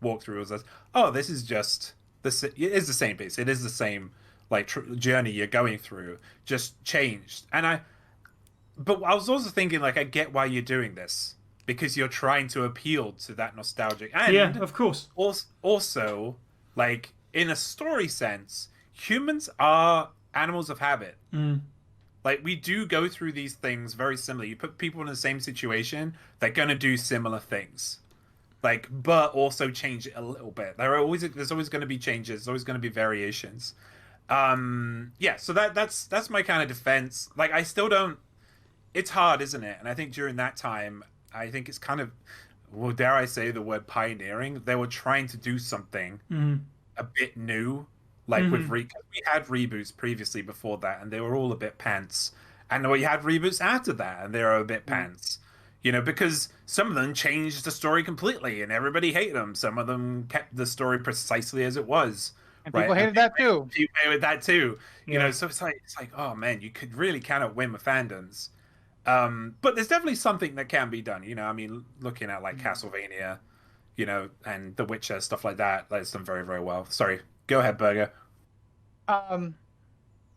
walkthrough, was, oh, this is just, it is the same piece. It is the same like journey you're going through, just changed. But I was also thinking, like, I get why you're doing this, because you're trying to appeal to that nostalgic. And yeah, of course. Also, like, in a story sense, humans are animals of habit. Like, we do go through these things very similarly. You put people in the same situation, they're gonna do similar things. Like, but also change it a little bit. There's always going to be changes. There's always going to be variations. Yeah, so that's my kind of defense. Like, I still don't. It's hard, isn't it? And I think during that time, I think it's kind of, well, dare I say the word pioneering? They were trying to do something a bit new, like with we had reboots previously before that, and they were all a bit pants. And we had reboots after that, and they were a bit pants. You know, because some of them changed the story completely, and everybody hated them. Some of them kept the story precisely as it was. And people hated that too. People hated that too. You know, so it's like, oh man, you could really kind of win with fandoms. But there's definitely something that can be done. You know, I mean, looking at like Castlevania, you know, and The Witcher, stuff like that, that's done very, very well. Sorry, go ahead, Berger.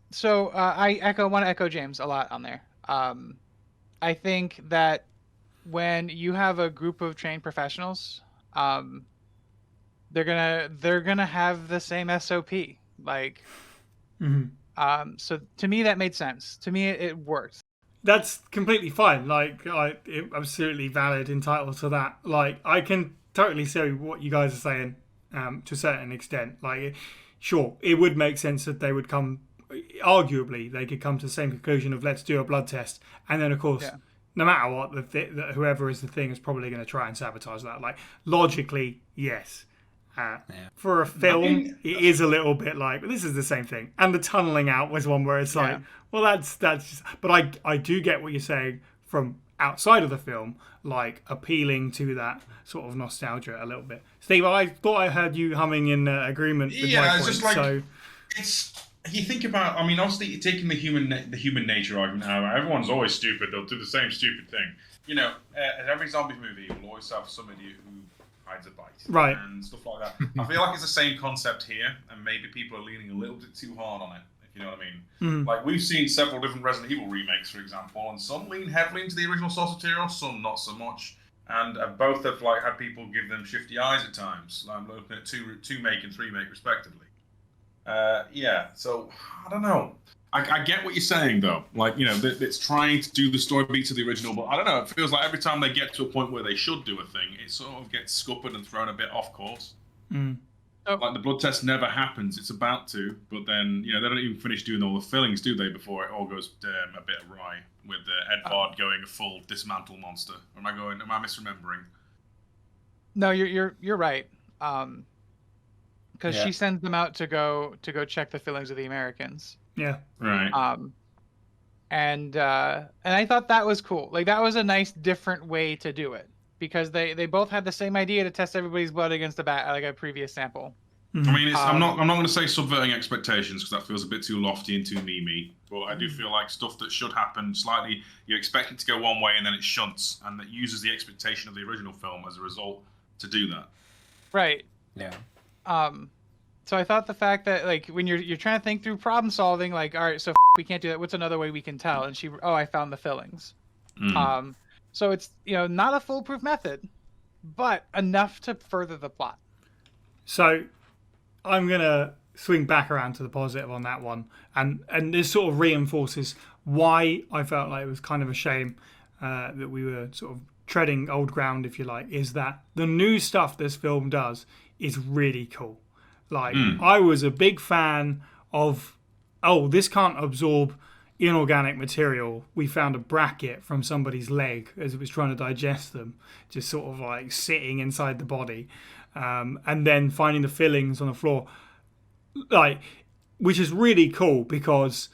So I want to echo James a lot on there. I think that when you have a group of trained professionals, they're gonna have the same SOP. Like, so to me that made sense. To me it worked. That's completely fine. Like, absolutely valid, entitled to that. Like, I can totally see what you guys are saying, to a certain extent. Like, sure, it would make sense that they would come. Arguably, they could come to the same conclusion of let's do a blood test, and then of course. Yeah. No matter what, whoever is the thing is probably going to try and sabotage that. Like, logically, yes. For a film, it is a little bit like, but this is the same thing. And the tunneling out was one where it's like, well, that's just... But I do get what you're saying from outside of the film, like appealing to that sort of nostalgia a little bit. Steve, I thought I heard you humming in agreement with my point. It's just like, it's... You think about, I mean, obviously, you're taking the human nature argument out. Everyone's always stupid. They'll do the same stupid thing. You know, every zombie movie will always have some idiot who hides a bite. Right. And stuff like that. I feel like it's the same concept here, and maybe people are leaning a little bit too hard on it, if you know what I mean. Like, we've seen several different Resident Evil remakes, for example, and some lean heavily into the original source material, some not so much. And both have like had people give them shifty eyes at times. Like, I'm looking at two make and three make, respectively. Yeah, so I don't know. I get what you're saying though. Like, you know, it's trying to do the story beats of the original, but I don't know. It feels like every time they get to a point where they should do a thing, it sort of gets scuppered and thrown a bit off course. Like the blood test never happens. It's about to, but then, you know, they don't even finish doing all the fillings, do they? Before it all goes a bit awry with Edvard going a full dismantle monster. Or am I misremembering? No, you're right. Because she sends them out to go check the fillings of the Americans. Yeah. Right. And I thought that was cool. Like, that was a nice different way to do it, because they both had the same idea to test everybody's blood against a previous sample. I mean, I'm not going to say subverting expectations because that feels a bit too lofty and too memey. But I do feel like stuff that should happen slightly, you expect it to go one way and then it shunts, and that uses the expectation of the original film as a result to do that. Right. Yeah. So I thought the fact that like when you're trying to think through problem solving, like, all right, so we can't do that. What's another way we can tell? And I found the fillings. So it's not a foolproof method, but enough to further the plot. So I'm gonna swing back around to the positive on that one, and this sort of reinforces why I felt like it was kind of a shame that we were sort of treading old ground, if you like. Is that the new stuff this film does is really cool. Like I was a big fan of, this can't absorb inorganic material. We found a bracket from somebody's leg as it was trying to digest them, just sort of like sitting inside the body, and then finding the fillings on the floor, like, which is really cool because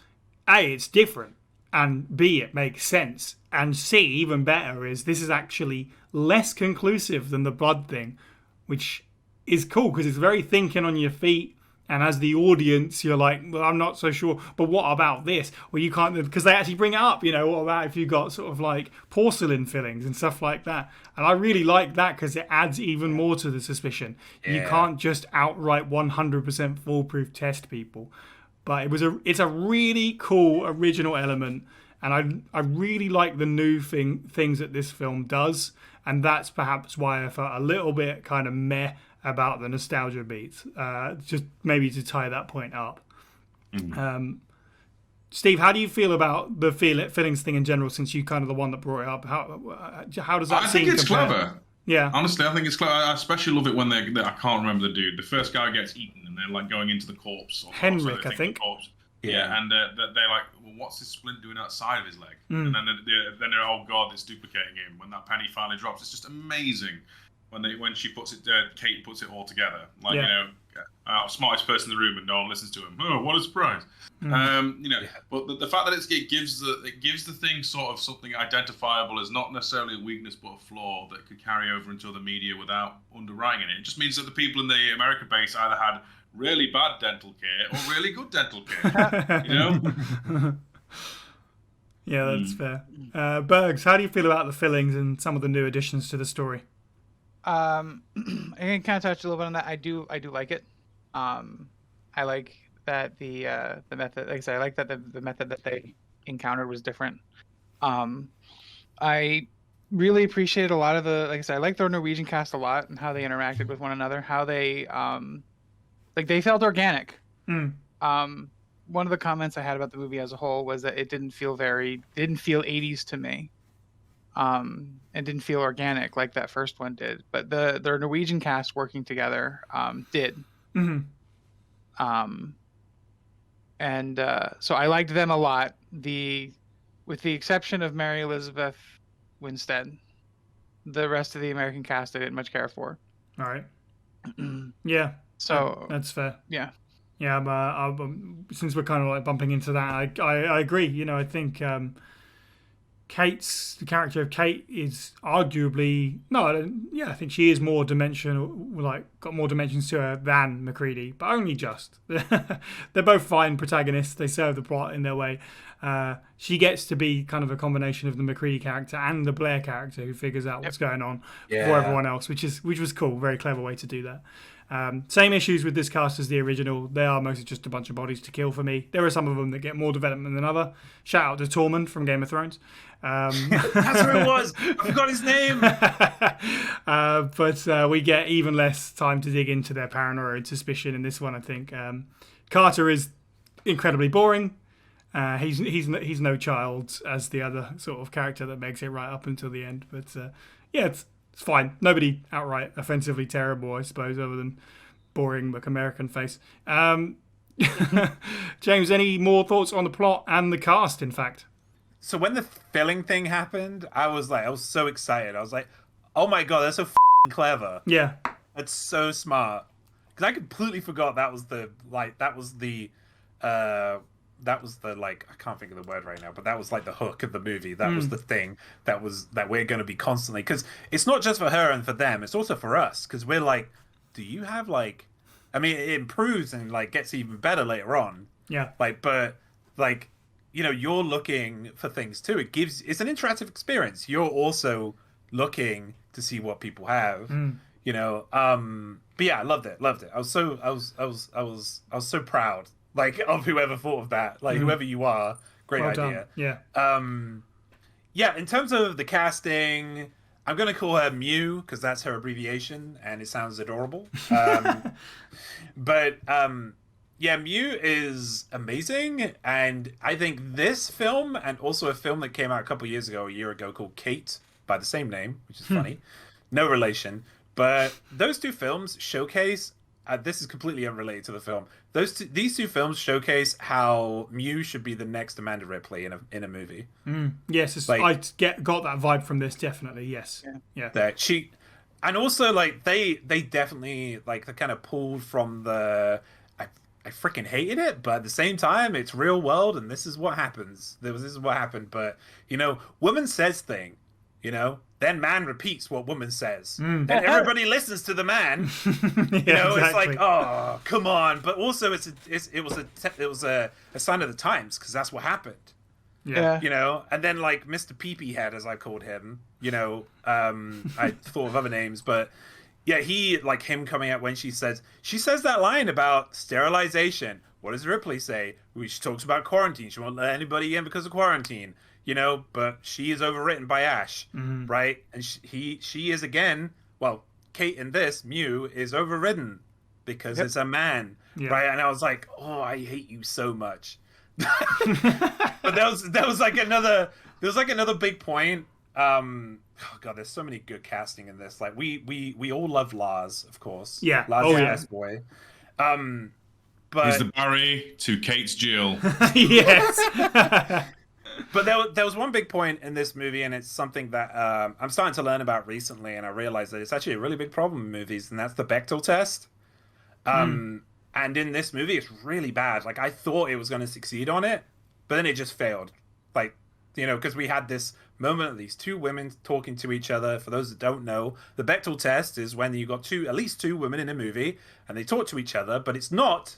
A, it's different, and B, it makes sense, and C, even better, is this is actually less conclusive than the blood thing, which is cool because it's very thinking on your feet. And as the audience, you're like, well, I'm not so sure, but what about this? Well, you can't, because they actually bring it up, what about if you got sort of like porcelain fillings and stuff like that? And I really like that because it adds even more to the suspicion. Yeah. You can't just outright 100% foolproof test people. But it's a really cool original element. And I really like the new things that this film does. And that's perhaps why I felt a little bit kind of meh about the nostalgia beats, just maybe to tie that point up. Steve, how do you feel about the fillings thing in general, since you kind of the one that brought it up? How does that seem? I think it's compare? clever. Yeah. Honestly, I think it's clever. I especially love it when I can't remember the dude. The first guy gets eaten and they're like going into the corpse. Henrik, I think. Yeah, and they're like, well, what's this splint doing outside of his leg? And then they're, oh God, it's duplicating him. When that penny finally drops, it's just amazing. When she puts it, Kate puts it all together. Like, smartest person in the room and no one listens to him. Oh, what a surprise! But the fact that it gives the thing sort of something identifiable as not necessarily a weakness but a flaw that could carry over into other media without underwriting it. It just means that the people in the American base either had really bad dental care or really good dental care. Yeah, that's fair. Bergs, how do you feel about the fillings and some of the new additions to the story? I can kind of touch a little bit on that. I do like it. I like that the method. Like I said, I like that the method that they encountered was different. I really appreciated a lot of the. Like I said, I like the Norwegian cast a lot and how they interacted with one another. How they they felt organic. One of the comments I had about the movie as a whole was that it didn't feel 80s to me. And didn't feel organic like that first one did, but the Norwegian cast working together did. So I liked them a lot. With the exception of Mary Elizabeth Winstead, the rest of the American cast I didn't much care for. All right. Yeah. So that's fair. Yeah. Yeah, but since we're kind of like bumping into that, I agree. I think the character of Kate is arguably I think she is more dimensional, like got more dimensions to her than McCready, but only just. They're both fine protagonists. They serve the plot in their way. She gets to be kind of a combination of the McCready character and the Blair character who figures out what's going on before everyone else, which was cool. Very clever way to do that. Same issues with this cast as the original. They are mostly just a bunch of bodies to kill for me. There are some of them that get more development than other. Shout out to Tormund from Game of Thrones. That's who it was. I forgot his name. But we get even less time to dig into their paranoia and suspicion in this one, I think. Carter is incredibly boring. He's no child as the other sort of character that makes it right up until the end. But it's fine. Nobody outright offensively terrible, I suppose, other than boring McAmerican face. James, any more thoughts on the plot and the cast, in fact? So when the filling thing happened, I was so excited. I was like, oh my God, that's so clever. Yeah. That's so smart. Because I completely forgot that was the I can't think of the word right now, but that was like the hook of the movie. That was the thing that we're going to be constantly, because it's not just for her and for them, it's also for us, because we're like, do you have like I mean, it improves and like gets even better later on. Yeah. Like, but like, you know, you're looking for things too. It's an interactive experience. You're also looking to see what people have. You know, but yeah, I loved it. I was so proud, like, of whoever thought of that. Like, whoever you are, great Well idea. done. Yeah. Yeah, in terms of the casting, I'm gonna call her Mew because that's her abbreviation and it sounds adorable. But yeah, Mew is amazing, and I think this film and also a film that came out a year ago called Kate by the same name, which is funny, no relation. But those two films showcase. This is completely unrelated to the film. These two films showcase how Mew should be the next Amanda Ripley in a movie. Yes, Like, I got that vibe from this, definitely. Yes. Yeah. That she, and also like they definitely like they kind of pulled from the. I freaking hated it, but at the same time, it's real world, and this is what happens. This is what happened, but you know, woman says thing, you know, then man repeats what woman says, and everybody listens to the man. You know, exactly. it's like, oh, come on, but also it was a sign of the times because that's what happened. Yeah. You know, and then like Mr. Peepee Head, as I called him, you know, I thought of other names, but. Yeah, him coming out when she says that line about sterilization. What does Ripley say? She talks about quarantine. She won't let anybody in because of quarantine, you know, but she is overwritten by Ash, right? And she is again, well, Kate in this, Mew, is overridden because it's a man, right? And I was like, oh, I hate you so much. But that was like another big point. Oh god, there's so many good casting in this. Like we all love Lars, of course. Yeah. Lars Oh, is the yeah. best boy. But He's the Barry to Kate's Jill. Yes. but there was one big point in this movie, and it's something that I'm starting to learn about recently, and I realized that it's actually a really big problem in movies, and that's the Bechdel test. And in this movie, it's really bad. Like I thought it was going to succeed on it, but then it just failed. Like, you know, because we had this moment of these two women talking to each other. For those that don't know, the Bechdel test is when you got at least two women in a movie and they talk to each other, but it's not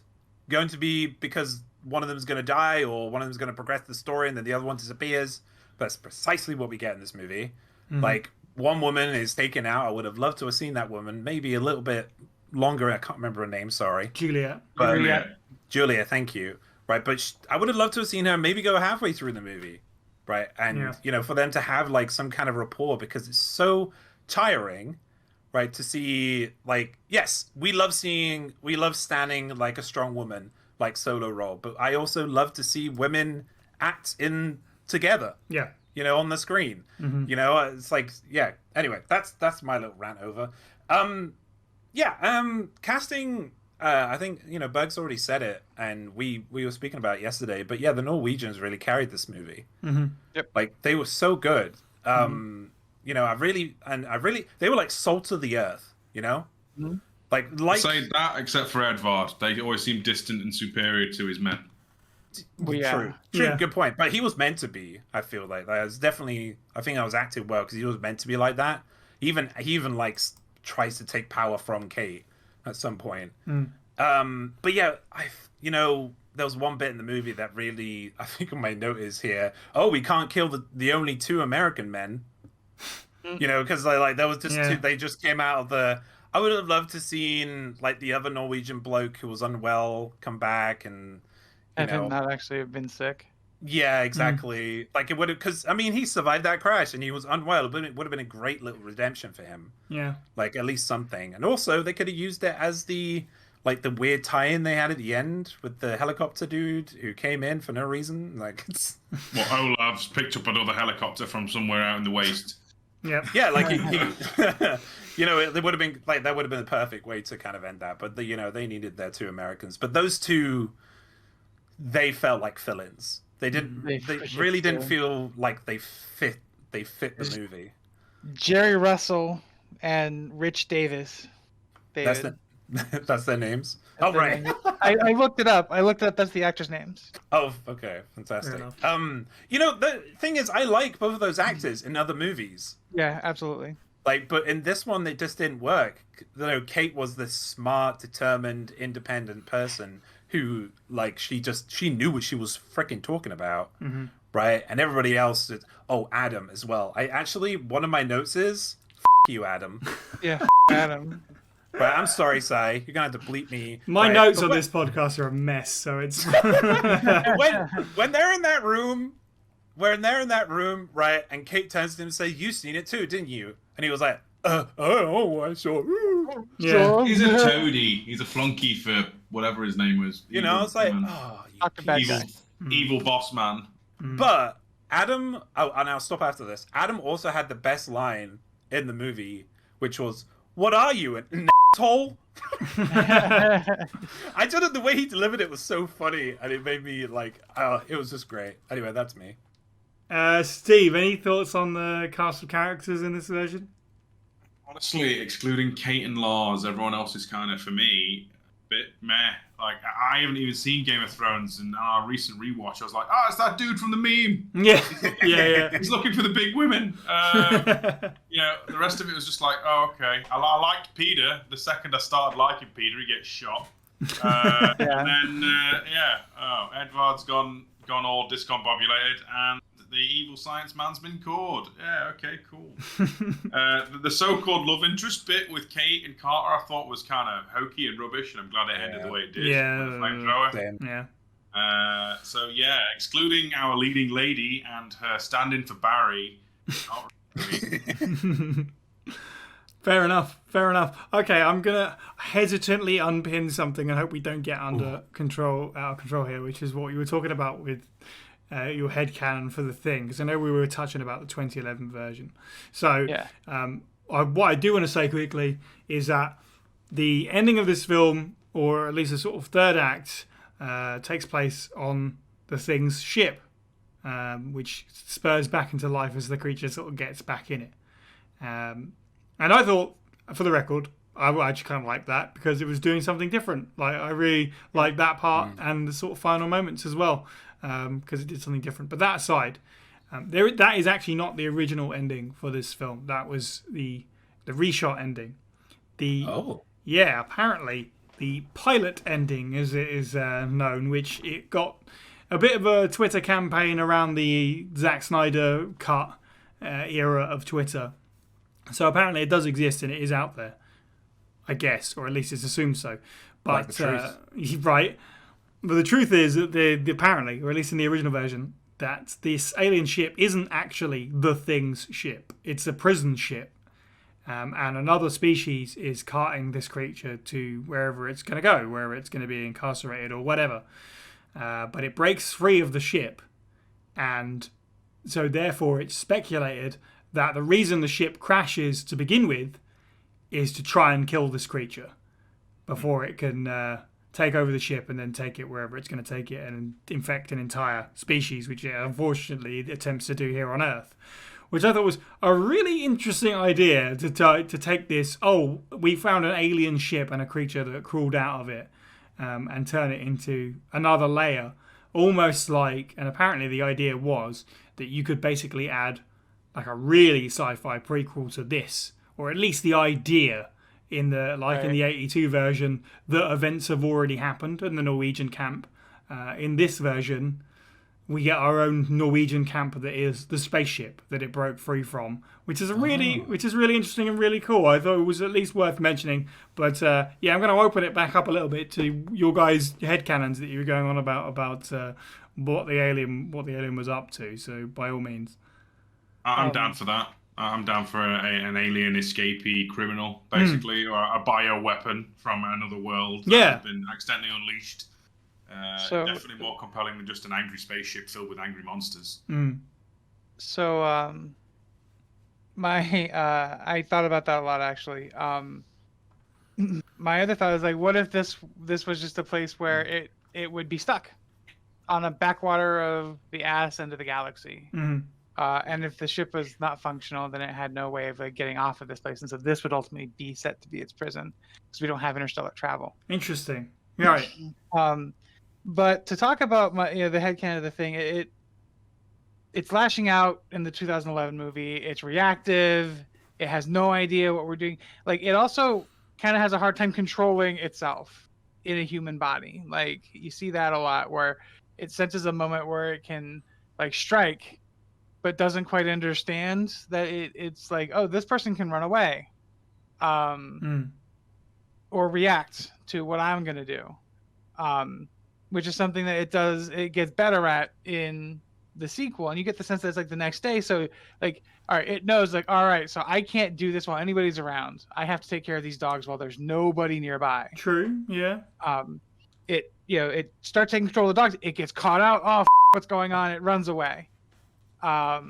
going to be because one of them is going to die or one of them is going to progress the story and then the other one disappears. But that's precisely what we get in this movie. Like, one woman is taken out. I would have loved to have seen that woman maybe a little bit longer. I can't remember her name, sorry. Juliet. But Julia, thank you. Right, but I would have loved to have seen her maybe go halfway through the movie. Right, and you know, for them to have like some kind of rapport, because it's so tiring, right, to see like, yes, we love standing like a strong woman like solo role, but I also love to see women act in together. Yeah, you know, on the screen. You know, it's like, yeah. Anyway, that's my little rant over. Casting. I think, you know, Berg's already said it, and we were speaking about it yesterday. But yeah, the Norwegians really carried this movie. Yep. Like, they were so good. You know, they were like salt of the earth. You know, like say that, except for Edvard, they always seemed distant and superior to his men. True, good point. But he was meant to be. I feel like that was definitely. I think I was acted well because he was meant to be like that. He even like tries to take power from Kate at some point. But yeah, you know, there was one bit in the movie that really, I think on my note is here, oh, we can't kill the only two American men. You know, because there was just two, they just came out of the, I would have loved to seen like the other Norwegian bloke who was unwell come back and have him not actually have been sick. Yeah, exactly. Like it would have, because I mean, he survived that crash and he was unwell, but it would have been a great little redemption for him. Yeah, like at least something. And also, they could have used it as the weird tie-in they had at the end with the helicopter dude who came in for no reason. Like, it's... Well, Olaf's picked up another helicopter from somewhere out in the waste. Yeah, like he you know, it would have been like that would have been the perfect way to kind of end that. But you know, they needed their two Americans, but those two, they felt like fill-ins. They didn't. They really didn't feel like they fit. They fit the movie. Jerry Russell and Rich Davis. David. That's their names. That's right. Names. I looked it up. That's the actors' names. Oh, okay, fantastic. You know, the thing is, I like both of those actors in other movies. Yeah, absolutely. Like, but in this one, it just didn't work. You know, Kate was this smart, determined, independent person who, like, she knew what she was freaking talking about, right? And everybody else did. Oh, Adam as well. One of my notes is, you, Adam. Yeah, Adam. Right, I'm sorry, Sai. You're gonna have to bleep me. My right? notes on this podcast are a mess, so it's when they're in that room, right? And Kate turns to him and says, "You seen it too, didn't you?" And he was like, "Oh, I saw." yeah. He's a toady. He's a flunky for whatever his name was. You know, it's like, evil boss man. But Adam, and I'll stop after this. Adam also had the best line in the movie, which was, "What are you, an asshole?" I don't know, the way he delivered it was so funny, and it made me like, it was just great. Anyway, that's me. Steve, any thoughts on the cast of characters in this version? Honestly, excluding Kate and Lars, everyone else is kind of, for me, a bit meh. Like, I haven't even seen Game of Thrones, and on our recent rewatch, I was like, it's that dude from the meme. Yeah, yeah. He's looking for the big women. You know, the rest of it was just like, okay. I liked Peter. The second I started liking Peter, he gets shot. And then, Edvard's gone all discombobulated, and the evil science man's been caught. Yeah, okay, cool. The so-called love interest bit with Kate and Carter I thought was kind of hokey and rubbish, and I'm glad it ended the way it did. Yeah. With the flamethrower. Yeah. So, excluding our leading lady and her stand-in for Barry, not really. Fair enough. Okay, I'm gonna hesitantly unpin something and hope we don't get out of control here, which is what you were talking about with your headcanon for the thing, because I know we were touching about the 2011 version. So what I do want to say quickly is that the ending of this film, or at least a sort of third act, takes place on the Thing's ship, which spurs back into life as the creature sort of gets back in it. And I thought, for the record, I actually kind of liked that because it was doing something different. Like, I really liked that part and the sort of final moments as well, because it did something different. But that aside, that is actually not the original ending for this film. That was the reshot ending. Apparently the pilot ending, as it is known, which it got a bit of a Twitter campaign around the Zack Snyder cut era of Twitter. So apparently it does exist and it is out there, I guess, or at least it's assumed so. But like the truth. Right. But the truth is that apparently, or at least in the original version, that this alien ship isn't actually the Thing's ship. It's a prison ship. And another species is carting this creature to wherever it's going to go, wherever it's going to be incarcerated or whatever. But it breaks free of the ship. And so therefore it's speculated that the reason the ship crashes to begin with is to try and kill this creature before it can take over the ship and then take it wherever it's going to take it and infect an entire species, which it unfortunately attempts to do here on Earth. Which I thought was a really interesting idea to take this, we found an alien ship and a creature that crawled out of it, and turn it into another layer. Almost like, and apparently the idea was that you could basically add like a really sci-fi prequel to this, or at least the idea in the in the 82 version that events have already happened in the Norwegian camp. In this version, we get our own Norwegian camp that is the spaceship that it broke free from, which is really interesting and really cool. I thought it was at least worth mentioning. But I'm going to open it back up a little bit to your guys' headcanons that you were going on about what the alien was up to. So by all means. I'm down for that. I'm down for an alien escapee criminal, basically, or a bioweapon from another world that has been accidentally unleashed. Definitely more compelling than just an angry spaceship filled with angry monsters. So, I thought about that a lot, actually. My other thought is, like, what if this was just a place where it would be stuck on a backwater of the ass end of the galaxy? And if the ship was not functional, then it had no way of getting off of this place. And so this would ultimately be set to be its prison because we don't have interstellar travel. Interesting. Right. But to talk about the headcanon of the thing, it's lashing out in the 2011 movie. It's reactive. It has no idea what we're doing. Like, it also kind of has a hard time controlling itself in a human body. Like, you see that a lot where it senses a moment where it can like strike, but doesn't quite understand that it's like, oh, this person can run away, or react to what I'm gonna do, which is something that it gets better at in the sequel, and you get the sense that it's like the next day. So like, all right, it knows like, all right, so I can't do this while anybody's around. I have to take care of these dogs while there's nobody nearby. True. Yeah. It starts taking control of the dogs. It gets caught out. Oh, what's going on? It runs away. All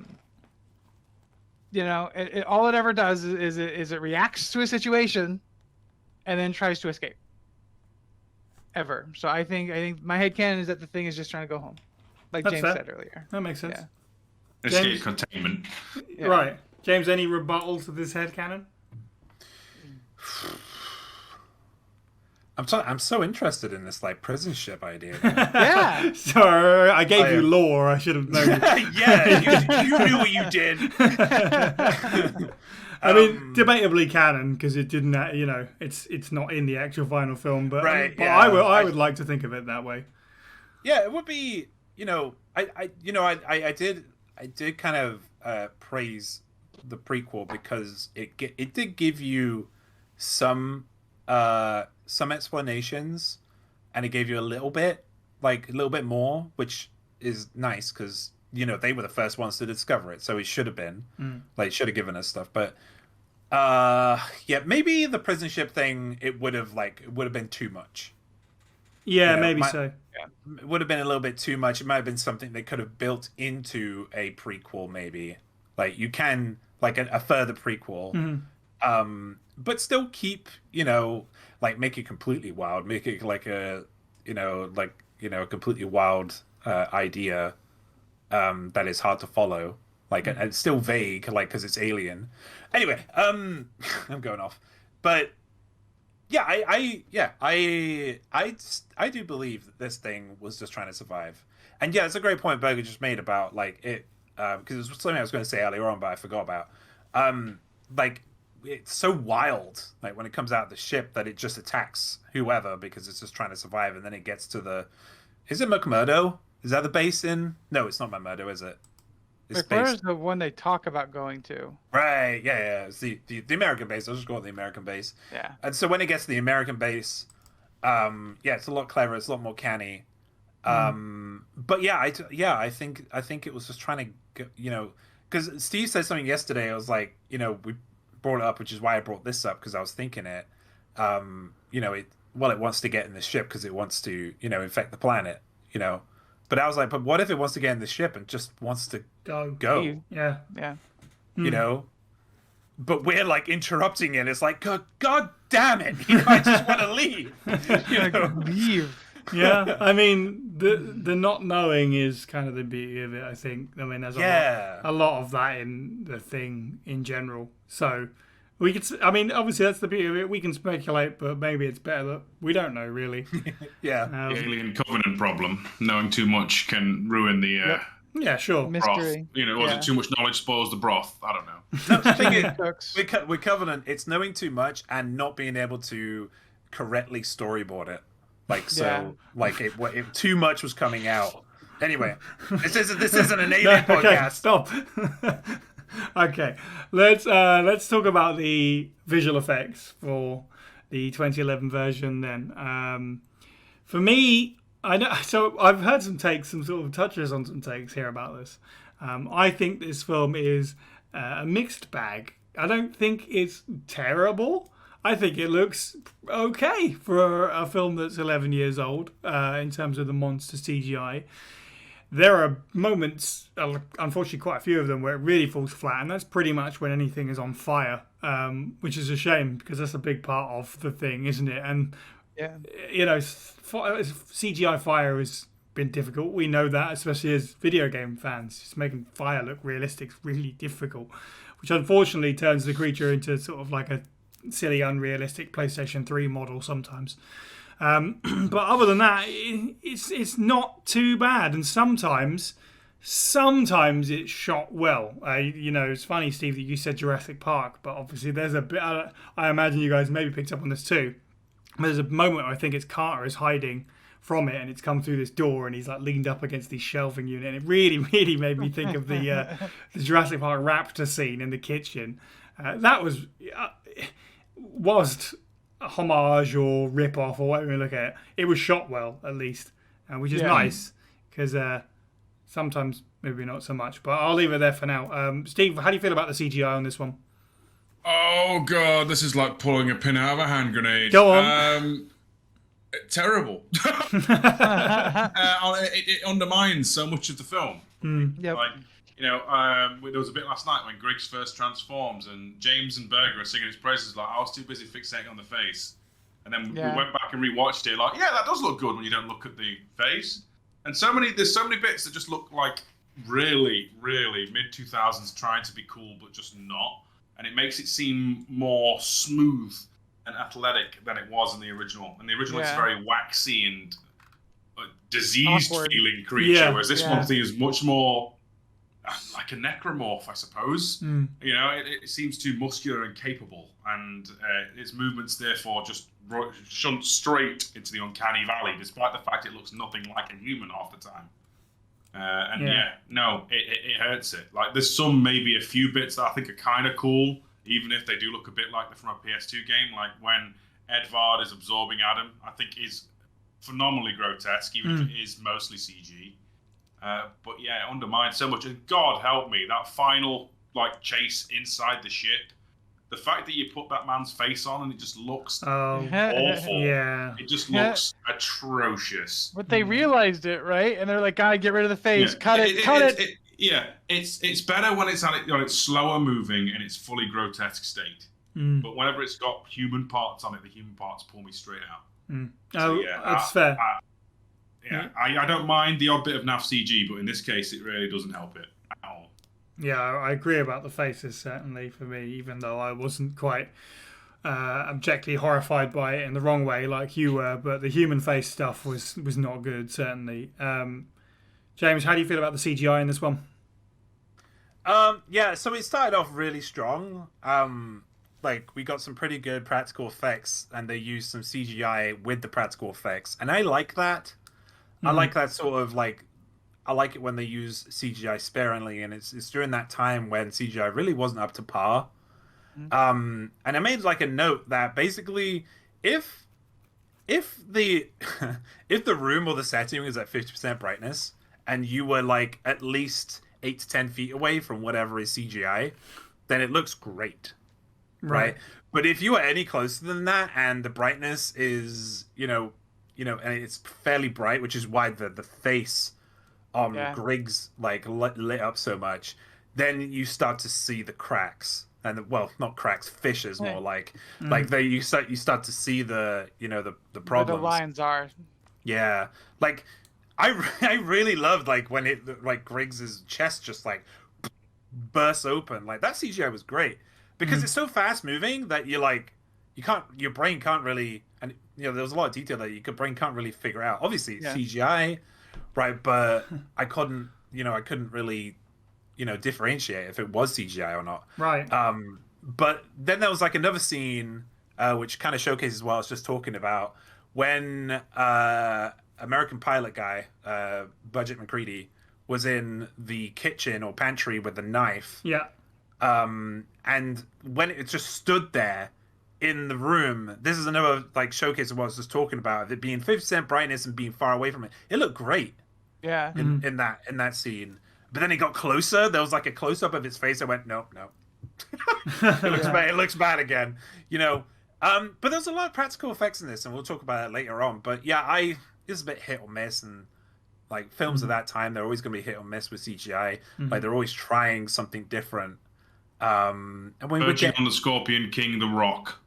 it ever does is it reacts to a situation and then tries to escape. Ever. So I think my headcanon is that the thing is just trying to go home, like James said earlier. That makes sense. Yeah. Escape containment. Yeah. Right. James, any rebuttal to this headcanon? I'm so interested in this like prison ship idea. Yeah. So I gave you lore. I should have known. Yeah, you knew what you did. I mean, debatably canon because it didn't. It's not in the actual final film, but right. But I would like to think of it that way. Yeah, it would be. I did kind of praise the prequel because it did give you some explanations, and it gave you a little bit more, which is nice because they were the first ones to discover it, so it should have been should have given us stuff. But maybe the prison ship thing, it would have been too much. Yeah, maybe so. Yeah, it would have been a little bit too much. It might have been something they could have built into a prequel, maybe. Like you can a further prequel, but still keep make it completely wild, make it like a completely wild idea that is hard to follow, and it's still vague, because it's alien. Anyway, I'm going off, but yeah, I do believe that this thing was just trying to survive. And yeah, it's a great point Berger just made about it, because it was something I was going to say earlier on, but I forgot about. It's so wild, when it comes out of the ship, that it just attacks whoever because it's just trying to survive, and then it gets to is it McMurdo? Is that the base in? No, it's not McMurdo, is it? McMurdo's the one they talk about going to. Right, yeah. It's the American base. I'll just go with the American base. Yeah. And so when it gets to the American base, it's a lot cleverer, it's a lot more canny. But yeah, I think it was just trying to, because Steve said something yesterday. I was like, we brought it up, which is why I brought this up, because I was thinking it. It wants to get in the ship because it wants to, infect the planet, But I was like, but what if it wants to get in the ship and just wants to go? Yeah. But we're interrupting it. It's like, God damn it! I just want to leave. Leave. Yeah, I mean, the not knowing is kind of the beauty of it, I think. I mean, there's a lot of that in the thing in general. So we could, obviously that's the beauty of it. We can speculate, but maybe it's better that we don't know, really. Yeah. The alien covenant problem. Knowing too much can ruin the... Yeah, sure. Mystery. Broth. Was it too much knowledge spoils the broth? I don't know. No, the thing is, with Covenant, it's knowing too much and not being able to correctly storyboard it. Too much was coming out. Anyway, this isn't an alien podcast. Okay, stop. Okay, let's talk about the visual effects for the 2011 version then. For me, so I've heard some sort of touches on some takes here about this. I think this film is a mixed bag. I don't think it's terrible. I think it looks okay for a film that's 11 years old in terms of the monster CGI. There are moments, unfortunately quite a few of them, where it really falls flat, and that's pretty much when anything is on fire, which is a shame because that's a big part of the thing, isn't it? And, CGI fire has been difficult. We know that, especially as video game fans. Just making fire look realistic is really difficult, which unfortunately turns the creature into sort of like a silly, unrealistic PlayStation 3 model sometimes. But other than that, it's not too bad. And sometimes sometimes it's shot well. It's funny, Steve, that you said Jurassic Park, but obviously there's a bit. I imagine you guys maybe picked up on this too. There's a moment where I think it's Carter is hiding from it, and it's come through this door, and he's like leaned up against the shelving unit, and it really, really made me think of the Jurassic Park raptor scene in the kitchen. That was whilst a homage or rip off or whatever you look at it, it was shot well at least, which is nice because sometimes maybe not so much. But I'll leave it there for now. Steve, how do you feel about the CGI on this one? Oh god, this is like pulling a pin out of a hand grenade. Go on. Terrible. It undermines so much of the film. Yep. Like, there was a bit last night when Griggs first transforms and James and Berger are singing his praises. Like, I was too busy fixating on the face, and then we went back and rewatched it. Like, yeah, that does look good when you don't look at the face. And there's so many bits that just look like really, really mid 2000s trying to be cool, but just not. And it makes it seem more smooth and athletic than it was in the original. And the original is very waxy and diseased-feeling creature, whereas this one seems much more like a necromorph, I suppose. It seems too muscular and capable, and its movements therefore just shunt straight into the uncanny valley, despite the fact it looks nothing like a human half the time. It hurts it. Like, there's maybe a few bits that I think are kind of cool, even if they do look a bit like from a PS2 game. Like when Edvard is absorbing Adam, I think is phenomenally grotesque, even if it is mostly CG. But yeah, it undermines so much. And God help me, that final chase inside the ship. The fact that you put that man's face on and it just looks awful. Yeah. It just looks atrocious. But they realized it, right? And they're like, "God, get rid of the face. Cut it. It's better when it's on its slower moving and it's fully grotesque state. But whenever it's got human parts on it, the human parts pull me straight out. That's fair. I don't mind the odd bit of NAF CG, but in this case, it really doesn't help it at all. Yeah, I agree about the faces, certainly, for me, even though I wasn't quite objectively horrified by it in the wrong way like you were, but the human face stuff was not good, certainly. James, how do you feel about the CGI in this one? So it started off really strong. We got some pretty good practical effects, and they used some CGI with the practical effects, and I like that. I like that sort of I like it when they use CGI sparingly, and it's during that time when CGI really wasn't up to par. And I made a note that basically, if the if the room or the setting is at 50% brightness, and you were at least 8 to 10 feet away from whatever is CGI, then it looks great, right? But if you are any closer than that, and the brightness is and it's fairly bright, which is why the face on Griggs lit up so much, then you start to see the cracks, and not cracks, fissures more you start to see the the problems. Where the lines are. Yeah, I really loved when it Griggs's chest just bursts open. That CGI was great because it's so fast moving that your brain can't really, and there was a lot of detail that your brain can't really figure out. Obviously it's CGI, right? But I couldn't really differentiate if it was CGI or not. Right. But then there was another scene which kind of showcases what I was just talking about, when American pilot guy, Budget McCready, was in the kitchen or pantry with the knife. Yeah. And when it just stood there in the room, this is another showcase of what I was just talking about, it being 50% brightness and being far away from it. It looked great. Yeah. In that scene. But then it got closer. There was a close up of its face. I went, no. It looks bad. It looks bad again. But there's a lot of practical effects in this, and we'll talk about it later on. But yeah, it's a bit hit or miss, and films of that time, they're always going to be hit or miss with CGI. They're always trying something different. And when on the Scorpion King, The Rock.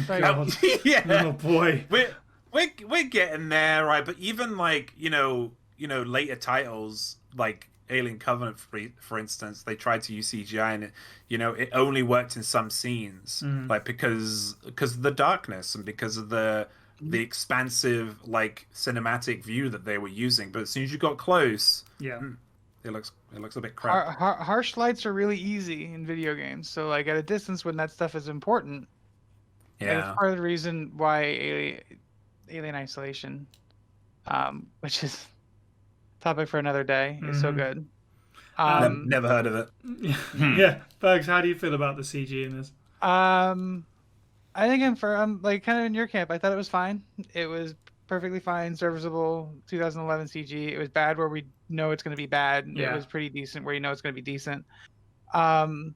Oh boy, we're getting there, right? But even later titles like Alien Covenant, for instance, they tried to use CGI, and it only worked in some scenes, because of the darkness and because of the the expansive like cinematic view that they were using. But as soon as you got close, Yeah. it looks a bit crap. Harsh lights are really easy in video games. So like at a distance when that stuff is important, like, it's Yeah. part of the reason why Alien Isolation, which is topic for another day, is so good. Never heard of it. Yeah, Bergs, how do you feel about the CG in this? I think I'm like kind of in your camp. I thought it was fine. It was perfectly fine, serviceable. 2011 CG. It was bad where we know it's going to be bad. Yeah. It was pretty decent where you know it's going to be decent. I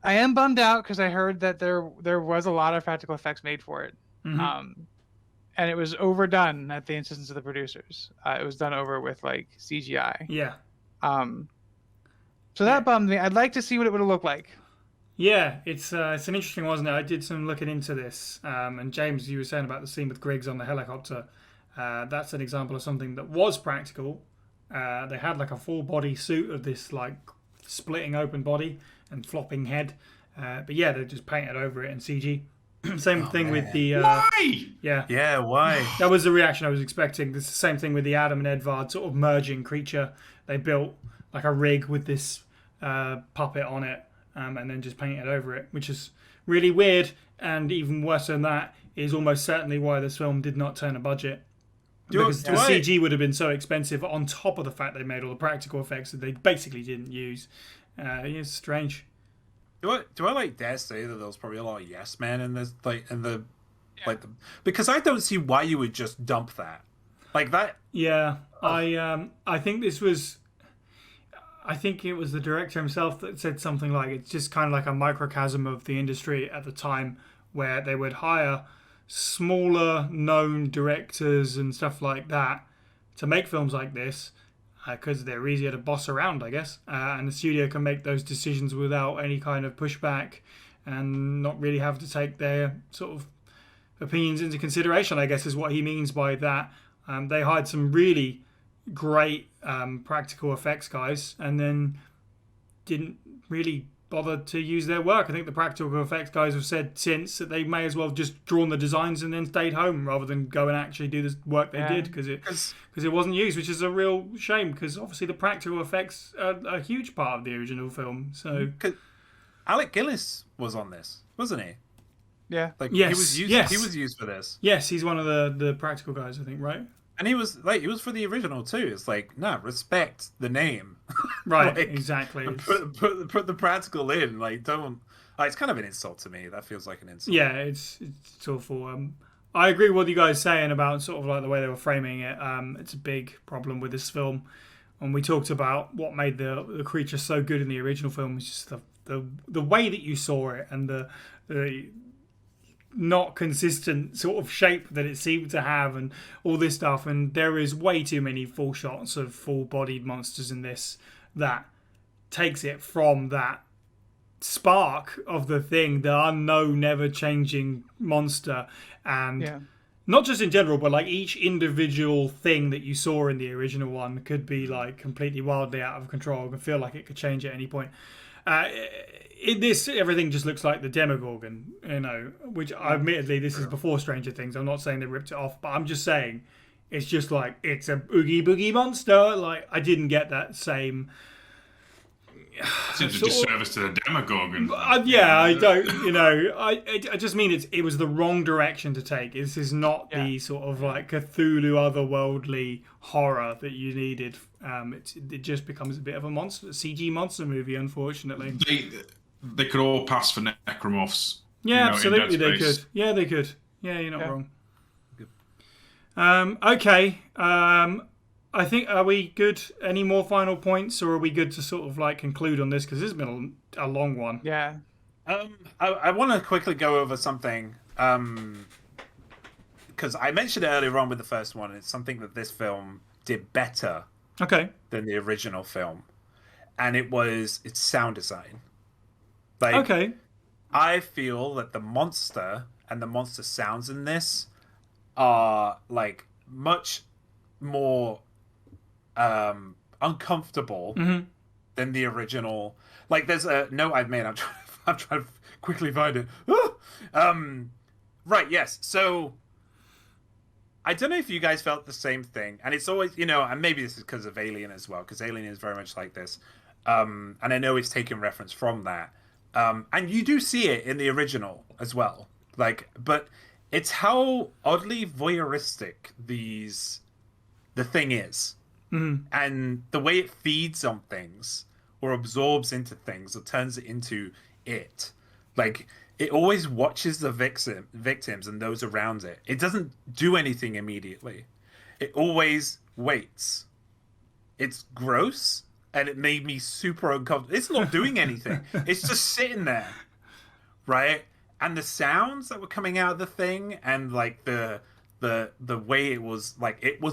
am bummed out because I heard that there was a lot of practical effects made for it. And it was overdone at the insistence of the producers. It was done over with like CGI. Yeah. So that bummed me. I'd like to see what it would have looked like. Yeah, it's an interesting one, wasn't it? I did some looking into this, and James, you were saying about the scene with Griggs on the helicopter. That's an example of something that was practical. They had like a full body suit of this like splitting open body and flopping head, but yeah, they just painted over it in CG. Same thing with the Why? yeah, why? that was the reaction I was expecting. It's the same thing with the Adam and Edvard sort of merging creature. They built like a rig with this puppet on it. And then just paint it over it, which is really weird. And even worse than that is almost certainly why this film did not turn a budget. Because the CG would have been so expensive on top of the fact they made all the practical effects that they basically didn't use. It's strange. Do I like dare say that there was probably a lot of yes men in this because I don't see why you would just dump that like that. Yeah, I think this was. I think it was the director himself that said something like it's just kind of like a microcosm of the industry at the time where they would hire smaller known directors and stuff like that to make films like this because they're easier to boss around, I guess. And the studio can make those decisions without any kind of pushback and not really have to take their sort of opinions into consideration, I guess is what he means by that. They hired some really great practical effects guys and then didn't really bother to use their work. I think the practical effects guys have said since that they may as well have just drawn the designs and then stayed home rather than go and actually do the work they did because it wasn't used, which is a real shame because obviously the practical effects are a huge part of the original film. So Alec Gillis was on this, wasn't he? Yeah. Like yes, he was used for this. Yes, he's one of the practical guys, I think, right? And he was for the original too. It's like, no, respect the name. Right, like, exactly. Put the practical in. Like, don't. It's kind of an insult to me. That feels like an insult. Yeah, it's awful. I agree with what you guys saying about sort of like the way they were framing it. It's a big problem with this film. And we talked about what made the creature so good in the original film was just the way that you saw it and the not consistent sort of shape that it seemed to have and all this stuff. And there is way too many full shots of full-bodied monsters in this that takes it from that spark of the thing, the unknown, never-changing monster. And not just in general, but like each individual thing that you saw in the original one could be like completely wildly out of control and feel like it could change at any point. In this, everything just looks like the Demogorgon, which admittedly this is before Stranger Things. I'm not saying they ripped it off, but I'm just saying it's just like it's a oogie boogie monster. Like I didn't get that same. Seems a disservice to the Demogorgon. Yeah, I don't. I just mean it was the wrong direction to take. This is not the sort of like Cthulhu otherworldly horror that you needed. It just becomes a bit of a CG monster movie, unfortunately. They could all pass for necromorphs. Yeah, absolutely they could. Yeah, they could. Yeah, you're not wrong. Good. Okay. I think, are we good? Any more final points, or are we good to sort of like conclude on this? Because this has been a long one. Yeah. I want to quickly go over something. Because I mentioned it earlier on with the first one. It's something that this film did better than the original film. And it's sound design. Like, I feel that the monster and the monster sounds in this are like much more uncomfortable than the original. Like, there's a note I've made. I'm trying to quickly find it. Right, yes. So I don't know if you guys felt the same thing, and it's always, and maybe this is because of Alien as well, because Alien is very much like this, and I know it's taken reference from that, and you do see it in the original as well, like, but it's how oddly voyeuristic the thing is, and the way it feeds on things or absorbs into things or turns it into it, like. It always watches the victims and those around it. It doesn't do anything immediately. It always waits. It's gross, and it made me super uncomfortable. It's not doing anything. It's just sitting there, right? And the sounds that were coming out of the thing, and like the way it was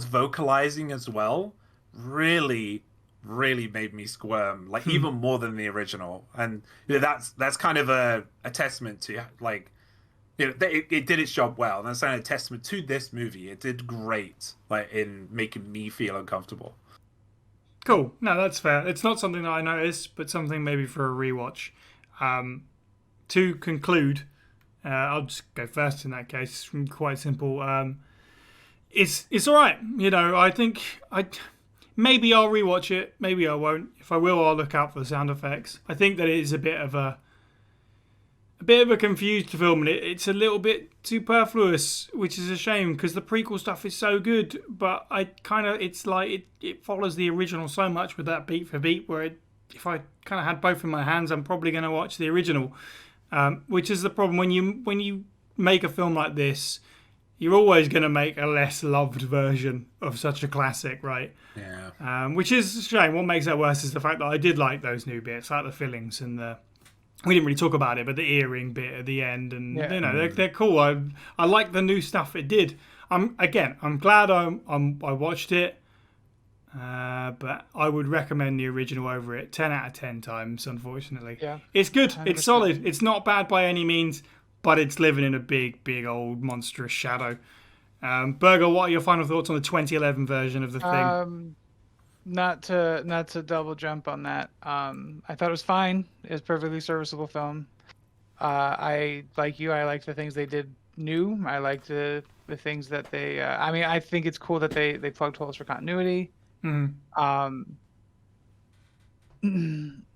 vocalizing as well, really made me squirm, like even more than the original. And that's kind of a testament to, like, it did its job well, and that's kind of a testament to this movie. It did great, like, in making me feel uncomfortable. Cool. No, that's fair. It's not something that I noticed, but something maybe for a rewatch. To conclude, I'll just go first in that case. It's quite simple. It's all right. I think maybe I'll rewatch it. Maybe I won't. If I will, I'll look out for the sound effects. I think that it is a bit of a confused film, and it's a little bit superfluous, which is a shame because the prequel stuff is so good. But it's like it follows the original so much with that beat for beat. Where if I kind of had both in my hands, I'm probably going to watch the original, which is the problem when you make a film like this. You're always going to make a less loved version of such a classic, right? Yeah. Which is a shame. What makes that worse is the fact that I did like those new bits, like the fillings and we didn't really talk about it, but the earring bit at the end, and they're cool. I like the new stuff it did. I'm glad I watched it, but I would recommend the original over it 10 out of 10 times. Unfortunately, it's good. 100%. It's solid. It's not bad by any means. But it's living in a big, big old monstrous shadow. Burger, what are your final thoughts on the 2011 version of the thing? Not to double jump on that. I thought it was fine. It was a perfectly serviceable film. I like the things they did new. I liked the things that they. I think it's cool that they plugged holes for continuity. Mm-hmm.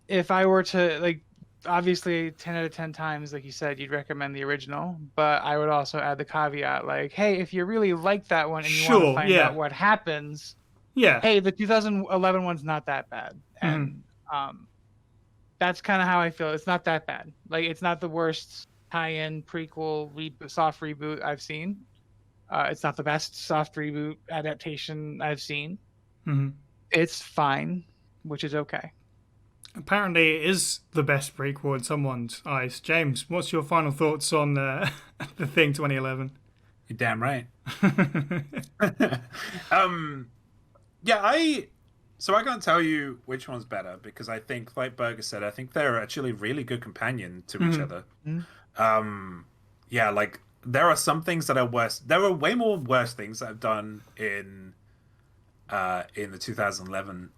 If I were to obviously 10 out of 10 times, like you said, you'd recommend the original, but I would also add the caveat, like, hey, if you really like that one and you want to find out what happens, hey, the 2011 one's not that bad. And that's kind of how I feel. It's not that bad. Like, it's not the worst tie-in prequel soft reboot I've seen. It's not the best soft reboot adaptation I've seen. It's fine, which is okay. Apparently, it is the best prequel in someone's eyes. James, what's your final thoughts on the Thing 2011? You're damn right. So I can't tell you which one's better because I think, like Berger said, I think they're actually really good companion to each other. Like there are some things that are worse. There are way more worse things that I've done in the 2011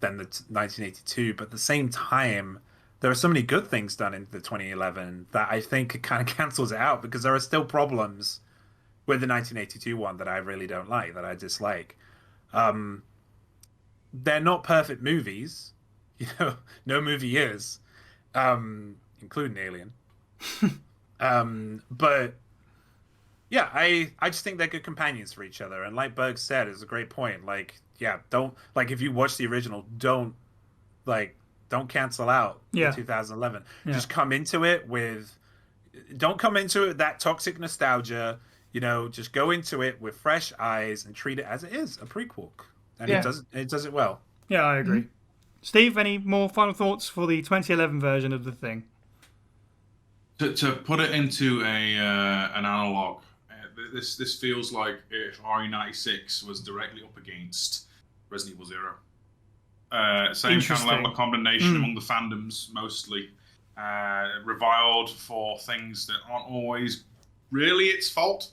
than the 1982, but at the same time, there are so many good things done in the 2011 that I think it kind of cancels it out because there are still problems with the 1982 one that I really don't like, that I dislike. They're not perfect movies, no movie is, including Alien. But yeah, I just think they're good companions for each other, and like Berg said, it's a great point. Don't if you watch the original, don't cancel out the 2011. Just come into it don't come into it that toxic nostalgia. Just go into it with fresh eyes and treat it as it is, a prequel, and it does it well. Yeah, I agree. Steve, any more final thoughts for the 2011 version of The Thing? To put it into an analog, this feels like if RE96 was directly up against Resident Evil 0. Same kind of level of condemnation among the fandoms, mostly. Reviled for things that aren't always really its fault.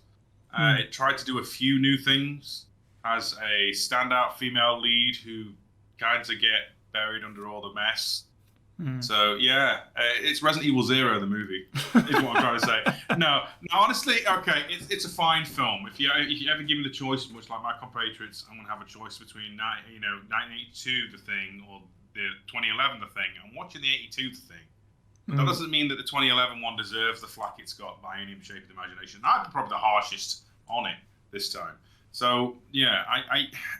It tried to do a few new things. Has a standout female lead who kind of get buried under all the mess. So yeah, it's Resident Evil Zero, the movie, is what I'm trying to say. No, honestly, okay, it's a fine film. If you ever give me the choice, much like my compatriots, I'm gonna have a choice between 1982 The Thing or the 2011 The Thing. I'm watching the 82 The Thing. But that doesn't mean that the 2011 one deserves the flack it's got by any shape of the imagination. I'm probably the harshest on it this time. So yeah,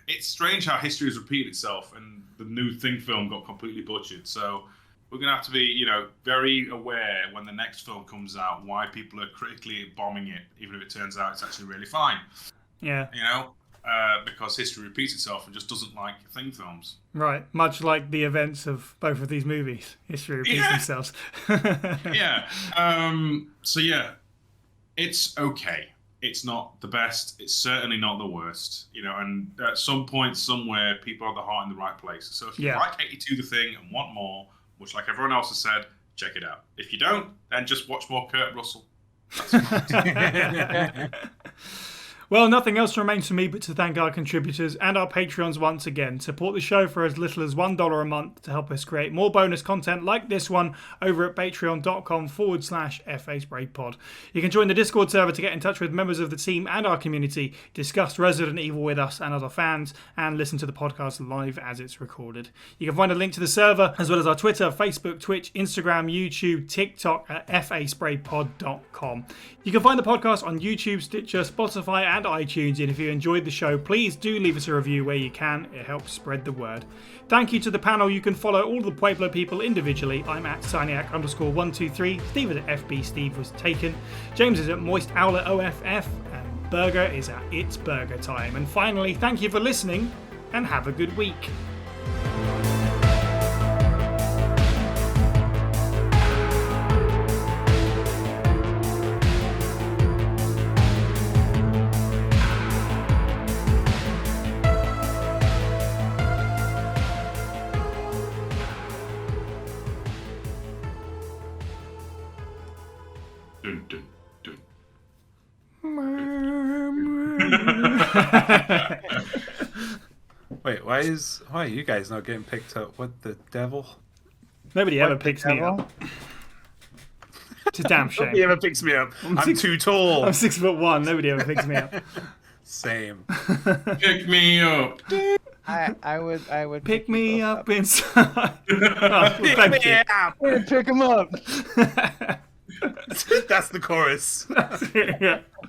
it's strange how history has repeated itself, and the new Thing film got completely butchered. So we're gonna have to be, very aware when the next film comes out why people are critically bombing it, even if it turns out it's actually really fine. Yeah. Because history repeats itself and just doesn't like Thing films. Right, much like the events of both of these movies, history repeats themselves. Yeah. So yeah, it's okay. It's not the best. It's certainly not the worst. And at some point, somewhere, people have the heart in the right place. So if you like 82 The Thing and want more, much like everyone else has said, check it out. If you don't, then just watch more Kurt Russell. Well, nothing else remains for me but to thank our contributors and our Patreons once again. Support the show for as little as $1 a month to help us create more bonus content like this one over at patreon.com/FASprayPod. You can join the Discord server to get in touch with members of the team and our community, discuss Resident Evil with us and other fans, and listen to the podcast live as it's recorded. You can find a link to the server, as well as our Twitter, Facebook, Twitch, Instagram, YouTube, TikTok at faspraypod.com. You can find the podcast on YouTube, Stitcher, Spotify, and iTunes, and if you enjoyed the show, please do leave us a review where you can. It helps spread the word. Thank you to the panel. You can follow all the Pueblo people individually. I'm at Siniac_123. Steve is at FB Steve Was Taken. James is at Moist Owlet OFF. And Burger is at It's Burger Time. And finally, thank you for listening and have a good week. Dun, dun, dun. Wait, why are you guys not getting picked up? What the devil? Nobody ever picks me up. It's a damn shame. Nobody ever picks me up. I'm too tall. I'm 6'1". Nobody ever picks me up. Same. Pick me up. I would Pick me up inside. Oh, Pick me up. Pick him up. That's the chorus. yeah.